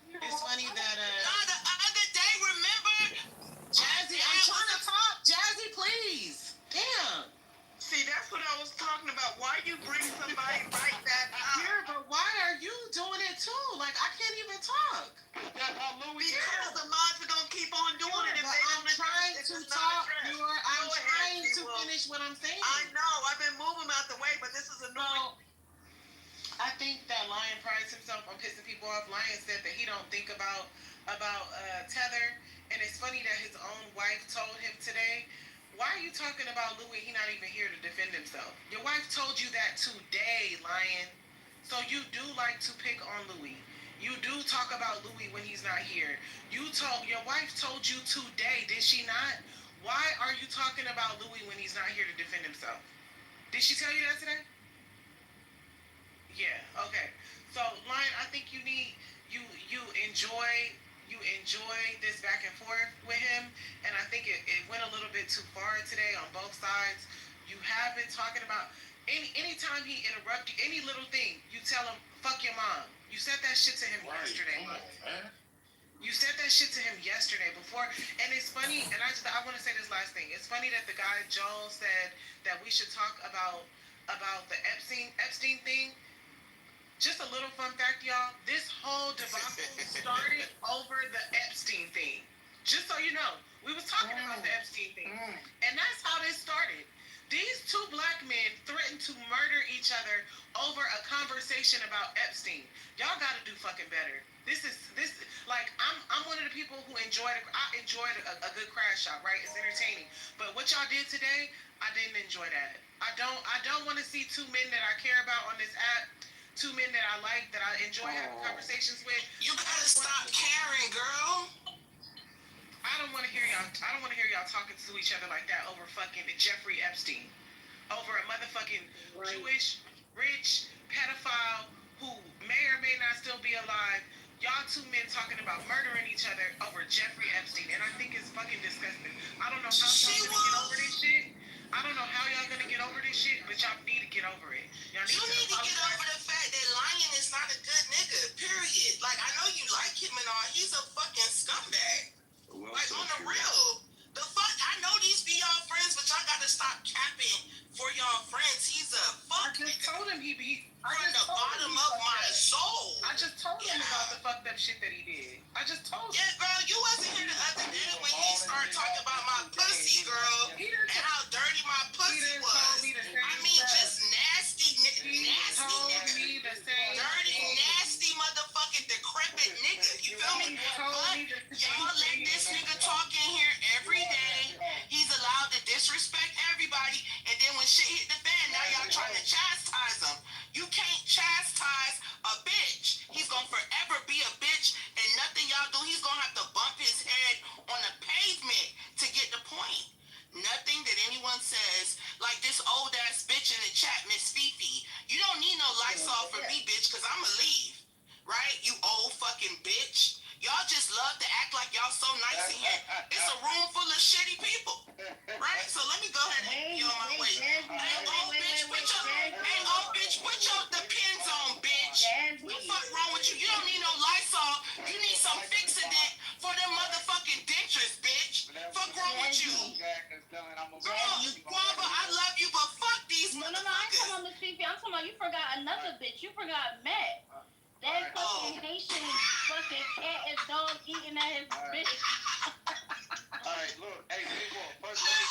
it's funny that, the other day, remember? Jazzy, I'm trying to talk. Jazzy, please. Damn. See, that's what I was talking about. Why you bring somebody right back up? Yeah, but why are you doing it too? Like, I can't even talk. Because the mods are gonna keep on doing it if they I'm trying to talk. I'm trying to finish what I'm saying. I know. I've been moving out the way, but this is annoying. I think that Lion prides himself on pissing people off. Lion said that he don't think about Tether, and it's funny that his own wife told him today Why are you talking about Louis? He not even here to defend himself. Your wife told you that today, Lion. So you do like to pick on Louis. You do talk about Louis when he's not here. Your wife told you today, did she not? Why are you talking about Louis when he's not here to defend himself? Did she tell you that today? Yeah. Okay. So, Lion, I think you enjoy this back and forth with him, and I think it went a little bit too far today on both sides. You have been talking about anytime he interrupts you, any little thing, you tell him fuck your mom. You said that shit to him yesterday. You said that shit to him yesterday before, and it's funny. And I want to say this last thing. It's funny that the guy Joel said that we should talk about the Epstein thing. Just a little fun fact, y'all. This whole debacle started over the Epstein thing. Just so you know, we was talking about the Epstein thing, and that's how this started. These two black men threatened to murder each other over a conversation about Epstein. Y'all got to do fucking better. This like I'm one of the people who enjoyed a good crash shot, right? It's entertaining. But what y'all did today, I didn't enjoy that. I don't want to see two men that I care about on this app. Two men that I like, that I enjoy having conversations with. You gotta stop caring, girl. I don't want to hear y'all talking to each other like that over fucking Jeffrey Epstein, over a motherfucking Jewish rich pedophile who may or may not still be alive. Y'all two men talking about murdering each other over Jeffrey Epstein, and I think it's fucking disgusting. I don't know how y'all gonna get over this shit. I don't know how y'all gonna get over this shit, but y'all need to get over it. You need to get over the fact that Lion is not a good nigga, period. Like, I know you like him and all. He's a fucking scumbag. Well, like, on the real. The fuck, I know these be y'all friends, but y'all gotta stop capping for y'all friends. He's a fuck nigga. I just told him from the bottom of my soul. I just told him about the fucked up shit that he did. I just told him. Yeah, girl, you wasn't here the other day when he started talking about my pussy, girl, and how dirty my pussy was. I mean, just nasty nigga. Dirty, nasty motherfucking decrepit nigga. You feel me? But y'all let this nigga talk in here every day. He's allowed to disrespect everybody, and then when shit hit the fan, now y'all trying to chastise him. You can't chastise a bitch. He's gonna forever be a bitch, and nothing y'all do, he's gonna have to bump his head on the pavement to get the point. Nothing that anyone says, like this old ass bitch in the chat, Miss Fifi. You don't need no Lysol for me, bitch, because I'ma leave. Right? You old fucking bitch. Y'all just love to act like y'all so nice in here. It's a room full of shitty people. Right? So let me go ahead and be on my way. Hey, old bitch, put your depends on, bitch. What the fuck wrong with you? You don't need no Lysol. You need some Fix-A-Dent for them motherfucking dentures, bitch. Fuck wrong with you? Girl, Guava, I love you, but fuck these motherfuckers. No, I'm talking about Miss Fifi. I'm talking about you forgot another bitch. You forgot Matt. That fucking Haitian fucking cat and dog eating at his bitch. Alright, look. Hey, first let me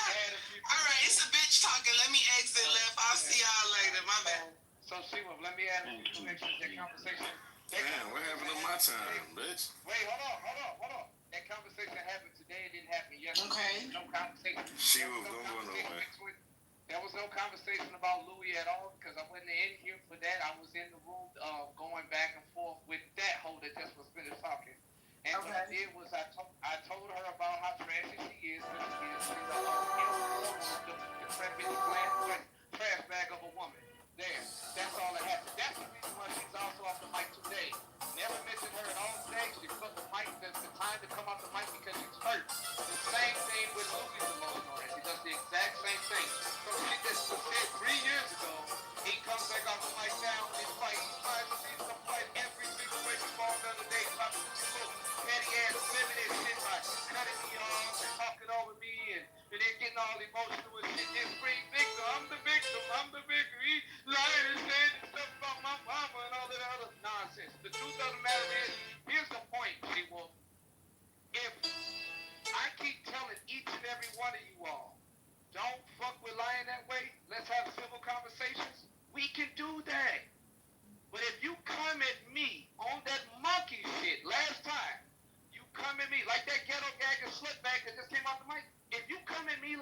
add a few. Alright, it's a bitch talking. Let me exit left. I'll see y'all later. My bad. So, Shima, let me add a few extras to that conversation. Damn, what happened to my time, bitch? Wait, hold on. That conversation happened today. It didn't happen yesterday. Okay. No conversation. She was going away. There was no conversation about Louis at all because I wasn't in here for that. I was in the room going back and forth with that hoe that just was finished talking. And what I did was I told her about how trashy she is. She's a decrepit, trash bag of a woman. There. That's all that happened. That's the reason why she's also off the mic today. Never mentioned her at all today. She took the mic, the time to come off the mic because she's hurt. The same thing with Louis Malone. She does the exact same thing. So she just said 3 years ago, he comes back off the mic now and he's fighting. He's trying to see some fight every single way he falls the other day. Talking to people, petty ass women and shit like cutting me off and talking over me and they're getting all emotional and shit. They're screaming, victim, I'm the victim. He lying and saying stuff about my mama and all that other nonsense. The truth of the matter is, here's the point, She-Wolf. If I keep telling each and every one of you all, don't fuck with lying that way, let's have civil conversations, we can do that. But if you come at me on that monkey shit last time, you come at me like that ghetto gag and slut bag that just came off the mic, if you come at me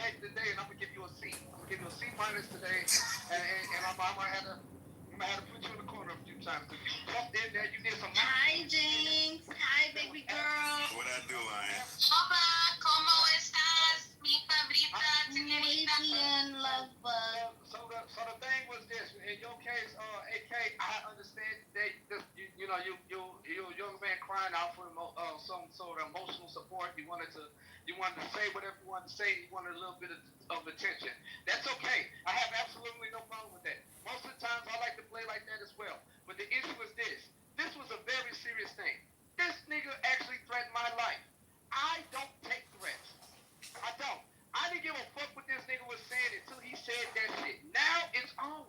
A today, and I'm gonna give you a C. I'm gonna give you a C minus today, and I might have to put you in the corner a few times because you jumped in there. You did some. Hi, Jinx. Hi, baby girl. What I do, Lion? Hola, ¿cómo estás, mi favorita señorita? Muy bien, love bug. So the thing was this. In your case, AK, I understand that you know you a young man crying out for some sort of emotional support. You wanted to say whatever you wanted to say. You wanted a little bit of attention. That's okay. I have absolutely no problem with that. Most of the times I like to play like that as well. But the issue is this. This was a very serious thing. This nigga actually threatened my life. I don't take threats. I don't. I didn't give a fuck what this nigga was saying until he said that shit. Now it's on.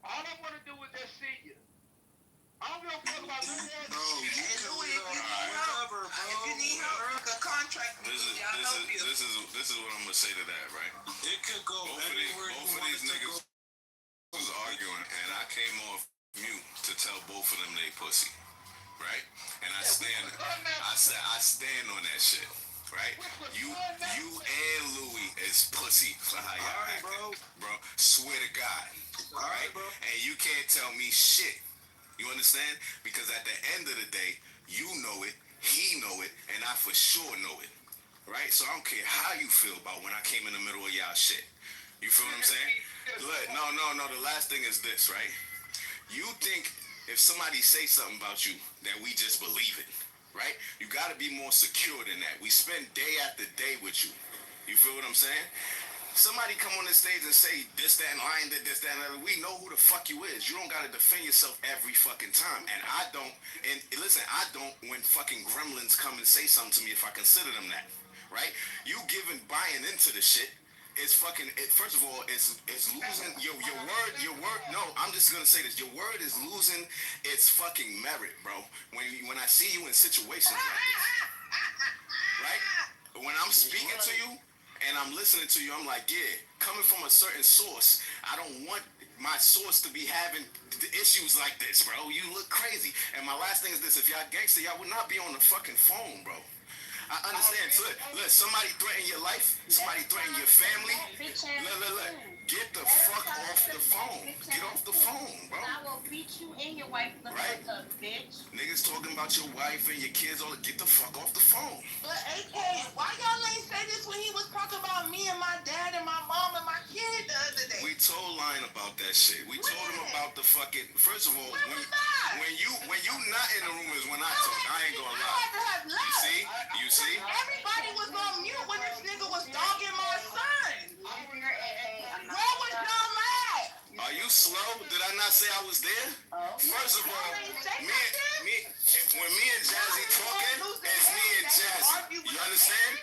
All I want to do is just see you. I don't give a fuck about none of that. Bro, If you need help, a contract. This is what I'm gonna say to that, right? It could go anywhere. Both of these niggas was arguing, and I came off mute to tell both of them they pussy, right? And I stand on that shit, right? You and Louis is pussy for how y'all acting, bro. Swear to God, all right? And you can't tell me shit. You understand? Because at the end of the day, you know it, he know it, and I for sure know it, right? So I don't care how you feel about when I came in the middle of y'all shit. You feel what I'm saying? Look, no. The last thing is this, right? You think if somebody say something about you, that we just believe it, right? You got to be more secure than that. We spend day after day with you. You feel what I'm saying? Somebody come on the stage and say this, that, and Lion did this, that, and that. We know who the fuck you is. You don't got to defend yourself every fucking time. And I don't. And listen, I don't when fucking gremlins come and say something to me if I consider them that, right? You buying into the shit. It's fucking. First of all, it's losing your word. No, I'm just gonna say this. Your word is losing its fucking merit, bro. When I see you in situations like this, right? When I'm speaking to you and I'm listening to you, I'm like, yeah, coming from a certain source, I don't want my source to be having issues like this, bro. You look crazy. And my last thing is this: if y'all gangster, y'all would not be on the fucking phone, bro. I understand. So, look, somebody threaten your life. Somebody threaten your family. Look. Get the fuck off the phone. Get off the phone, bro. I will beat you and your wife in the butt, bitch. Niggas talking about your wife and your kids. Get the fuck off the phone. But AK, why y'all ain't say this when he was talking about me and my dad and my mom and my kid the other day? We told Lion about that shit. We told him about the fucking. First of all, when you not in the room is when I talk. I ain't gonna lie. You see? Everybody was on mute when this nigga was dogging my son. Where was y'all at? Are you slow? Did I not say I was there? First of all, when me and Jazzy talking, it's me and Jazzy. You understand?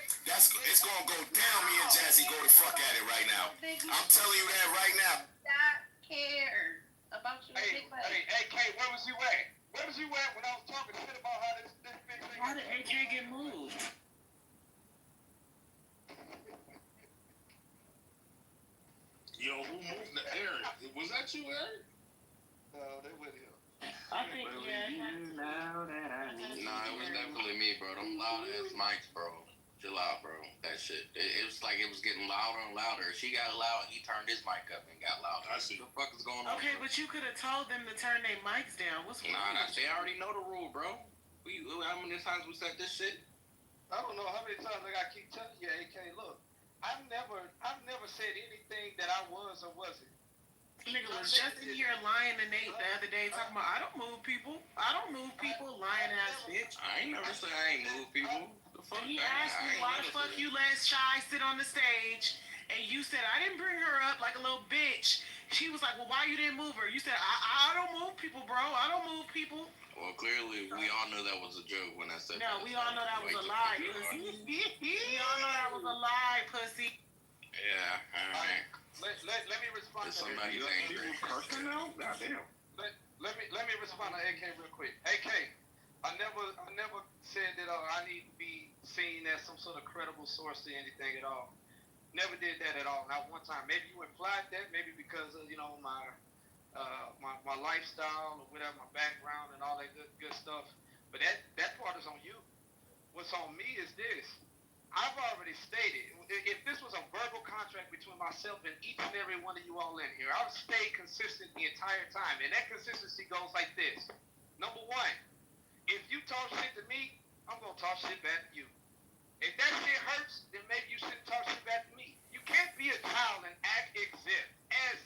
It's gonna go down. Me and Jazzy go the fuck at it right now. I'm telling you that right now. Stop care about your big leg. Hey, AK, where was you at? Where was you at when I was talking shit about how this big thing? How did AK get moved? Yo, who moved the Eric? Was that you, Eric? No, they with him. I think, Nah, it was definitely me, bro. Them loud ass mics, bro. Chill out, bro. That shit. It was like it was getting louder and louder. She got loud, he turned his mic up and got louder. I see. What the fuck is going on? Okay, but you could have told them to turn their mics down. What's wrong? Nah, they already know the rule, bro. How many times we said this shit? I don't know how many times I gotta keep telling you, AK, look. I've never said anything that I was or wasn't. Nigga was just in here lying to Nate the other day talking about I don't move people, lying ass bitch. I ain't never said I ain't move people. The fuck? And he asked me why the fuck you let Shy sit on the stage, and you said I didn't bring her up like a little bitch. She was like, well, why you didn't move her? You said I don't move people, bro. I don't move people. Well, clearly we all knew that was a joke when I said that. No, we all know that was a lie, pussy. We all know that was a lie, pussy. Yeah, alright. Let me respond to somebody's angry. Personnel? Goddamn. Let me respond to AK real quick. AK, I never said that I need to be seen as some sort of credible source to anything at all. Never did that at all. Not one time. Maybe you implied that, maybe because of my lifestyle or whatever, my background and all that good stuff. But that part is on you. What's on me is this. I've already stated, if this was a verbal disrespect between myself and each and every one of you all in here. I've stayed consistent the entire time, and that consistency goes like this. Number one, if you talk shit to me, I'm gonna talk shit back to you. If that shit hurts, then maybe you shouldn't talk shit back to me. You can't be a child and act as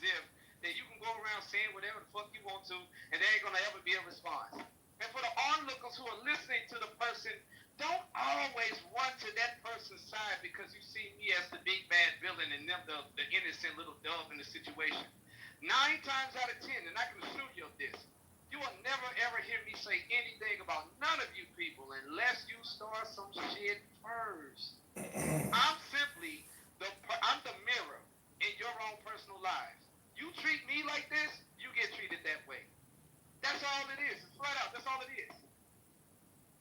if that you can go around saying whatever the fuck you want to, and there ain't gonna ever be a response. And for the onlookers who are listening to the person, don't always run to that person's side because you see me as the big bad villain and them the innocent little dove in the situation. 9 times out of 10, and I can assure you of this, you will never ever hear me say anything about none of you people unless you start some shit first. I'm simply I'm the mirror in your own personal lives. You treat me like this, you get treated that way. That's all it is. It's flat out. That's all it is.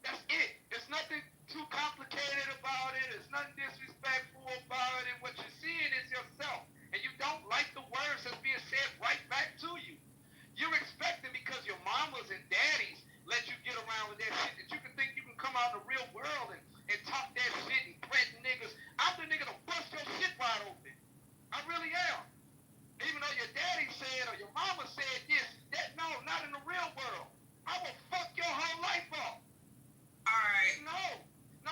That's it. There's nothing too complicated about it. There's nothing disrespectful about it. What you're seeing is yourself. And you don't like the words that's being said right back to you. You're expecting because your mamas and daddies let you get around with that shit that you can think you can come out in the real world and talk that shit and threaten niggas. I'm the nigga to bust your shit wide open. I really am. Even though your daddy said or your mama said this, that no, not in the real world. I will fuck your whole life up. Alright. No,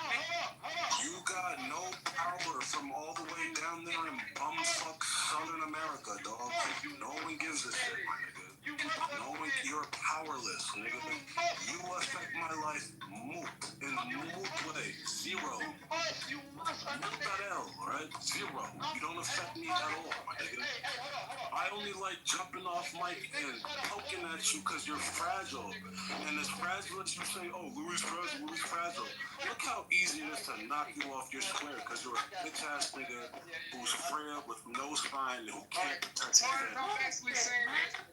hold up. You got no power from all the way down there in bumfuck Southern America, dog. No one gives a shit, my nigga. No one, you're powerless, nigga. You affect my life in moot way. Zero. L, right? Zero. You don't affect me at all, my nigga. I only like jumping off mic and poking at you because you're fragile. And as fragile as you say, oh, Louis fragile. Look how easy it is to knock you off your square because you're a bitch-ass nigga who's frail with no spine and who can't protect his head. I'm basically saying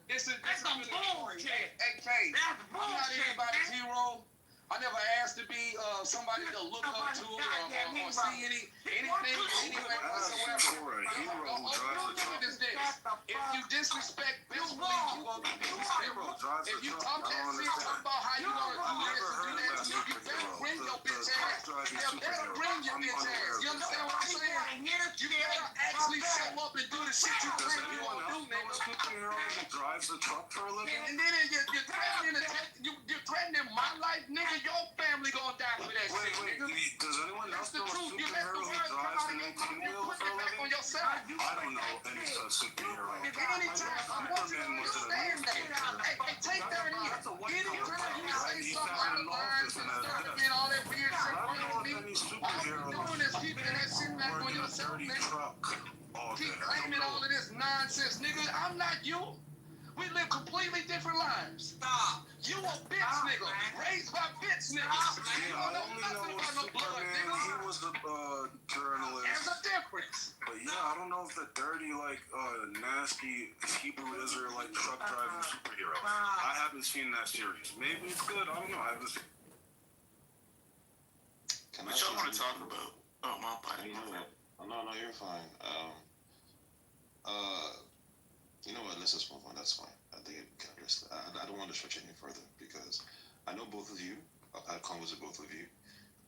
this is some bullshit. Hey, K, I'm not anybody's hero. I never asked to be somebody to look up to or see anything anyway whatsoever. If you disrespect bitch, you gonna be disrespected. If you talk that shit about how you gonna do this and do that to me, you better bring your bitch ass. You better bring your bitch ass. You understand what I'm saying? You better actually show up and do the shit you think you gonna do, nigga. Drives the truck for a living? And then you're threatening my life, nigga. Your family gonna die for that shit, nigga. Does anyone else know a superhero who drives an 18-wheel for a living? I don't know any such superhero. Anytime I want you to understand that. Hey, take that in. Anytime you say something out of line and all that weird shit on me, all you're doing is keeping that shit back on yourself, nigga. Keep claiming all of this nonsense, nigga. I'm not you. We live completely different lives. Stop. You a bitch nigga. Raised by bitch niggas. You don't know nothing about no blood, nigga. He was a journalist. There's a difference. But yeah, I don't know if the dirty, nasty Hebrew Israelite truck driving superhero. I haven't seen that series. Maybe it's good. I don't know. I haven't seen. What y'all want to talk about? Oh, my bad. No, you're fine. You know what? Let's just move on. That's fine. I think I don't want to stretch any further because I know both of you. I've had convos with both of you.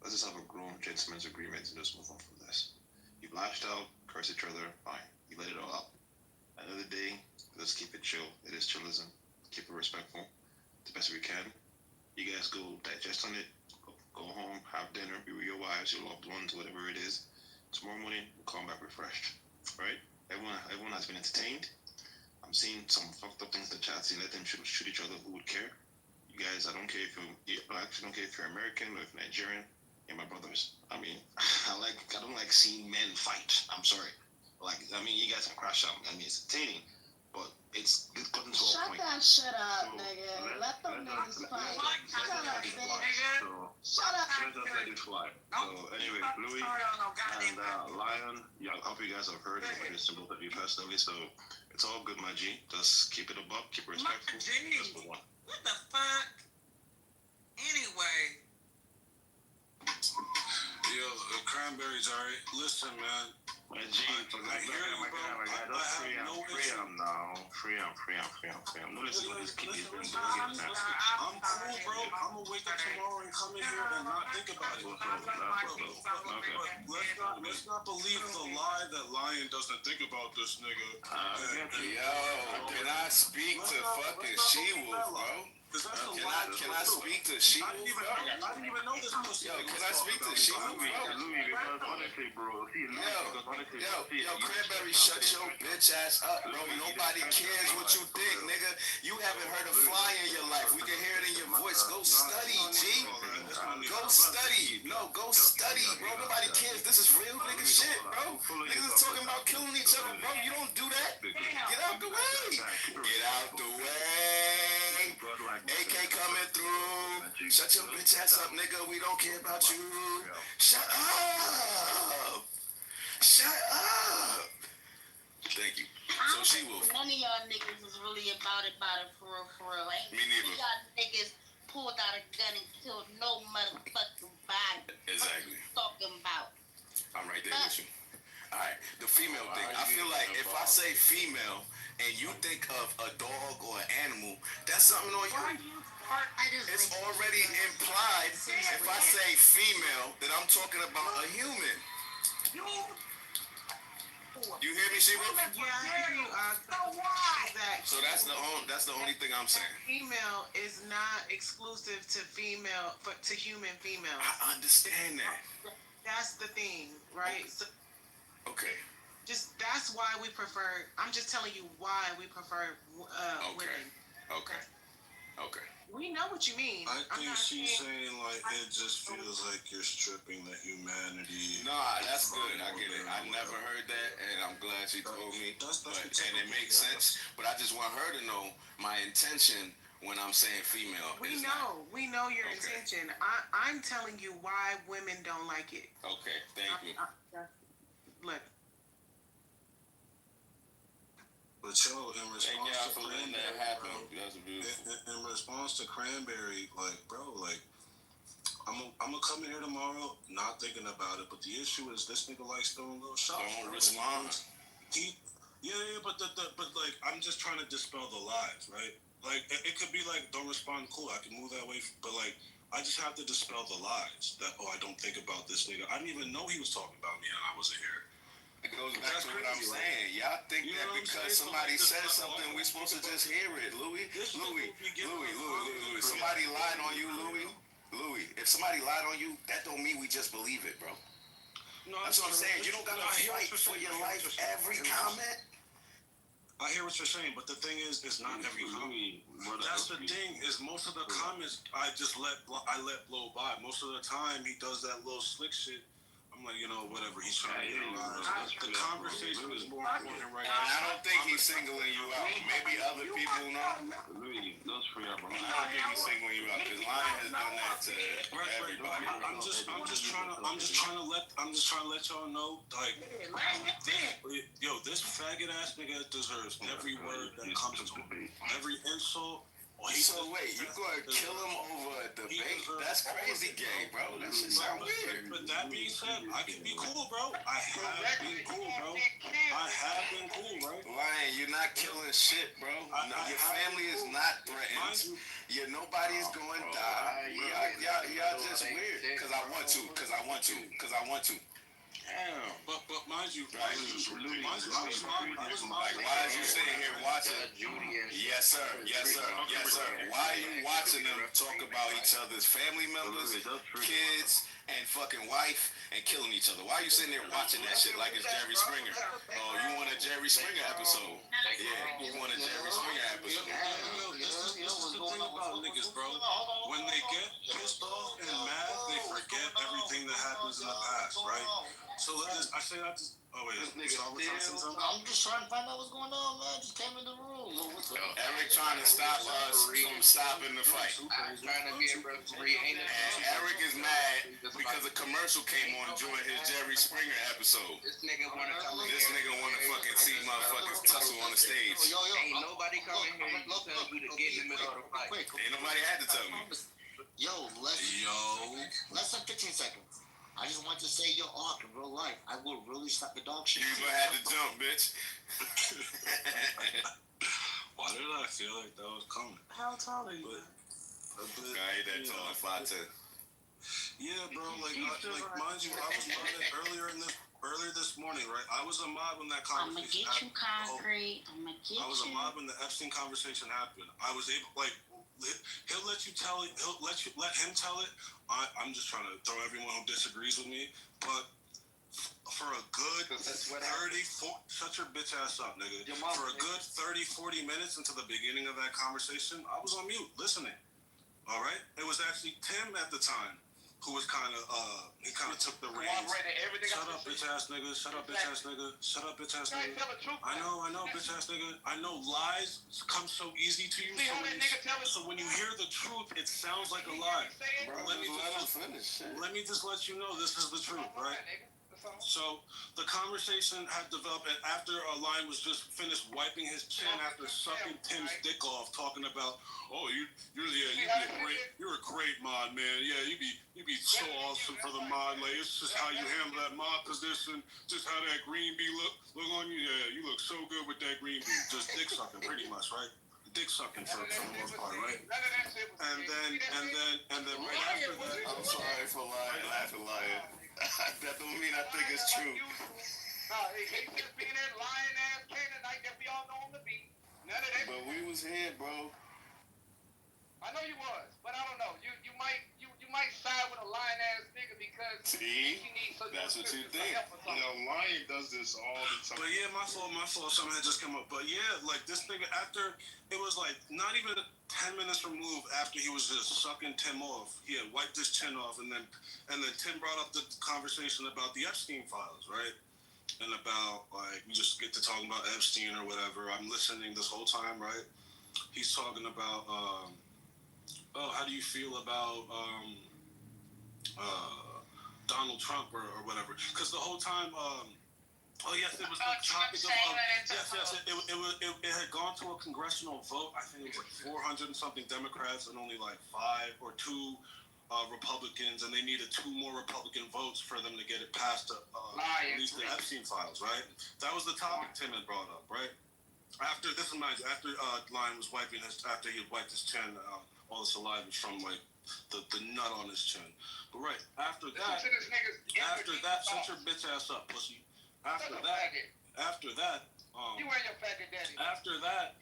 Let's just have a grown gentleman's agreement and just move on from this. You've lashed out, cursed each other, fine. You let it all out. At the end of the day, let's keep it chill. It is chillism. Keep it respectful the best we can. You guys go digest on it. Go home, have dinner, be with your wives, your loved ones, whatever it is. Tomorrow morning, we'll come back refreshed. Right? Everyone has been entertained. I'm seeing some fucked up things in the chat, saying let them shoot each other. Who would care? You guys, I don't care if you're black, I don't care if you're American or if you're Nigerian. You're my brothers. I mean, I don't like seeing men fight. I'm sorry. You guys can crash out. I mean, it's entertaining, but it's gotten to a point. Shut up, nigga. Let them niggas fight. Shut up, nigga. Shut up. Let it fly. So anyway, Louis and Lion, I hope you guys have heard of this to both of you personally. So it's all good, my G. Just keep it above, keep it respectful. Just move on. What the fuck? Anyway. Yo, cranberries, alright. Listen, man. My G, I hear you, bro. Free him. Notice what this kid is doing. I'm cool, bro. I'm gonna wake up tomorrow and come in here and not think about it. Let's not believe the lie that Lion lion doesn't think about this nigga. Yo, can I speak to fucking She-Wolf, bro? Can I speak to She-Wolf? I didn't even know this pussy. Yo, can I speak to She-Wolf, bro? Yo, Cranberry, shut your bitch ass up, bro. Nobody cares what you think, nigga. You haven't heard a fly in your life. We can hear it in your voice. Go study, G. Go study. No, go study, bro. Nobody cares. This is real nigga shit, bro. Niggas is talking about killing each other, bro. You don't do that. Get out the way. Get out the way. AK coming through. Shut your bitch ass up, nigga. We don't care about you. Shut up. Shut up. Thank you. So She-Wolf. None of y'all niggas is really about it for real. Ain't Me neither. Y'all niggas pulled out a gun and killed no motherfucking body. Exactly. What you talking about? I'm right there with you. Alright, the female thing. I feel like if I say female and you think of a dog or an animal, that's something on you. It's already implied if I say female that I'm talking about a human. You hear me, She-Wolf? So that's the only thing I'm saying. Female is not exclusive to human females. I understand that. That's the thing, right? So okay. That's why we prefer. I'm just telling you why we prefer women. Okay. We know what you mean. I think she's saying like it just feels like you're stripping the humanity. Nah, that's good. I get it. I never heard that, and I'm glad she told me. And it makes sense. But I just want her to know my intention when I'm saying female. We know your intention. I'm telling you why women don't like it. Okay, thank you. Look. But yo, in response to Cranberry, like, bro, like, I'm gonna come in here tomorrow not thinking about it, but the issue is this nigga likes throwing little shots. Don't respond. But like, I'm just trying to dispel the lies, right? Like, it could be like, don't respond, cool, I can move that way, but like, I just have to dispel the lies that, I don't think about this nigga. I didn't even know he was talking about me and I wasn't here. It goes back to what I'm saying. Y'all think that because somebody said something, we're supposed to just hear it, Louis. Somebody lied on you, Louis. If somebody lied on you, that don't mean we just believe it, bro. That's what I'm saying. You don't gotta fight for your life every comment. I hear what you're saying, but the thing is, it's not every comment. That's the thing. Is most of the comments I let blow by. Most of the time, he does that little slick shit. I'm like, whatever. He's trying to analyze. The conversation is more important right now. I don't think he's singling you out. Maybe other people know. That's for y'all, bro. I don't think he's singling you out because Lion has done that to everybody. I'm just trying to let y'all know, like, this faggot ass nigga deserves every word that comes to him, every insult. So wait, you gonna kill him over a debate? That's crazy gay, bro. That shit sound weird. But that being said, I can be cool, bro. I have been cool, bro. Lion, you're not killing shit, bro. Your family is not threatened. Nobody's going to die. Y'all just weird. Because I want to. Damn. But mind you, why is you sitting here watching? Yes, sir. Why are you watching them talk about each other's family members, kids, and fucking wife, and killing each other? Why are you sitting there watching that shit like it's Jerry Springer? Oh, you want a Jerry Springer episode? Yeah, you want a Jerry Springer episode? This is the thing about niggas, bro. When they get pissed off and mad, they forget everything that happens in the past, right? So I say that just. Oh wait, I'm just trying to find out what's going on, man. Just came in the room. Eric trying to stop us from stopping the fight. And Eric is mad because a commercial came on during his Jerry Springer episode. This nigga wanna fucking see motherfuckers tussle on the stage. Ain't nobody coming here to tell you to get in the middle of the fight. Ain't nobody had to tell me. Less than 15 seconds. I just want to say your arc in real life. I will really slap the dog shit. You gonna have to jump, bitch. Why did I feel like that was coming? How tall are you? I ain't that tall, 5'10". Yeah, bro. Like mind you, I was running earlier in this. earlier this morning, right? I was a mob when that I'm gonna conversation get you, happened. Concrete. I'm gonna get I was a you. mob when the Epstein conversation happened. I was able, like, he'll let you tell it. He'll let him tell it. I'm just trying to throw everyone who disagrees with me, but for a good 30, shut your bitch ass up, nigga. For a good 30, 40 minutes into the beginning of that conversation, I was on mute listening. All right, it was actually Tim at the time who was kind of he kind of took the reins. Shut up, bitch ass nigga. Shut up, bitch ass nigga. Shut up, bitch ass nigga. I know, bitch ass nigga. I know lies come so easy to you. So when you hear the truth, it sounds like a lie. Bro, let me just let you know this is the truth, right? So the conversation had developed, and after Lion was just finished wiping his chin after sucking Tim's dick off, talking about, oh, you're a great mod, man. Yeah, you be so awesome for the mod. Like, it's just how you handle that mod position, just how that green bee look on you. Yeah, you look so good with that green bee. Just dick sucking, pretty much, right? Dick sucking for the most part, right? And then right after that, I'm sorry for laughing, Lion. That don't mean I think it's true. No, he just being that lying ass Canaanite that we all know him to be. None of that. But we was here, bro. I know you was, but I don't know. You might side with a lying ass nigga because he needs that's what you think. You know, Lion does this all the time. But yeah, my fault. Something had just come up. But yeah, like this nigga after it was like not even 10 minutes removed after he was just sucking Tim off. He had wiped his chin off, and then Tim brought up the conversation about the Epstein files, right? And about like we just get to talking about Epstein or whatever. I'm listening this whole time, right? He's talking about how do you feel about Donald Trump or whatever? Because the whole time, oh yes, it was the topic of yes, it had gone to a congressional vote. I think it was like 400 and something Democrats and only like 5 or 2 Republicans, and they needed 2 more Republican votes for them to get it passed to release the Epstein files, right? That was the topic Tim had brought up, right? After Lion was wiping after he had wiped his chin, all the saliva from like the nut on his chin. But right after that, shut your bitch ass up, pussy. After that, you wear your faggot daddy. After that,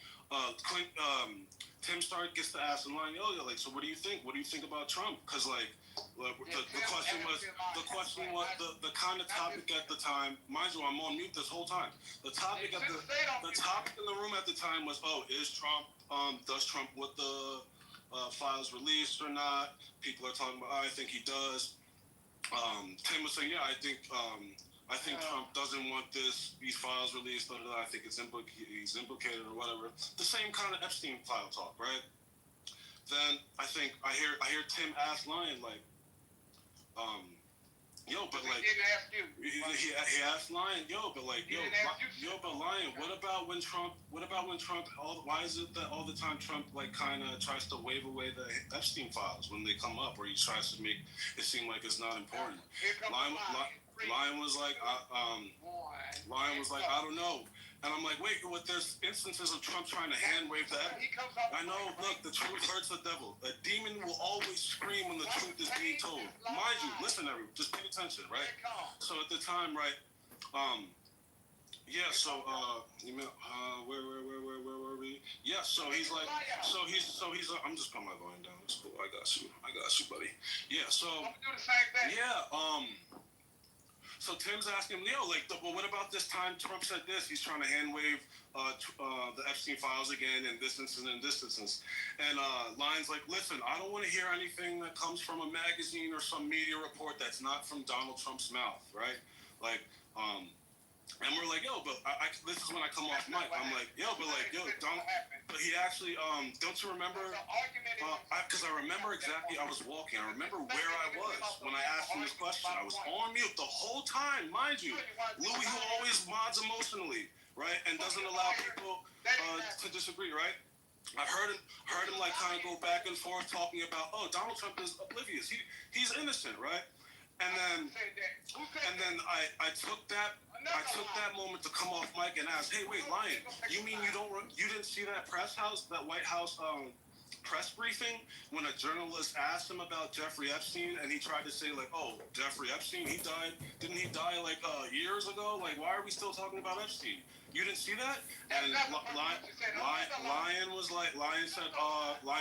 Tim gets to ask Lion, like, so what do you think? What do you think about Trump? Because the question was the kind of topic at the time. Mind you, I'm on mute this whole time. The topic in the room at the time was, is Trump? Does Trump want the files released or not? People are talking about, I think he does. Tim was saying, yeah, I think Trump doesn't want these files released. I think he's implicated or whatever. The same kind of Epstein file talk, right? Then I hear Tim ask Lion like, but like he asked Lion, but Lion, what about when Trump? Why is it that all the time Trump like kind of tries to wave away the Epstein files when they come up, or he tries to make it seem like it's not important? Lion was like, I don't know. And I'm like, wait, there's instances of Trump trying to hand wave that. I know, look, the truth hurts the devil. A demon will always scream when the truth is being told. Mind you, listen, everyone, just pay attention, right? So at the time, right, where were we? Yeah, so he's like, I'm just putting my volume down. It's cool, I got you, buddy. Yeah, so, so Tim's asking him, what about this time Trump said this? He's trying to hand wave the Epstein files again in this instance and this instance. And Lion's like, listen, I don't want to hear anything that comes from a magazine or some media report that's not from Donald Trump's mouth, right? Like, and we're like, but this is when I come off mic. I'm like, Donald, but he actually, don't you remember? Because I remember exactly, I was walking. I remember where I was when I asked him this question. I was on mute the whole time, mind you. Louis, who always mods emotionally, right, and doesn't allow people to disagree, right? I heard him like kind of go back and forth talking about, Donald Trump is oblivious. He's innocent, right? And then I took that moment to come off mic and ask, hey, wait, Lion, you mean you didn't see that White House press briefing when a journalist asked him about Jeffrey Epstein, and he tried to say like, "Oh, Jeffrey Epstein, he died. Didn't he die like years ago? Like, why are we still talking about Epstein? You didn't see that?" And Lion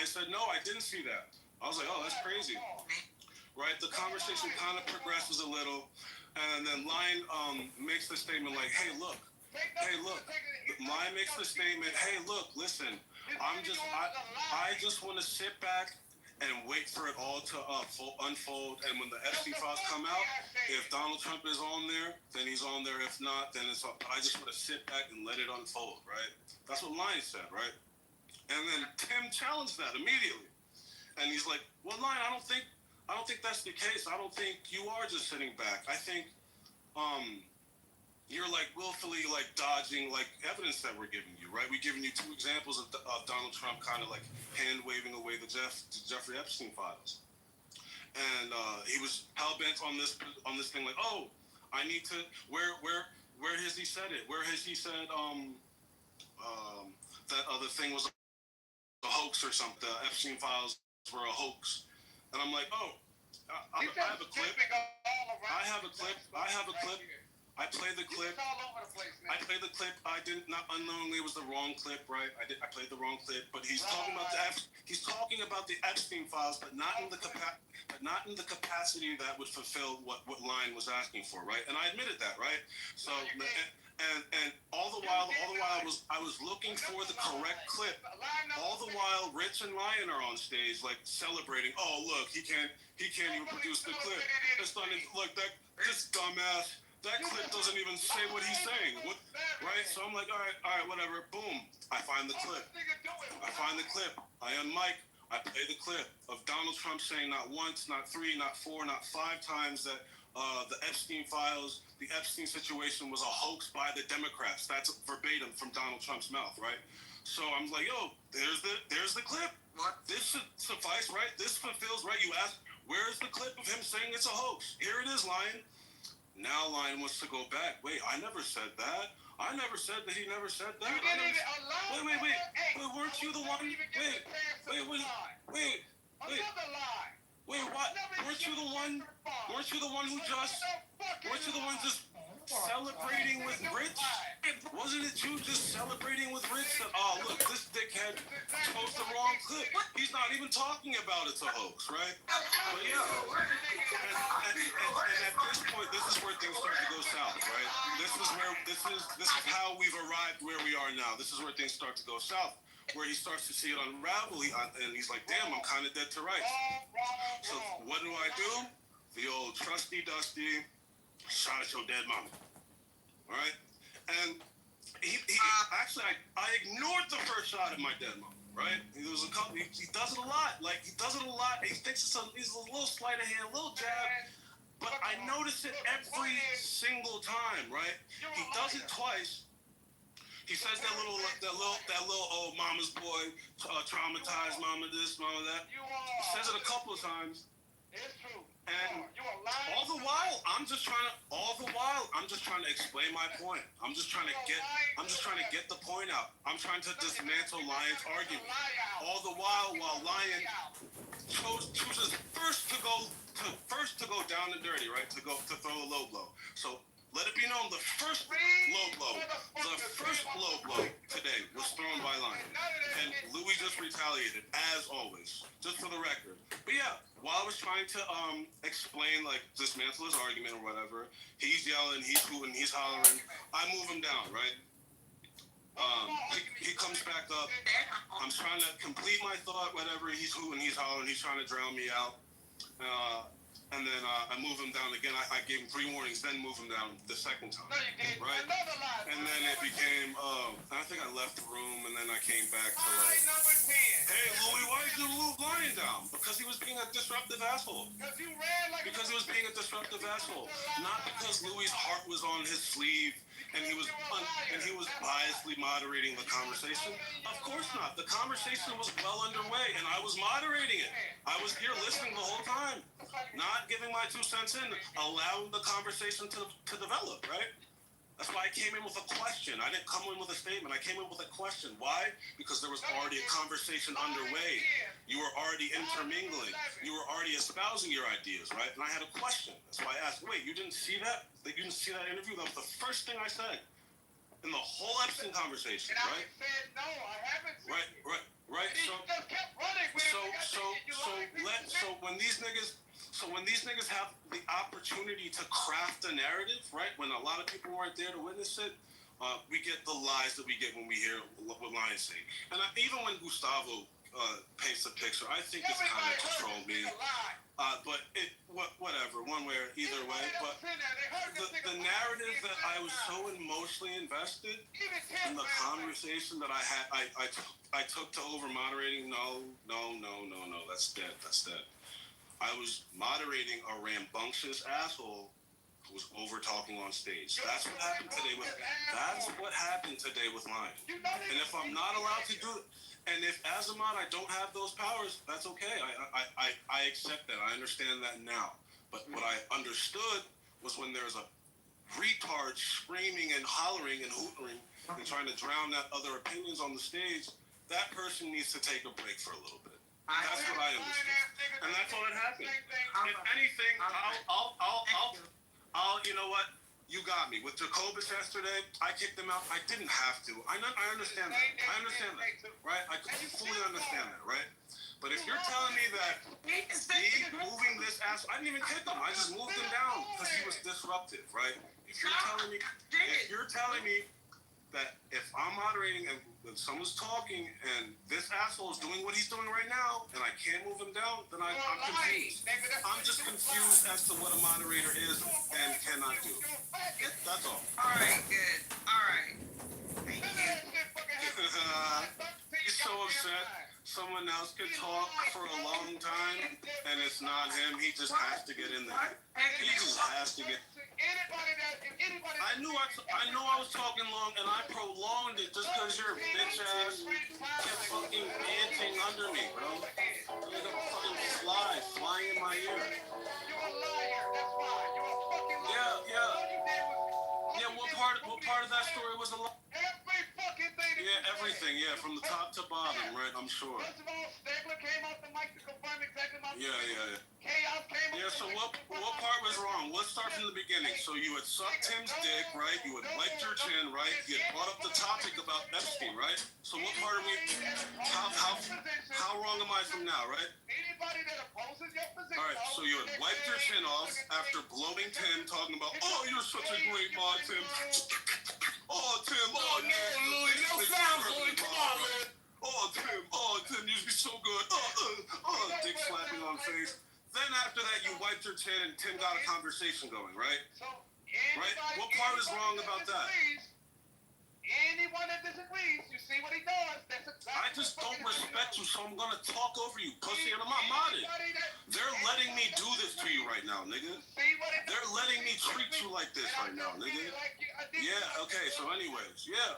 said, "No, I didn't see that." I was like, "Oh, that's crazy." Right? The conversation kind of progresses a little, and then Lion makes the statement like, "Hey, look." Lion makes the statement, "Hey, look, listen. I just want to sit back and wait for it all to unfold. And when the Epstein files come out, if Donald Trump is on there, then he's on there. If not, then it's. I just want to sit back and let it unfold." Right? That's what Lion said, right? And then Tim challenged that immediately, and he's like, "Well, Lion, I don't think that's the case. I don't think you are just sitting back. I think you're like willfully like dodging like evidence that we're giving you, right? We're giving you two examples of Donald Trump kind of like hand waving away the Jeffrey Epstein files, and he was hell bent on this thing like, oh, I need to where has he said it? Where has he said that other thing was a hoax or something? The Epstein files were a hoax, and I'm like, oh, I have a clip. I played the clip. I didn't not unknowingly it was the wrong clip, right? I played the wrong clip, but he's talking about the Epstein files, but not in the capacity that would fulfill what Lion was asking for, right? And I admitted that, right? So and all the while I was looking for the correct clip. All the while Rich and Lion are on stage like celebrating. Oh, look, he can't even produce the clip. It's not even, look, this dumbass. That clip doesn't even say what he's saying. Right? So I'm like, all right, whatever. Boom. I find the clip. I unmic. I play the clip of Donald Trump saying not once, not three, not four, not five times that the Epstein files, the Epstein situation was a hoax by the Democrats. That's verbatim from Donald Trump's mouth, right? So I'm like, yo, there's the clip. What? This should suffice, right? This fulfills, right? You asked, where's the clip of him saying it's a hoax? Here it is, Lion. Now Lion wants to go back. Wait, I never said that. I never said that he never said that. Wait, weren't you the one? Wait, what? Weren't you the one who just celebrating with Rich? Wasn't it you just celebrating with Rich? That, oh, look, this dickhead chose the wrong clip. He's not even talking about it's a hoax, right? But yeah. And at this point, this is where things start to go south, right? This is how we've arrived where we are now. This is where things start to go south, where he starts to see it unravel, and he's like, damn, I'm kind of dead to rights. So what do? The old trusty dusty shot at your dead mama, all right? And he actually, I ignored the first shot at my dead mama, right? There was a couple. He does it a lot. Like he does it a lot. He thinks it's a little sleight of hand, a little jab. But I notice it every single time, right? He does it twice. He says that little oh, mama's boy, traumatized mama this, mama that. He says it a couple of times. It's true. And all the while, I'm just trying to explain my point. I'm just trying to get the point out. I'm trying to dismantle Lion's argument. All the while Lion chooses first to go down and dirty, right? To throw a low blow. So let it be known, the first low blow today was thrown by Lion. And Louis just retaliated, as always, just for the record. But yeah, while I was trying to explain, like, dismantle his argument or whatever, he's yelling, he's hooting, he's hollering. I move him down, right? He comes back up. I'm trying to complete my thought, whatever. He's hooting, he's hollering, he's trying to drown me out. And then I move him down again. I gave him 3 warnings, then move him down the second time. No, you didn't. Right? And then it became, I think I left the room, and then I came back to like, number 10. Hey, Louis, why did you move Lion down? Because he was being a disruptive asshole. Because you ran like Because he was being a disruptive asshole. Not because Louis' heart was on his sleeve, and he was biasly moderating the conversation. Of course not. The conversation was well underway, and I was moderating it. I was here listening the whole time, not giving my 2 cents in, allowing the conversation to develop, right? That's why I came in with a question. I didn't come in with a statement. I came in with a question. Why? Because there was already a conversation underway. You were already intermingling. You were already espousing your ideas, right? And I had a question. That's why I asked, wait, you didn't see that? You didn't see that interview? That was the first thing I said in the whole Epstein conversation, and right? I said, no, I haven't seen Right. And he just kept running with it. So when these niggas have the opportunity to craft a narrative, right? When a lot of people weren't there to witness it, we get the lies that we get when we hear what Lions say. And even when Gustavo paints the picture, I think it's kind of controlled me. But whatever, one way or either way. But the narrative that I was so emotionally invested in the conversation that I took to over moderating, no, that's dead. I was moderating a rambunctious asshole who was over talking on stage. That's what happened today with mine. And if I'm not allowed to do it, and if as a mod I don't have those powers, that's okay. I accept that. I understand that now. But what I understood was when there's a retard screaming and hollering and hootering and trying to drown out other opinions on the stage, that person needs to take a break for a little bit. That's what I understood. And that's all that happened. If anything, I'll you know what? You got me. With Jacobus yesterday, I kicked him out. I didn't have to. I understand that. Right? I fully understand that, right? But if you're telling me that he moving this ass, I didn't even kick him. I just moved him down because he was disruptive, right? If you're telling me that if I'm moderating and someone's talking and this asshole is doing what he's doing right now and I can't move him down, then I'm confused. I'm just confused as to what a moderator is and cannot do. That's all. All right, good. All right. Thank you. He's so upset. Someone else could talk for a long time and it's not him. He just has to get in there. He just has to get. I know I was talking long and I prolonged it just because your bitch ass kept fucking dancing under me, bro. You're gonna fucking fly in my ear. Yeah, what part of that story was a lie? Yeah, everything, from the top to bottom, right, I'm sure. First of all, Stegler came off the mic to confirm exactly my Yeah. Chaos came Yeah, so what part was wrong? Let's start from the beginning. So you had sucked Tim's dick, right? You had wiped your chin, right? You had brought up the topic about Epstein, right? So what part are we... How wrong am I from now, right? Anybody that opposes your position... Alright, so you had wiped your chin off after blowing Tim, talking about, oh, you're such a great mod, Tim. Oh, Tim, oh, no, Louis, no sound, Louis, come on, man. Oh, Tim, you be so good. Dick slapping on face. Then after that, you wiped your chin and Tim got a conversation going, right? Right? What part is wrong about that? Anyone that disagrees, you see what he does. I just don't respect you, so I'm gonna talk over you, pussy, and I'm not modded. They're letting me do this to you right now, nigga. They're letting me treat you like this right now, nigga. Yeah, okay, so anyways, yeah.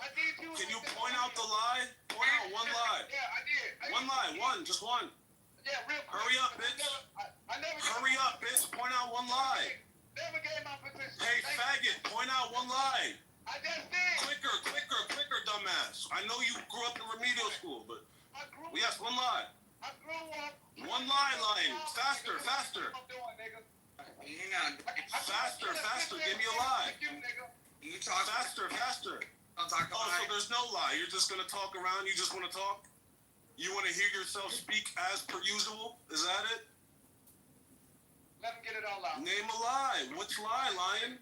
Can you point out the lie? Point out one lie. One lie, just one. Hurry up, bitch. Hurry up, bitch. Point out one lie. Hey, faggot, point out one lie. Quicker, dumbass. I know you grew up in remedial school, but yes, one lie. One lie, lying. Faster. Faster, give me a lie. Faster. Oh, so there's no lie. You're just gonna talk around, you just wanna talk? You wanna hear yourself speak as per usual? Is that it? Let him get it all out. Name a lie. Which lie, Lion?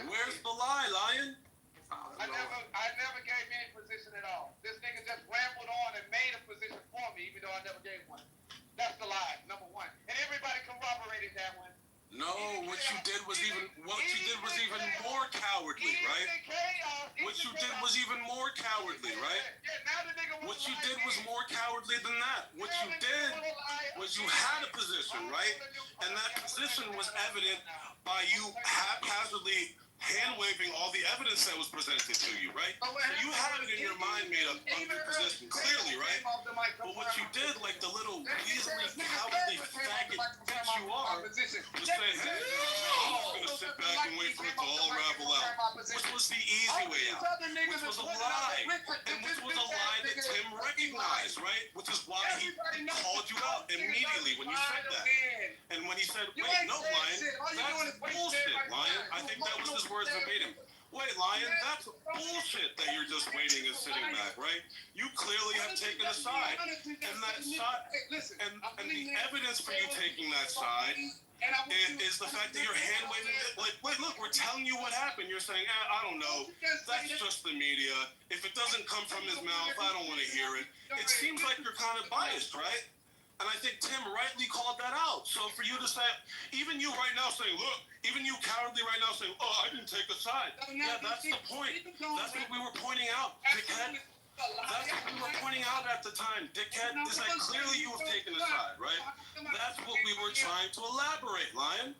Where's the lie, Lion? I never gave any position at all. This nigga just rambled on and made a position for me, even though I never gave one. That's the lie, number one. And everybody corroborated that one. No, what you did was even more cowardly, right? What you did was even more cowardly, right? What you did was more cowardly than that. What you did was you had a position, right? And that position was evident by you haphazardly hand-waving all the evidence that was presented to you, right? So you have it in your mind made up of your position, clearly, right? But what you did, like the little weaselly, cowardly faggot bitch you are, was say, hey, I'm just going to sit back and wait for it to all ravel out, which was the easy way out, which was a lie, and which was a lie that Tim recognized, right? Which is why he called you out immediately when you said that. And when he said, wait, no, Lion, that's bullshit, Lion. I think that was his words verbatim. Wait, Lion, that's bullshit that you're just waiting and sitting back, right? You clearly have taken a side. And that side, and the evidence for you taking that side is the fact that you're hand waving it. Like, wait, look, we're telling you what happened. You're saying, I don't know. That's just the media. If it doesn't come from his mouth, I don't want to hear it. It seems like you're kind of biased, right? And I think Tim rightly called that out. So for you to say, even you right now saying, look, even you cowardly right now saying, oh, I didn't take a side. Yeah, that's the point. That's what we were pointing out, dickhead. That's what we were pointing out at the time, dickhead. It's like clearly you have taken a side, right? That's what we were trying to elaborate, Lion.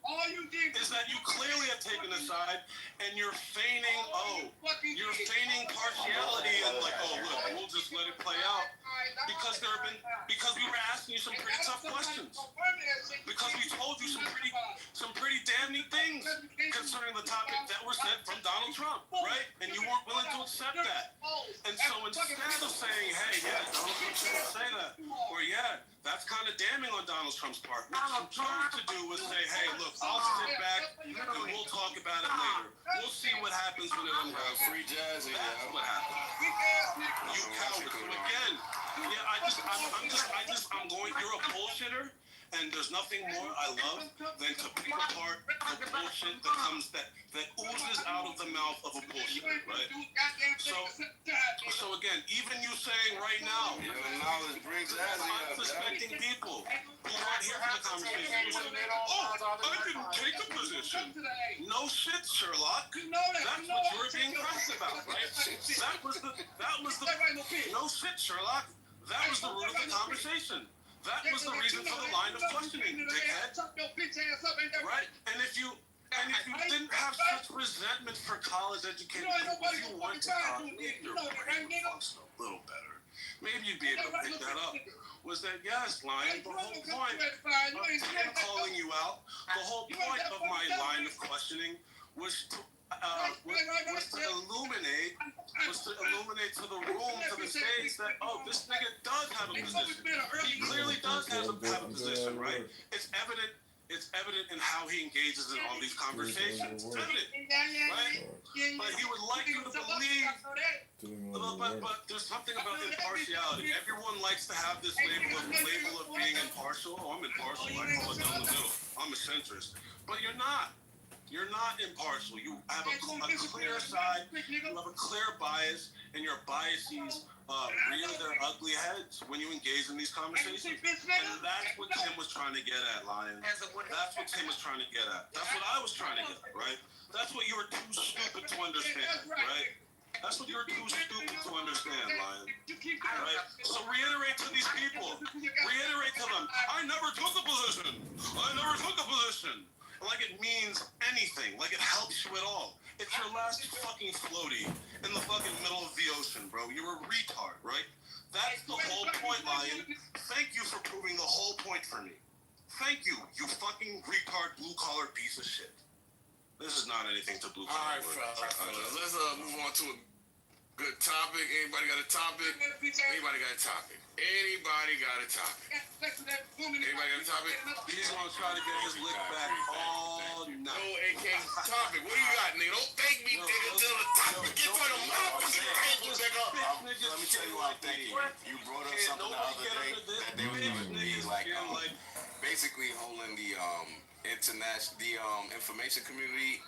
Is that you clearly have taken a side and you're feigning, you're feigning partiality and like, oh, look, we'll just let it play out. Because we were asking you some pretty tough questions. Because we told you some pretty damning things concerning the topic that were said from Donald Trump, right? And you weren't willing to accept that. And so instead of saying, hey, yeah, Donald Trump shouldn't say that, or yeah, that's kind of damning on Donald Trump's part, what you chose to do was say, hey, look, I'll sit back and we'll talk about it later. We'll see what happens when it unravels. Free jazz. That's what happened. You coward. So again, yeah, I'm going, you're a bullshitter. And there's nothing more I love than to pick apart the bullshit that oozes out of the mouth of a bullshitter, right? So again, even you saying right now, I'm suspecting people who aren't here for the conversation. Oh, I didn't take a position. No shit, Sherlock. That's what you were being pressed about, right? That was the no shit, Sherlock. That was the root of the conversation. That was the reason for the line of questioning, dickhead. Right? And if you didn't have such resentment for college education, if you wanted to maybe your brain would function a little better. Maybe you'd be able to pick that up. Was that, yes, Lion, the whole point of Tim calling you out, the whole point of my line of questioning was to illuminate to the room, to the stage that, oh, this nigga does have a position. He clearly does have a position, right? It's evident in how he engages in all these conversations. It's evident, right? But he would like you to believe, but there's something about impartiality. Everyone likes to have this label of being impartial. Oh, I'm impartial. I call it down the middle. I'm a centrist. But you're not. You're not impartial. You have a clear side, you have a clear bias, and your biases rear their ugly heads when you engage in these conversations. And that's what Tim was trying to get at, Lion. That's what Tim was trying to get at. That's what I was trying to get at, right? That's what you were too stupid to understand, right? That's what you were too stupid to understand, Lion. Right? So reiterate to these people. Reiterate to them. I never took a position. I never took a position. Like it means anything, like it helps you at all. It's your last fucking floaty in the fucking middle of the ocean, bro. You're a retard, right? That's the whole point, Lion. Thank you for proving the whole point for me. Thank you, you fucking retard blue-collar piece of shit. This is not anything to blue-collar. All right, fellas. Let's move on to a good topic. Anybody got a topic? Anybody got a topic? Anybody got a topic? Anybody got a topic? He's gonna try to get his lick back all night. No AK topic. What do you got, nigga? Don't thank me, nigga, until the topic gets on the mouth. Let me tell you one thing. You brought up something the other day that they were giving me like basically holding the information community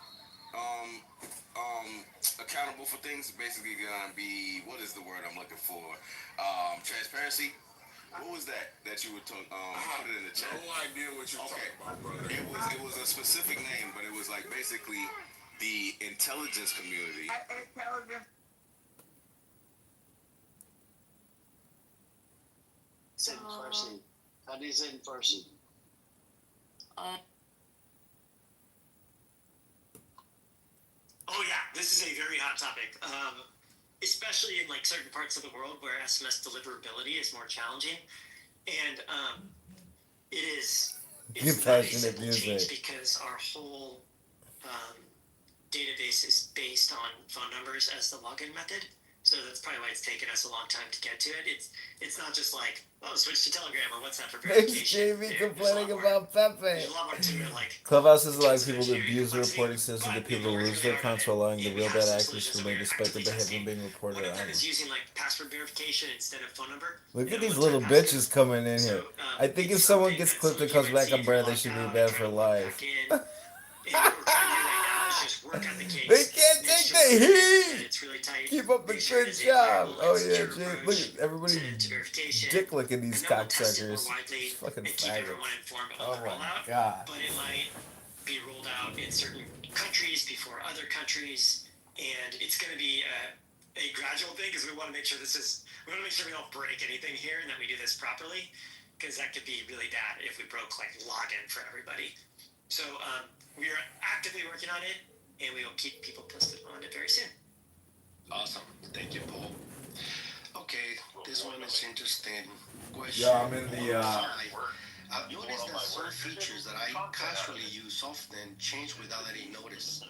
accountable for things. Basically gonna be, what is the word I'm looking for? Transparency. What was that you were talking? Put it in the chat. No idea what you're talking about, brother. It was a specific name, but it was like basically the intelligence community. In person. How do you say in person? this is a very hot topic, especially in like certain parts of the world where SMS deliverability is more challenging, and it's not a simple change because our whole database is based on phone numbers as the login method. So that's probably why it's taken us a long time to get to it. It's not just like, switch to Telegram or WhatsApp for verification. Jamie complaining about Pepe. There's a lot more to it, like Clubhouse is allowing people to abuse the reporting system to people to lose their accounts for allowing the real bad actors to remain despite their behavior being reported one of on them them. is using like password verification instead of phone number. Look at these little bitches coming in here. I think if someone gets clipped and comes back on brand, they should be banned for life. And what we're trying to do right now is just work on the case. They can't take the heat! It's really tight. Keep up the good job! Oh yeah, Jay. Look at everybody dick licking these cocksuckers. Fucking faggots. Oh my god. But it might be rolled out in certain countries before other countries, and it's going to be a gradual thing because we want to make sure we don't break anything here and that we do this properly, because that could be really bad if we broke like login for everybody. So we are actively working on it, and we will keep people posted on it very soon. Awesome. Thank you, Paul. Okay, this one is interesting. Question. Yeah, I'm in the I've noticed that some features that I casually use often change without any notice.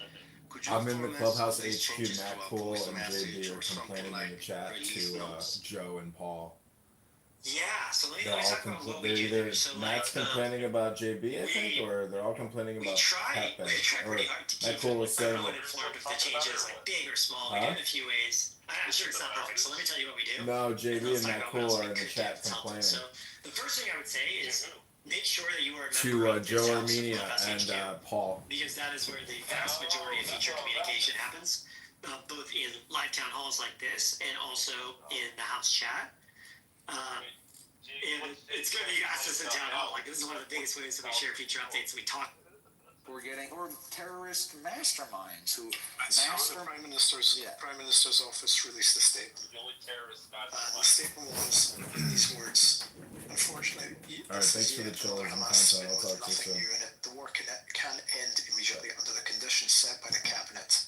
I'm in the Clubhouse HQ. Matt Cool and JB are complaining in the chat to Joe and Paul. Yeah, so let me They're talk all about what we do. either So Matt's complaining about JB, I think, or they're all complaining about Pepe. Or Matt Cool was saying everyone informed of the changes, like big or small. We do it in a few ways. I'm sure it's not perfect, so let me tell you what we do. No, JB and Matt Cool are in the chat complaining. So the first thing I would say is make sure that you are a To member of Joe this house, Armenia and Paul. because that is where the vast majority of future communication happens, both in live town halls like this and also in the house chat. And it's going to be access in town hall. Like, this is one of the biggest ways that we share feature updates. We talk. We're terrorist masterminds who Prime Minister's office released a statement. The only terrorist The statement was these words. Unfortunately, Alright, thanks for the chillers and content. I'll talk to you soon. the war can end immediately under the conditions set by the cabinet.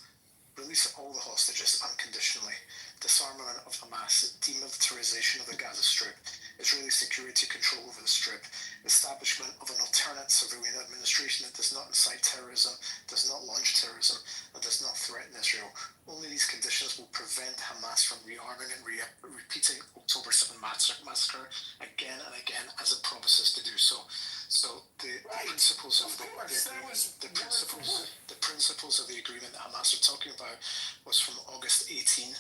Release all the hostages unconditionally. Disarmament of Hamas. Demilitarization of the Gaza Strip. Israeli security control over the Strip. Establishment of an alternate civilian administration that does not incite terrorism, does not launch terrorism, and does not threaten Israel. Only these conditions will prevent Hamas from rearming and repeating October 7 massacre again and again as it promises to do so. So the principles of the principles of the agreement that Hamas are talking about was from August 18.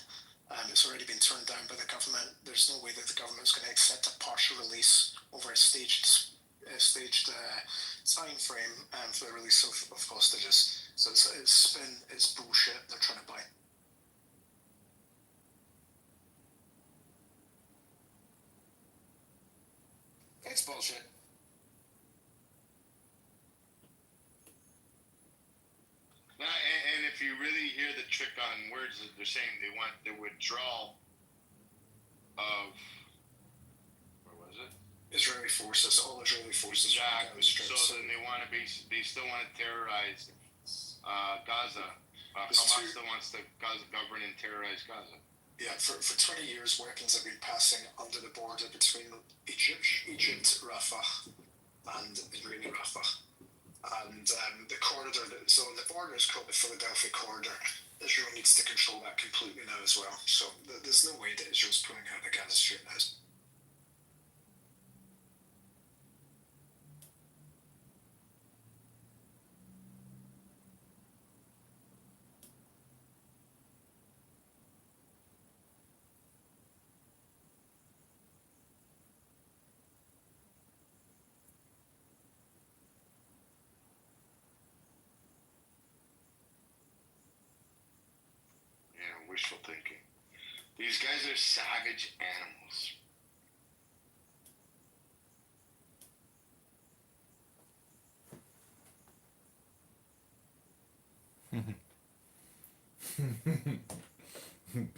It's already been turned down by the government. There's no way that the government's going to accept a partial release over a staged time frame for the release of hostages. So it's spin, it's bullshit they're trying to buy. It's bullshit. And if you really hear the trick on words, they're saying they want the withdrawal of, where was it? Israeli forces, all Israeli forces. Exactly. So then they still want to terrorize Gaza. Hamas still wants the Gaza government and terrorize Gaza. Yeah, for 20 years, weapons have been passing under the border between Egypt, Rafah, and Israeli Rafah. And the corridor, so the border is called the Philadelphia Corridor. Israel needs to control that completely now as well. So there's no way that Israel's pulling out the Gaza Strip now. Wishful thinking. These guys are savage animals.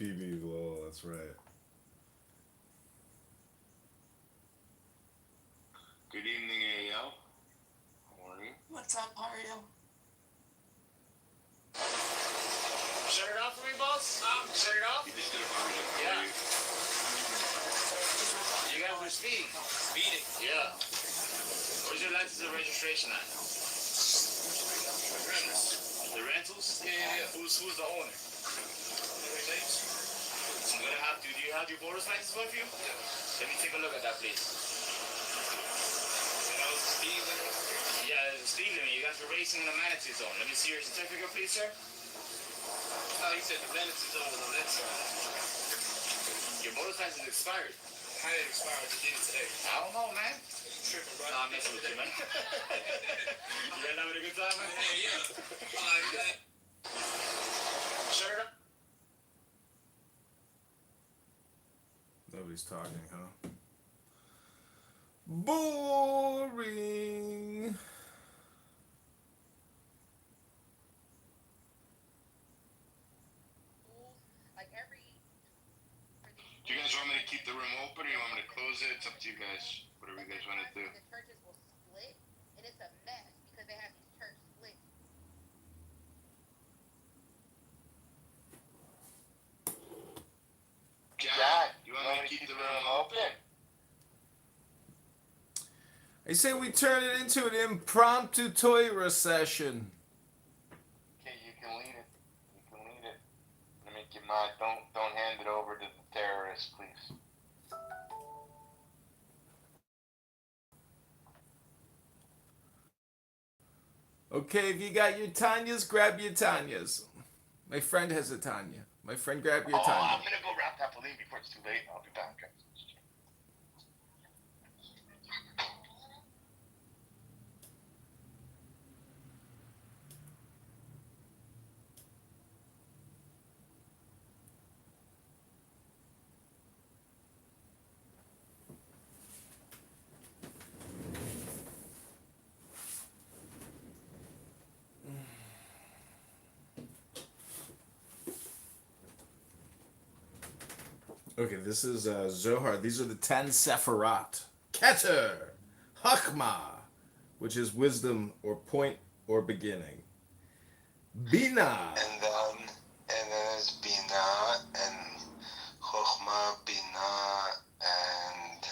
BB lol, that's right. Good evening, AL. How are you? What's up, Mario? Shut it license and registration on? The rentals? Yeah. Who's the owner? I'm gonna have to. Do you have your boater's license with you? Let me take a look at that, please. Yeah, speed limit. You got your racing in the manatee zone. Let me see your certificate, please, sir. Oh, you said the manatee zone was on that side. Your boater's license expired. How did it expire? You did it today. I don't know, man. Tripping, bro. Nah, I'm messing with you, man. You guys having a good time, man? Yeah. All right, man. Shirt up. Nobody's talking, huh? Boring. Do you guys want me to keep the room open or you want me to close it? It's up to you guys. Whatever you guys want to do. The churches will split, and it's a mess because they have these church splits. Jack, you want me to keep the room open? I say we turn it into an impromptu Torah session. Okay, you can lead it. You can lead it. Let me make you mad. Don't hand it over to the terrorists, please. Okay, if you got your Tanyas, grab your Tanyas. My friend has a Tanya. My friend, grab your Tanya. I'm gonna go wrap that balloon before it's too late. I'll be back. Okay, this is Zohar. These are the 10 Sephirot. Keter, Hakma, which is wisdom or point or beginning. Bina. And then it's Bina and Chochma, Bina, and...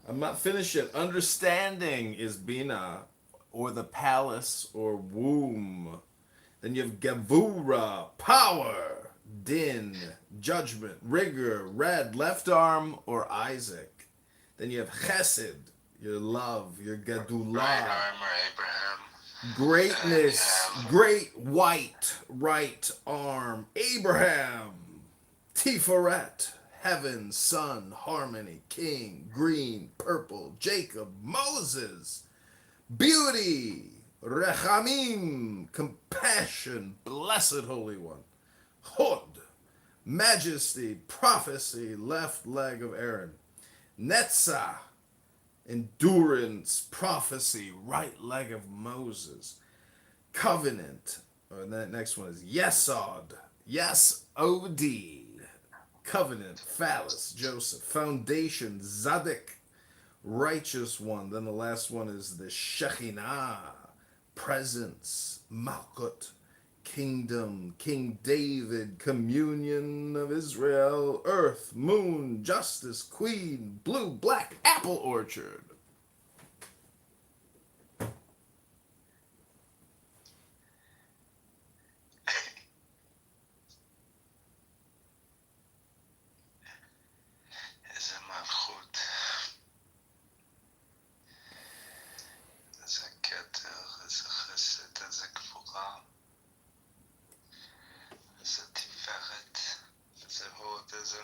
I'm not finished yet. Understanding is Bina, or the palace, or womb. Then you have Gevura, power. Din, judgment, rigor, red, left arm, or Isaac. Then you have Chesed, your love, your Gedulah. Right arm or Abraham. Greatness, great white, right arm, Abraham. Tiferet, heaven, sun, harmony, king, green, purple, Jacob, Moses. Beauty, Rechamim, compassion, blessed Holy One. Hod, majesty, prophecy, left leg of Aaron. Netzah, endurance, prophecy, right leg of Moses. Covenant, or that next one is Yesod, Yes-O-D. Covenant, phallus, Joseph. Foundation, Zadok, righteous one. Then the last one is the Shekhinah, presence, Malkut, kingdom, King David, communion of Israel, earth, moon, justice, queen, blue, black, apple orchard. איזה מלכות. איזה כתר, איזה חסד, איזה גבורה. איזה תפארת, איזה הוד, איזה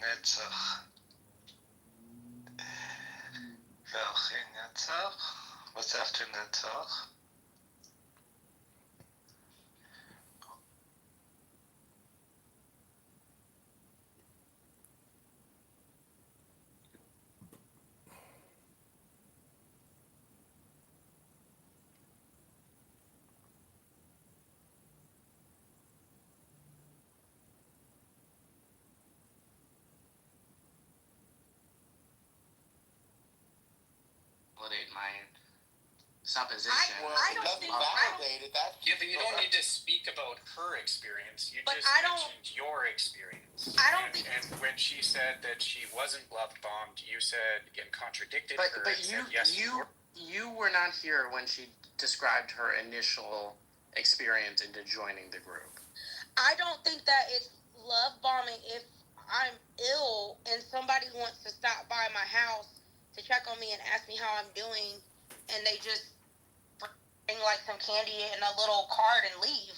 נצח. ואחרי נצח? What's after נצח? My supposition. I don't think that. Yeah, but you don't need to speak about her experience. You But just I don't- mentioned your experience. I don't and, think- And when she said that she wasn't love bombed, you said and contradicted But her but and you said yes. you were. you were not here when she described her initial experience into joining the group. I don't think that it's love bombing if I'm ill and somebody wants to stop by my house to check on me and ask me how I'm doing, and they just bring like some candy and a little card and leave.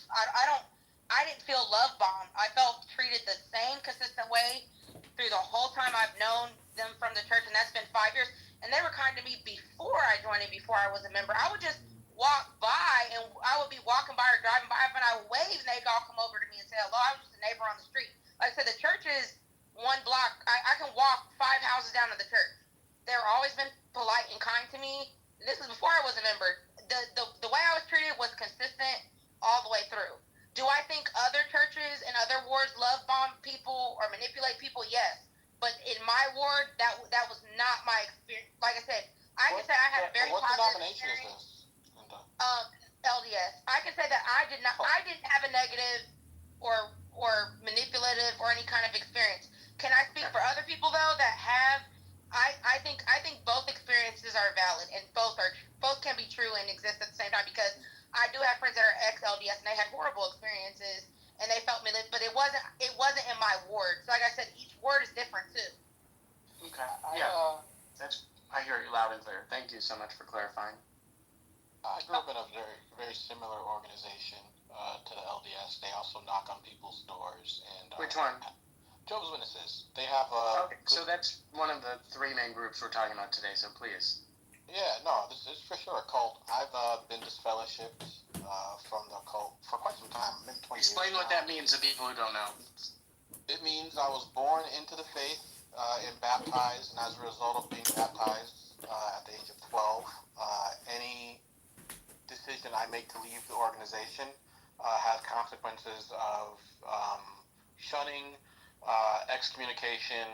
I didn't feel love bombed. I felt treated the same consistent way through the whole time I've known them from the church, and that's been 5 years. And they were kind to me before I joined it, before I was a member. I would just walk by, and I would be walking by or driving by, and I would wave, and they'd all come over to me and say hello. I was just a neighbor on the street. Like I said, the church is one block. I can walk 5 houses down to the church. They've always been polite and kind to me. This is before I was a member. The way I was treated was consistent all the way through. Do I think other churches and other wards love bomb people or manipulate people? Yes. But in my ward, that was not my experience. Like I said, I can say I had a very positive experience. LDS. I can say that I didn't have a negative or manipulative or any kind of experience. Can I speak for other people though that have? I think both experiences are valid and both can be true and exist at the same time, because I do have friends that are ex-LDS and they had horrible experiences and they felt manipulated, but it wasn't in my ward. So like I said, each ward is different too. Okay. I hear you loud and clear. Thank you so much for clarifying. I grew up in a very, very similar organization to the LDS. They also knock on people's doors. And which one? Jehovah's Witnesses. They have okay, so that's one of the 3 main groups we're talking about today, so please. Yeah, no, this is for sure a cult. I've been disfellowshipped from the cult for quite some time, maybe 20 years. Explain what that means to people who don't know. It means I was born into the faith and baptized, and as a result of being baptized at the age of 12, any decision I make to leave the organization has consequences of shunning, excommunication,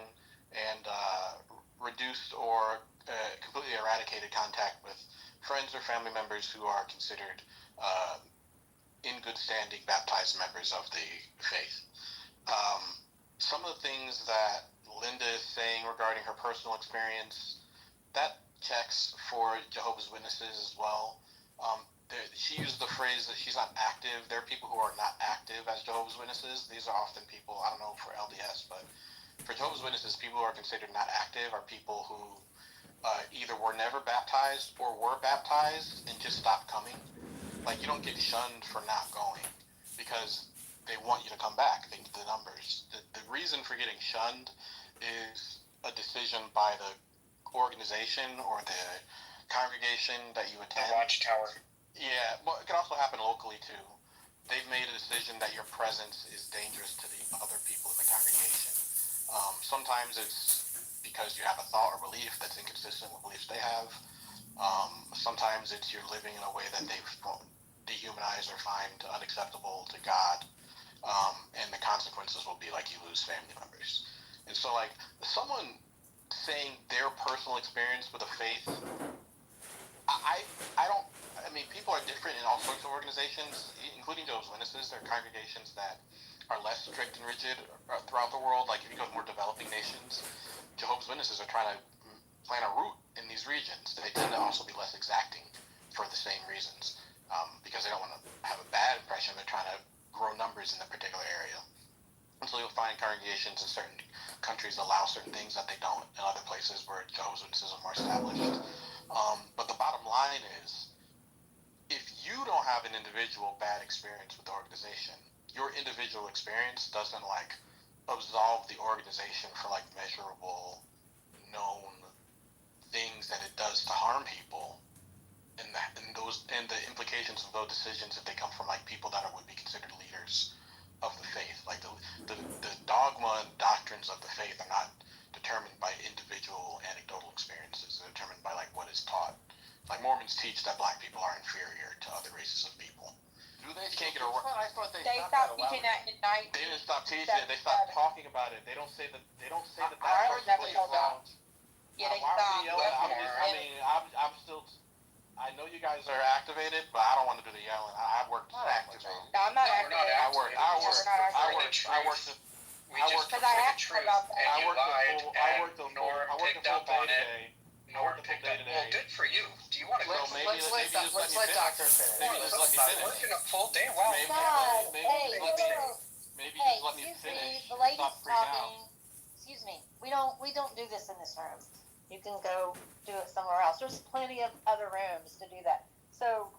and reduced or completely eradicated contact with friends or family members who are considered in good standing baptized members of the faith. Some of the things that Linda is saying regarding her personal experience, that checks for Jehovah's Witnesses as well. She used the phrase that she's not active. There are people who are not active as Jehovah's Witnesses. These are often people, I don't know for LDS, but for Jehovah's Witnesses, people who are considered not active are people who either were never baptized or were baptized and just stopped coming. Like, you don't get shunned for not going because they want you to come back. They need the numbers. The reason for getting shunned is a decision by the organization or the congregation that you attend. The Watchtower. Yeah, but it can also happen locally too. They've made a decision that your presence is dangerous to the other people in the congregation. Sometimes it's because you have a thought or belief that's inconsistent with beliefs they have. Sometimes it's you're living in a way that they've dehumanized or find unacceptable to God. And the consequences will be like you lose family members. And so like someone saying their personal experience with a faith, I mean, people are different in all sorts of organizations, including Jehovah's Witnesses. There are congregations that are less strict and rigid throughout the world. Like if you go to more developing nations, Jehovah's Witnesses are trying to plant a root in these regions. They tend to also be less exacting for the same reasons, because they don't want to have a bad impression. They're trying to grow numbers in a particular area. And so you'll find congregations in certain countries allow certain things that they don't in other places where Jehovah's Witnesses are more established. But the bottom line is, if you don't have an individual bad experience with the organization, your individual experience doesn't like absolve the organization for like measurable, known things that it does to harm people, and the implications of those decisions if they come from like people that would be considered leaders of the faith. Like the dogma and doctrines of the faith are not determined by individual anecdotal experiences. They're determined by like what is taught. Like Mormons teach that black people are inferior to other races of people. Do they? You can't get a word. I thought they stopped teaching that in 19. They didn't stop teaching it. They stopped talking about it. They don't say that. They don't say that. I heard that they stopped. Yeah, they stopped. I'm still. I know you guys are activated, but I don't want to do the yelling. I work. No, I'm not activated. I work. We just prefer the truth, and you lied, and Nor picked up on it. Norm picked up. Well, good for you. Do you want to? Let's let Doctor finish. Maybe just let me finish. Working a full day. Wow. Maybe just let me finish. The lady's Stop freaking out. talking. Excuse me. We don't do this in this room. You can go do it somewhere else. There's plenty of other rooms to do that. So,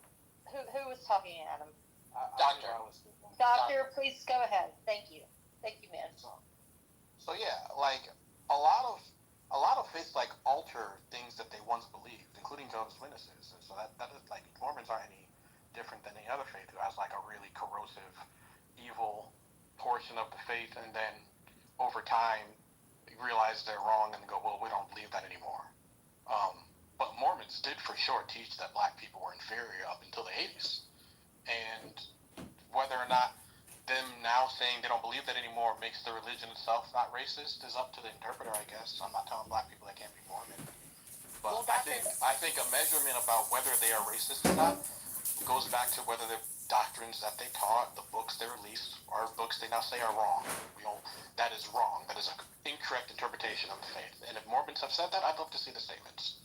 who was talking, Adam? Doctor. Doctor, please go ahead. Thank you, man. So yeah, like a lot of faiths like alter things that they once believed, including Jehovah's Witnesses. And so that is like Mormons aren't any different than any other faith who has like a really corrosive, evil portion of the faith, and then over time realize they're wrong and go, well, we don't believe that anymore. But Mormons did for sure teach that black people were inferior up until the 80s. And whether or not them now saying they don't believe that anymore makes the religion itself not racist is up to the interpreter, I guess. I'm not telling black people they can't be Mormon. But I think a measurement about whether they are racist or not goes back to whether the doctrines that they taught, the books they released, are books they now say are wrong. That is wrong. That is an incorrect interpretation of the faith. And if Mormons have said that, I'd love to see the statements.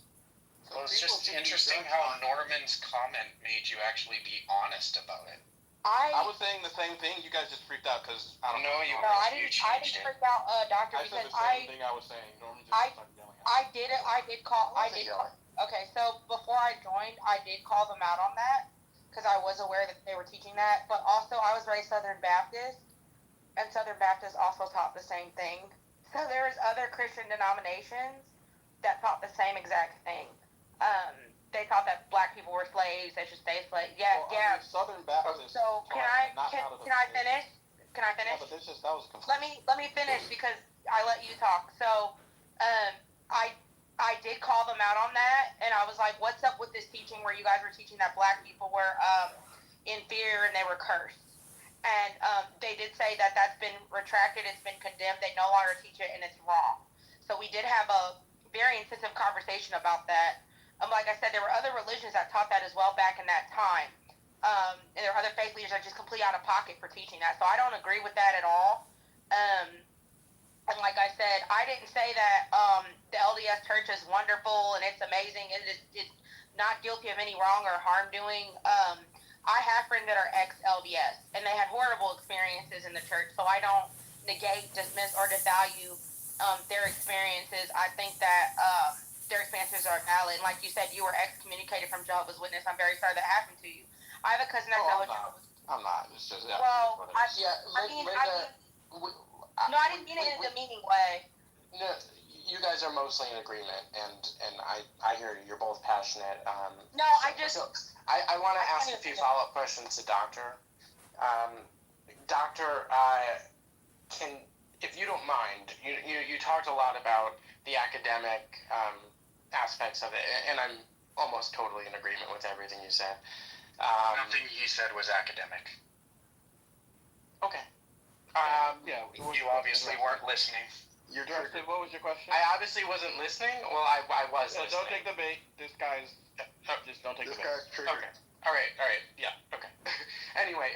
Well, it's just interesting how Norman's comment made you actually be honest about it. I was saying the same thing. You guys just freaked out because I don't know. I didn't freak out, Doctor, I said because the same thing I was saying. Norman just started yelling at me. I did call. Okay, so before I joined, I did call them out on that because I was aware that they were teaching that. But also, I was raised Southern Baptist, and Southern Baptist also taught the same thing. So there's other Christian denominations that taught the same exact thing. They thought that black people were slaves. They should stay slaves. Yeah. I mean, Southern Baptist. So can I finish? Can I finish? Yeah, but that was Let me finish because I let you talk. So, I did call them out on that, and I was like, "What's up with this teaching where you guys were teaching that black people were inferior and they were cursed?" And they did say that that's been retracted. It's been condemned. They no longer teach it, and it's wrong. So we did have a very intensive conversation about that. Like I said, there were other religions that taught that as well back in that time. And there are other faith leaders that are just completely out of pocket for teaching that. So I don't agree with that at all. And like I said, I didn't say that the LDS church is wonderful and it's amazing and it's not guilty of any wrong or harm doing. I have friends that are ex-LDS and they had horrible experiences in the church. So I don't negate, dismiss, or devalue their experiences. I think that their experiences are valid. Like you said, you were excommunicated from Jehovah's Witness. I'm very sorry that happened to you. I have a cousin that's I'm not. It's just I didn't mean it in a demeaning way. No, you guys are mostly in agreement, and I hear you're both passionate. I want to ask a few follow-up questions to Doctor. Doctor, if you don't mind, you talked a lot about the academic aspects of it, and I'm almost totally in agreement with everything you said. Nothing you said was academic. Okay. You obviously weren't listening. What was your question? I obviously wasn't listening. Well, I was listening. Don't take the bait. This guy's... Just don't take the bait. Okay. All right. Yeah, okay. Anyway,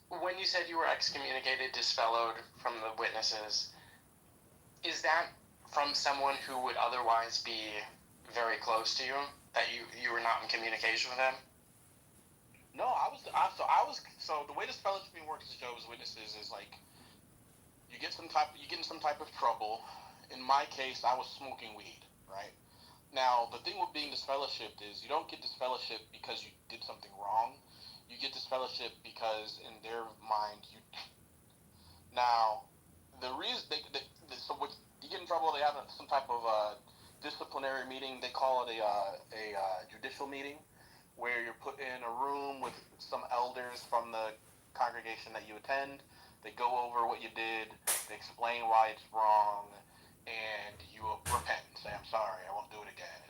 when you said you were excommunicated, disfellowed from the witnesses, is that from someone who would otherwise be very close to you, that you were not in communication with them? No, so the way this fellowshipping works as Jehovah's Witnesses is like you get in some type of trouble. In my case, I was smoking weed, right? Now, the thing with being disfellowshipped is you don't get disfellowshipped because you did something wrong. You get disfellowshipped because in their mind Now, the reason so when you get in trouble, they have some type of disciplinary meeting. They call it a judicial meeting, where you're put in a room with some elders from the congregation that you attend. They go over what you did, they explain why it's wrong, and you repent and say, I'm sorry, I won't do it again.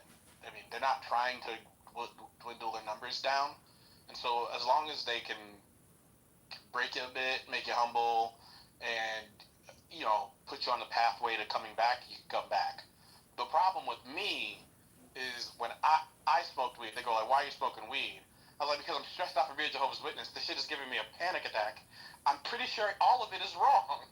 I mean, they're not trying to dwindle their numbers down. And so as long as they can break you a bit, make you humble, and, put you on the pathway to coming back, you can come back. The problem with me is when I smoked weed, they go like, why are you smoking weed? I was like, because I'm stressed out for being a Jehovah's Witness. This shit is giving me a panic attack. I'm pretty sure all of it is wrong.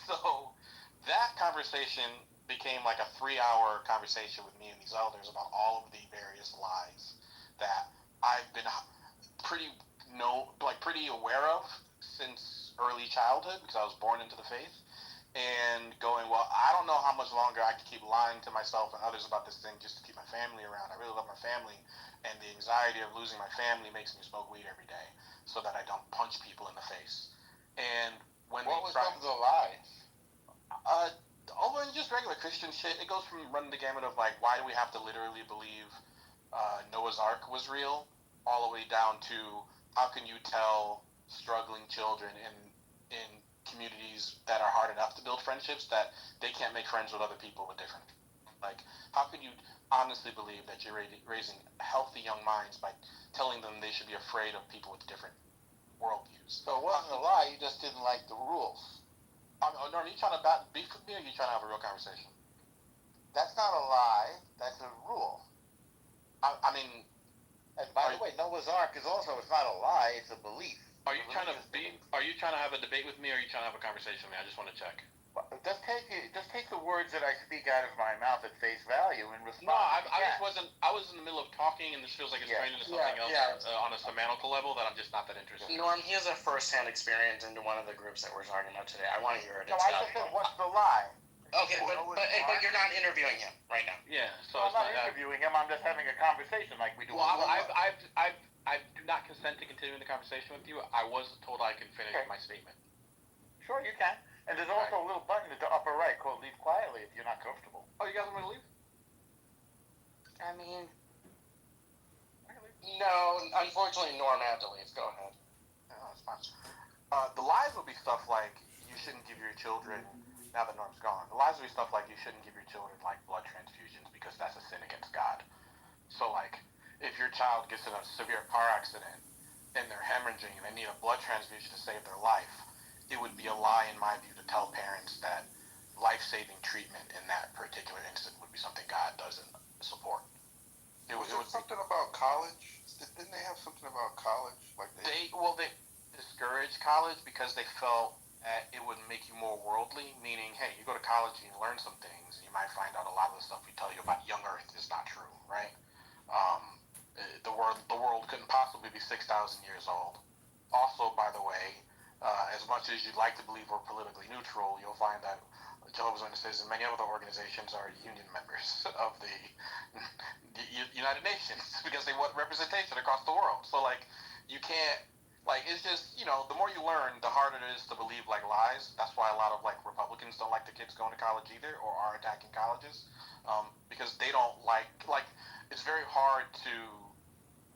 So that kind conversation became like a 3-hour conversation with me and these elders about all of the various lies that I've been pretty aware of since early childhood because I was born into the faith, and going, well, I don't know how much longer I can keep lying to myself and others about this thing just to keep my family around. I really love my family, and the anxiety of losing my family makes me smoke weed every day so that I don't punch people in the face. And when what was some of the lies? Over in just regular Christian shit, it goes from running the gamut of like, why do we have to literally believe Noah's Ark was real, all the way down to how can you tell struggling children in communities that are hard enough to build friendships that they can't make friends with other people with different. Like, how can you honestly believe that you're raising healthy young minds by telling them they should be afraid of people with different worldviews? So it wasn't a lie, you just didn't like the rules. Norm, are you trying to beef with me, or are you trying to have a real conversation? That's not a lie, that's a rule. I mean, and by the way, Noah's Ark is also, it's not a lie, it's a belief. Are you trying to have a debate with me, or are you trying to have a conversation with me? I just want to check. Just take the words that I speak out of my mouth at face value and respond. No, I was in the middle of talking, and this feels like it's turning into something else on a semantical level that I'm just not that interested in. Norm, he has a first-hand experience into one of the groups that we're talking about today. I want to hear it. No, I just said, what's the lie? Okay, but you're not interviewing him right now. Yeah, so I'm not interviewing him. I'm just having a conversation like we do. Well, I do not consent to continuing the conversation with you. I was told I can finish my statement. Sure, you can. And there's also a little button at the upper right called "Leave Quietly" if you're not comfortable. Oh, you guys want me to leave? I mean, no, unfortunately, Norm had to leave. Go ahead. No, it's fine. The lies would be stuff like you shouldn't give your children. Now that Norm's gone, the lies would be stuff like you shouldn't give your children like blood transfusions because that's a sin against God. So like, if your child gets in a severe car accident and they're hemorrhaging and they need a blood transfusion to save their life, it would be a lie in my view to tell parents that life-saving treatment in that particular instant would be something God doesn't support. It was something about college. Didn't they have something about college? Like they discouraged college because they felt it would make you more worldly, meaning, hey, you go to college and you learn some things, and you might find out a lot of the stuff we tell you about young Earth is not true, right? The world couldn't possibly be 6,000 years old. Also, by the way, as much as you'd like to believe we're politically neutral, you'll find that Jehovah's Witnesses and many other organizations are union members of the United Nations because they want representation across the world. So, like, you can't, like, it's just, you know, the more you learn, the harder it is to believe, like, lies. That's why a lot of, like, Republicans don't like their kids going to college either or are attacking colleges because they don't like, it's very hard to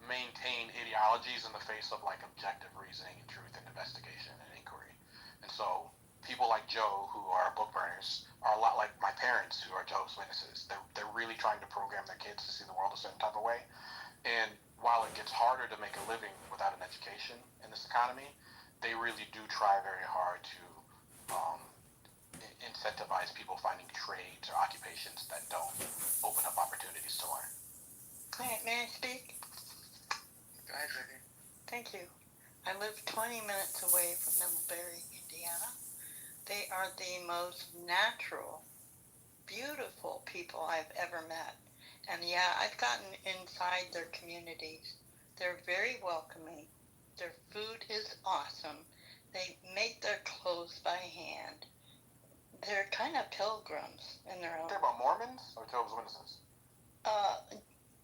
maintain ideologies in the face of, like, objective reasoning and truth and investigation and inquiry. And so people like Joe, who are book burners, are a lot like my parents, who are Jehovah's Witnesses. They're really trying to program their kids to see the world a certain type of way. And while it gets harder to make a living without an education in this economy, they really do try very hard to incentivize people finding trades or occupations that don't open up opportunities to learn. may I speak? Go ahead, Vicky. Thank you. I live 20 minutes away from Middlebury, Indiana. They are the most natural, beautiful people I've ever met. And yeah, I've gotten inside their communities. They're very welcoming. Their food is awesome. They make their clothes by hand. They're kind of pilgrims in their own. They're about Mormons or Jehovah's Witnesses?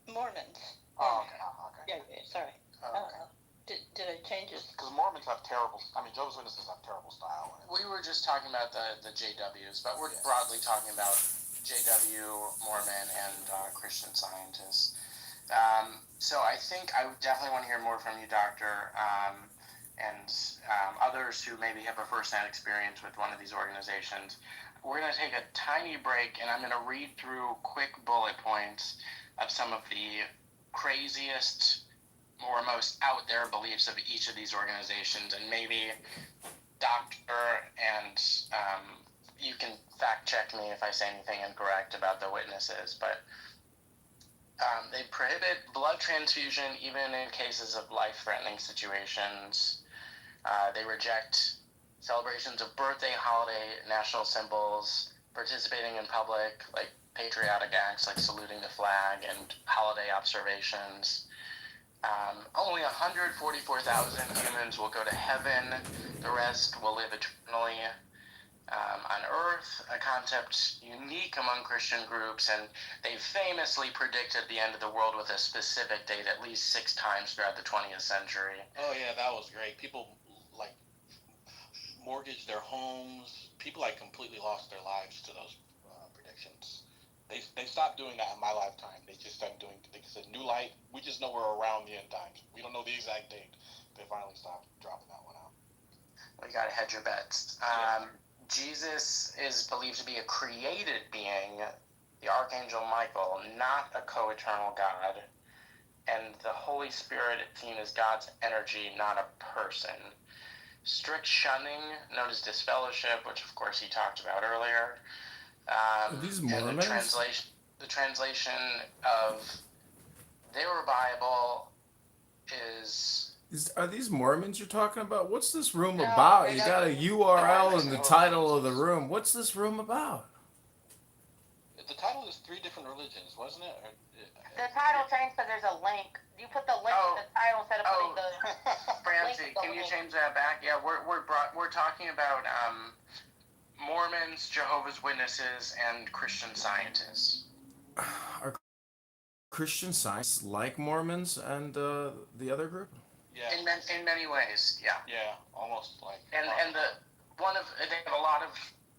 Mormons. Oh, okay. Yeah, sorry. Okay. Did I change it? Because Mormons have terrible, Jehovah's Witnesses have terrible style. We were just talking about the JWs, but we're broadly talking about JW, Mormon, and Christian Scientists. So I think I would definitely want to hear more from you, Doctor, and others who maybe have a first-hand experience with one of these organizations. We're going to take a tiny break, and I'm going to read through quick bullet points of some of the craziest or most out-there beliefs of each of these organizations, and maybe Doctor and you can fact-check me if I say anything incorrect about the witnesses, but they prohibit blood transfusion even in cases of life-threatening situations. They reject celebrations of birthday, holiday, national symbols, participating in public, like patriotic acts like saluting the flag and holiday observations. Only 144,000 humans will go to heaven. The rest will live eternally on Earth, a concept unique among Christian groups, and they famously predicted the end of the world with a specific date at least 6 times throughout the 20th century. Oh yeah, that was great. People like mortgaged their homes. People like completely lost their lives to those predictions. They stopped doing that in my lifetime. They just started doing. They said new light. We just know we're around the end times. We don't know the exact date. They finally stopped dropping that one out. Well, you gotta hedge your bets. Jesus is believed to be a created being, the Archangel Michael, not a co-eternal God. And the Holy Spirit is seen as God's energy, not a person. Strict shunning, known as disfellowship, which of course he talked about earlier. Are these Mormons? The translation of their Bible is... Are these Mormons you're talking about? What's this room about? You got a URL in the title of the room. What's this room about? The title is 3 different religions, wasn't it? The title changed because there's a link. You put the link in the title instead of putting the. Francie, can you change that back? Yeah, we're talking about Mormons, Jehovah's Witnesses, and Christian Scientists. Are Christian Scientists like Mormons and the other group? Yeah. In many ways, yeah. Yeah, almost like. They have a lot of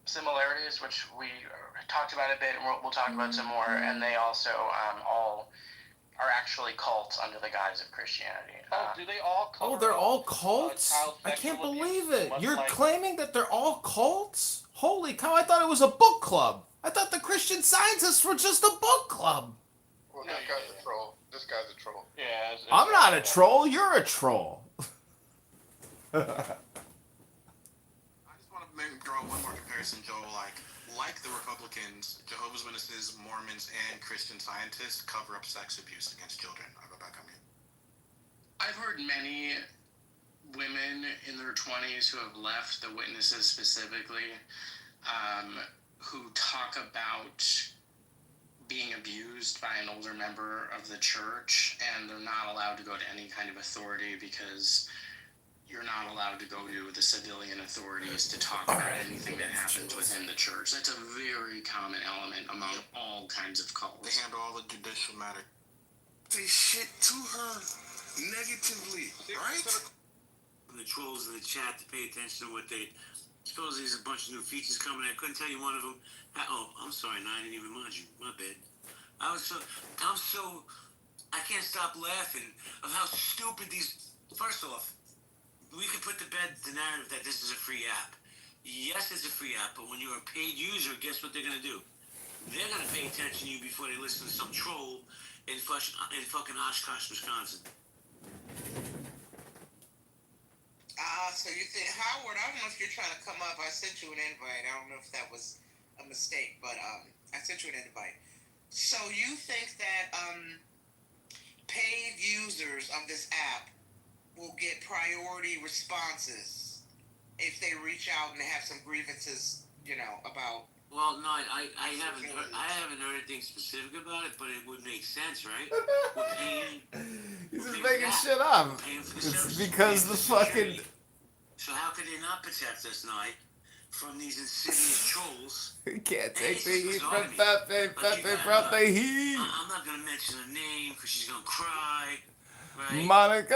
similarities, which we talked about a bit, and we'll talk about some more. And they also all are actually cults under the guise of Christianity. Do they all? They're all cults? I can't believe it. You're claiming that they're all cults? Holy cow! I thought it was a book club. I thought the Christian Scientists were just a book club. Well, this guy's a troll. This guy's a troll. Yeah. I'm not a troll. You're a troll. I just want to maybe draw one more comparison, Joel. Like the Republicans, Jehovah's Witnesses, Mormons, and Christian Scientists cover up sex abuse against children. I'll go back on you. I've heard many women in their 20s who have left the Witnesses specifically, who talk about being abused by an older member of the church, and they're not allowed to go to any kind of authority because you're not allowed to go to the civilian authorities to talk about anything that happens within the church. That's a very common element among all kinds of cults. They handle all the judicial matter. They shit to her negatively, right? The trolls in the chat to pay attention to what they... Supposedly there's a bunch of new features coming. I couldn't tell you one of them. I'm sorry, no, I didn't even mind you. My bad. I can't stop laughing of how stupid these... First off, we could put to bed the narrative that this is a free app. Yes, it's a free app, but when you're a paid user, guess what they're going to do? They're going to pay attention to you before they listen to some troll in fucking Oshkosh, Wisconsin. So you think, Howard, I don't know if you're trying to come up. I sent you an invite. I don't know if that was a mistake, but I sent you an invite. So you think that paid users of this app will get priority responses if they reach out and have some grievances, about... Well, no, I haven't heard anything specific about it, but it would make sense, right? We're paying... He's just making shit up. It's because the fucking... So how could they not protect us, Knight, from these insidious trolls? You can't take the heat from Pepe. Pepe brought the heat. I'm not going to mention her name because she's going to cry, right? Monica!